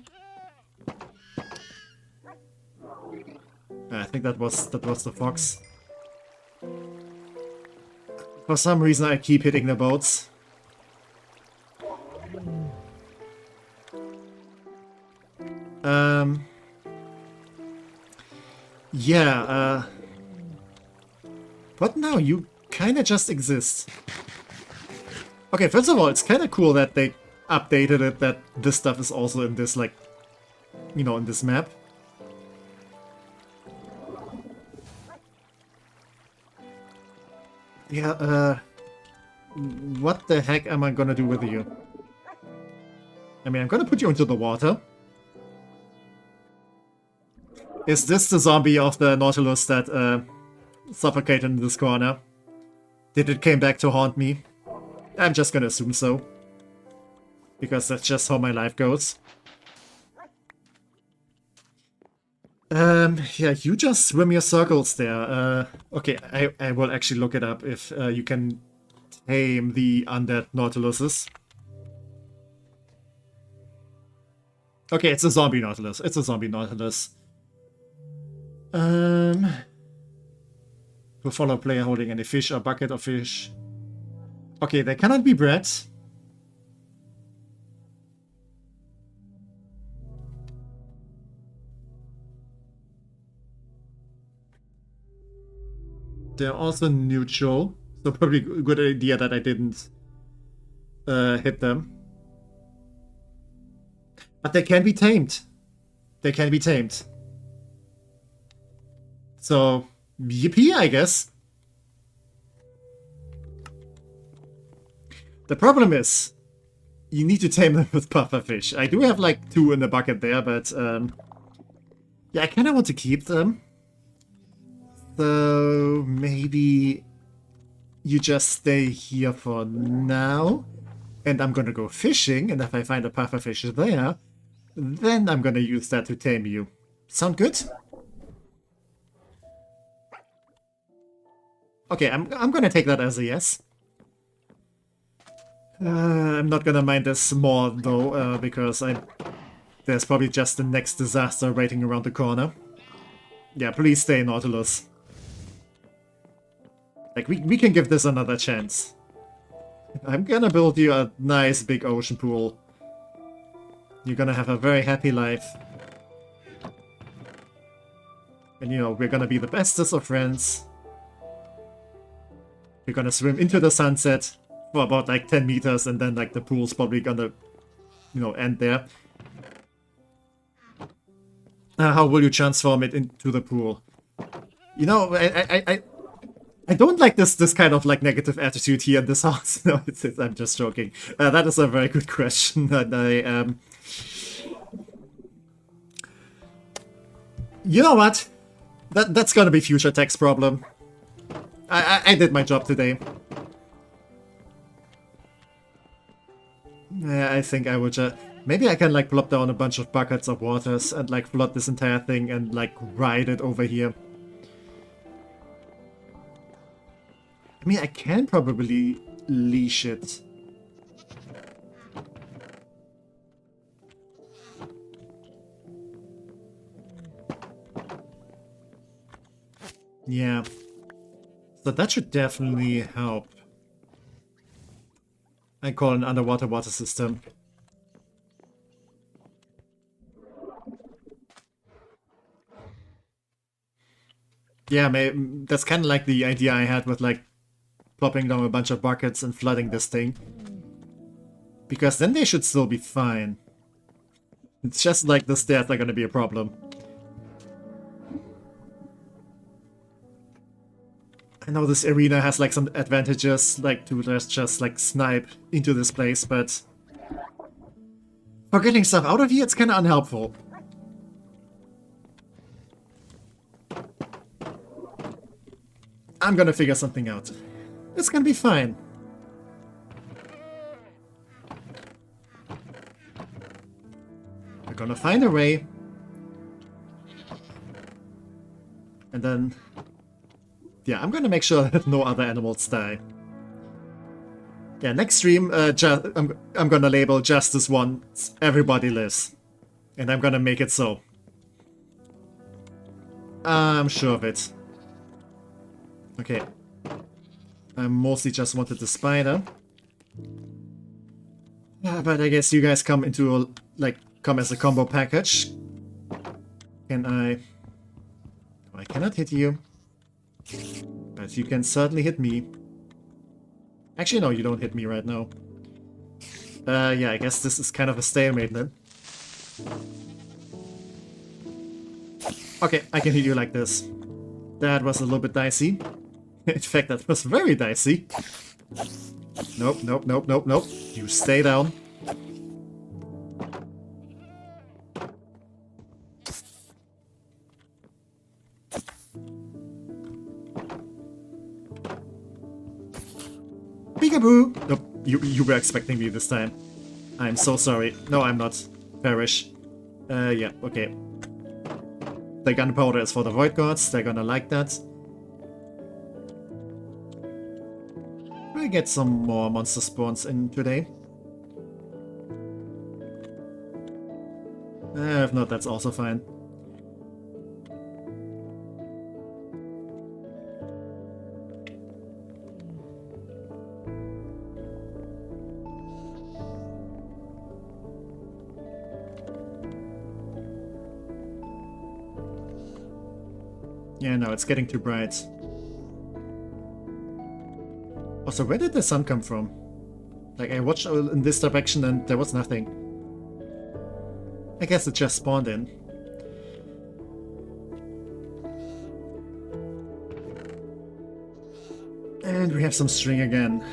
I think that was the fox. For some reason I keep hitting the boats. Yeah, what now? You kinda just exist. Okay, first of all, it's kinda cool that they updated it, that this stuff is also in this, like, you know, in this map. Yeah, what the heck am I gonna do with you? I mean, I'm gonna put you into the water. Is this the zombie of the Nautilus that suffocated in this corner? Did it came back to haunt me? I'm just gonna assume so. Because that's just how my life goes. Yeah, you just swim your circles there. Okay, I will actually look it up if you can tame the undead nautiluses. Okay, it's a zombie nautilus. It's a zombie nautilus. To follow a player holding any fish or bucket of fish. Okay, they cannot be bred. They're also neutral, so probably a good idea that I didn't hit them. But they can be tamed. They can be tamed. So, yippee, I guess. The problem is, you need to tame them with pufferfish. I do have like 2 in the bucket there, but yeah, I kind of want to keep them. So maybe you just stay here for now, and I'm gonna go fishing, and if I find a pufferfish there, then I'm gonna use that to tame you. Sound good? Okay, I'm gonna take that as a yes. I'm not gonna mind this more though, because there's probably just the next disaster waiting around the corner. Yeah, please stay, Nautilus. Like, we can give this another chance. I'm gonna build you a nice big ocean pool. You're gonna have a very happy life. And you know, we're gonna be the bestest of friends. We're gonna swim into the sunset for about like 10 meters, and then like the pool's probably gonna, you know, end there. How will you transform it into the pool? You know, I don't like this kind of like negative attitude here in this house. No, I'm just joking. That is a very good question. And you know what? That's gonna be future text problem. I did my job today. Yeah, I think I would just... Maybe I can like plop down a bunch of buckets of waters and like flood this entire thing and like ride it over here. I mean, I can probably leash it. Yeah. So that should definitely help. I call it an underwater water system. Yeah, that's kind of like the idea I had with like plopping down a bunch of buckets and flooding this thing. Because then they should still be fine. It's just like the stairs are gonna be a problem. I know this arena has like some advantages, like to just like snipe into this place, but for getting stuff out of here, it's kind of unhelpful. I'm gonna figure something out. It's gonna be fine. We're gonna find a way. And then... yeah, I'm gonna make sure that no other animals die. Yeah, next stream, I'm gonna label Justice Once Everybody Lives. And I'm gonna make it so. I'm sure of it. Okay. I mostly just wanted the spider. But I guess you guys come into a, like, come as a combo package. Can I... I cannot hit you. But you can certainly hit me. Actually, no, you don't hit me right now. Yeah, I guess this is kind of a stalemate then. Okay, I can hit you like this. That was a little bit dicey. In fact, that was very dicey. Nope, nope, nope, nope, nope. You stay down. Peekaboo! Nope, you were expecting me this time. I'm so sorry. No, I'm not. Perish. Yeah, okay. The gunpowder is for the void gods, they're gonna like that. We'll get some more monster spawns in today. If not, that's also fine. Yeah, no, it's getting too bright. Also, where did the sun come from? Like, I watched in this direction and there was nothing. I guess it just spawned in. And we have some string again.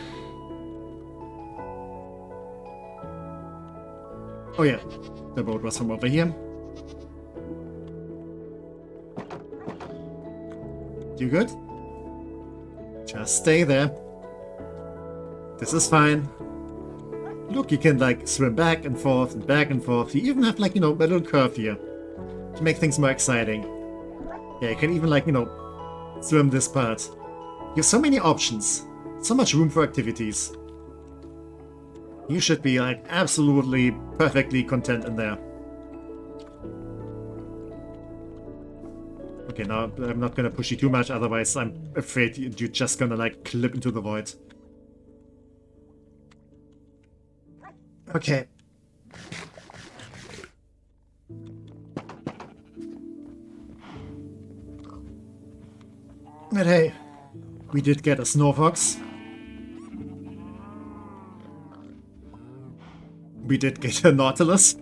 Oh yeah, the boat was from over here. You good? Just stay there. This is fine. Look, you can like swim back and forth and back and forth. You even have like, you know, a little curve here to make things more exciting. Yeah, you can even like, you know, swim this part. You have so many options. So much room for activities. You should be like absolutely perfectly content in there. Okay, now I'm not gonna push you too much, otherwise I'm afraid you're just gonna like clip into the void. Okay. But hey, we did get a snow fox. We did get a nautilus.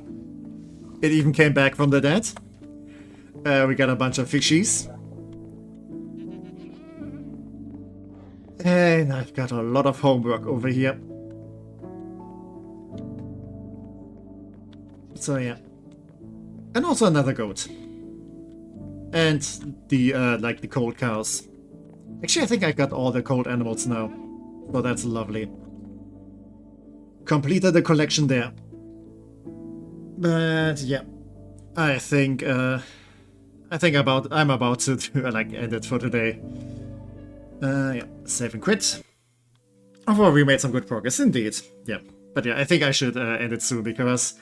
It even came back from the dead. We got a bunch of fishies. And I've got a lot of homework over here. So yeah. And also another goat. And the, like the cold cows. Actually, I think I got all the cold animals now. So that's lovely. Completed the collection there. But yeah. I think I'm about to like end it for today. Yeah, save and quit. Although we made some good progress indeed. Yeah, but yeah, I think I should end it soon because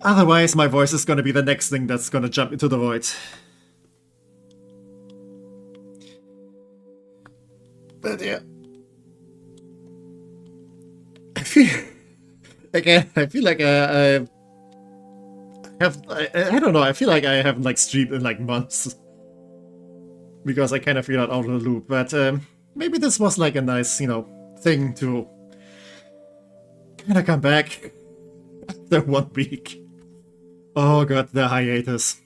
otherwise my voice is gonna be the next thing that's gonna jump into the void. But yeah, I feel like I don't know, I feel like I haven't like streamed in like months. Because I kind of feel out of the loop, but maybe this was like a nice, you know, thing to kind of come back after 1 week. Oh god, the hiatus.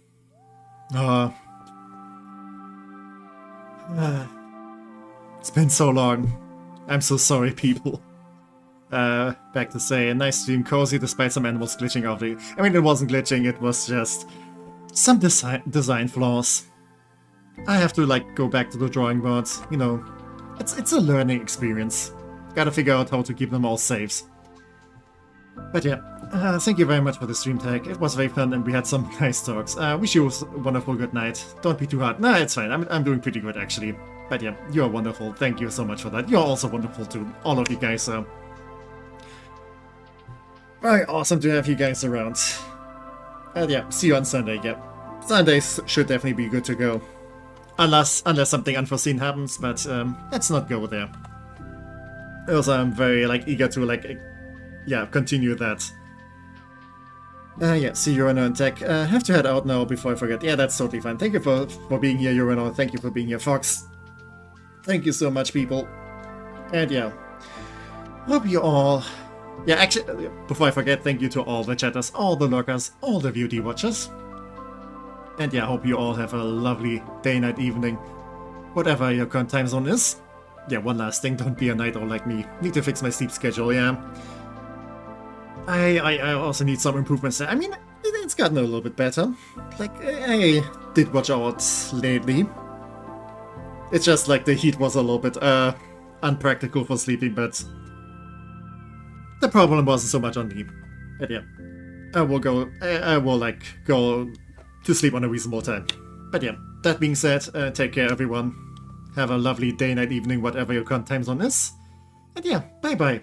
It's been so long. I'm so sorry, people. Back to say, a nice stream, cozy despite some animals glitching off the... I mean, it wasn't glitching, it was just some design flaws. I have to, like, go back to the drawing board, you know. It's a learning experience. Gotta figure out how to keep them all safe. But yeah, thank you very much for the stream tag. It was very fun and we had some nice talks. Wish you a wonderful good night. Don't be too hard. Nah, it's fine. I'm doing pretty good, actually. But yeah, you're wonderful. Thank you so much for that. You're also wonderful too. All of you guys are very awesome to have you guys around. And yeah, see you on Sunday. Yeah, Sundays should definitely be good to go. Unless something unforeseen happens, but let's not go there. Also, I'm very like eager to like, yeah, continue that. Yeah, see you on Tech. Have to head out now before I forget. Yeah, that's totally fine. Thank you for being here, Urano. Thank you for being here, Fox. Thank you so much, people. And yeah, hope you all... Yeah, actually, before I forget, thank you to all the chatters, all the lurkers, all the VOD watchers. And yeah, hope you all have a lovely day, night, evening, whatever your current time zone is. Yeah, one last thing, don't be a night owl like me. Need to fix my sleep schedule, yeah. I also need some improvements there. I mean, it's gotten a little bit better. Like, I did watch out lately. It's just like the heat was a little bit unpractical for sleeping, but the problem wasn't so much on me. But yeah, I will like go to sleep on a reasonable time. But yeah, that being said, take care everyone. Have a lovely day, night, evening, whatever your current time zone is. And yeah, bye bye.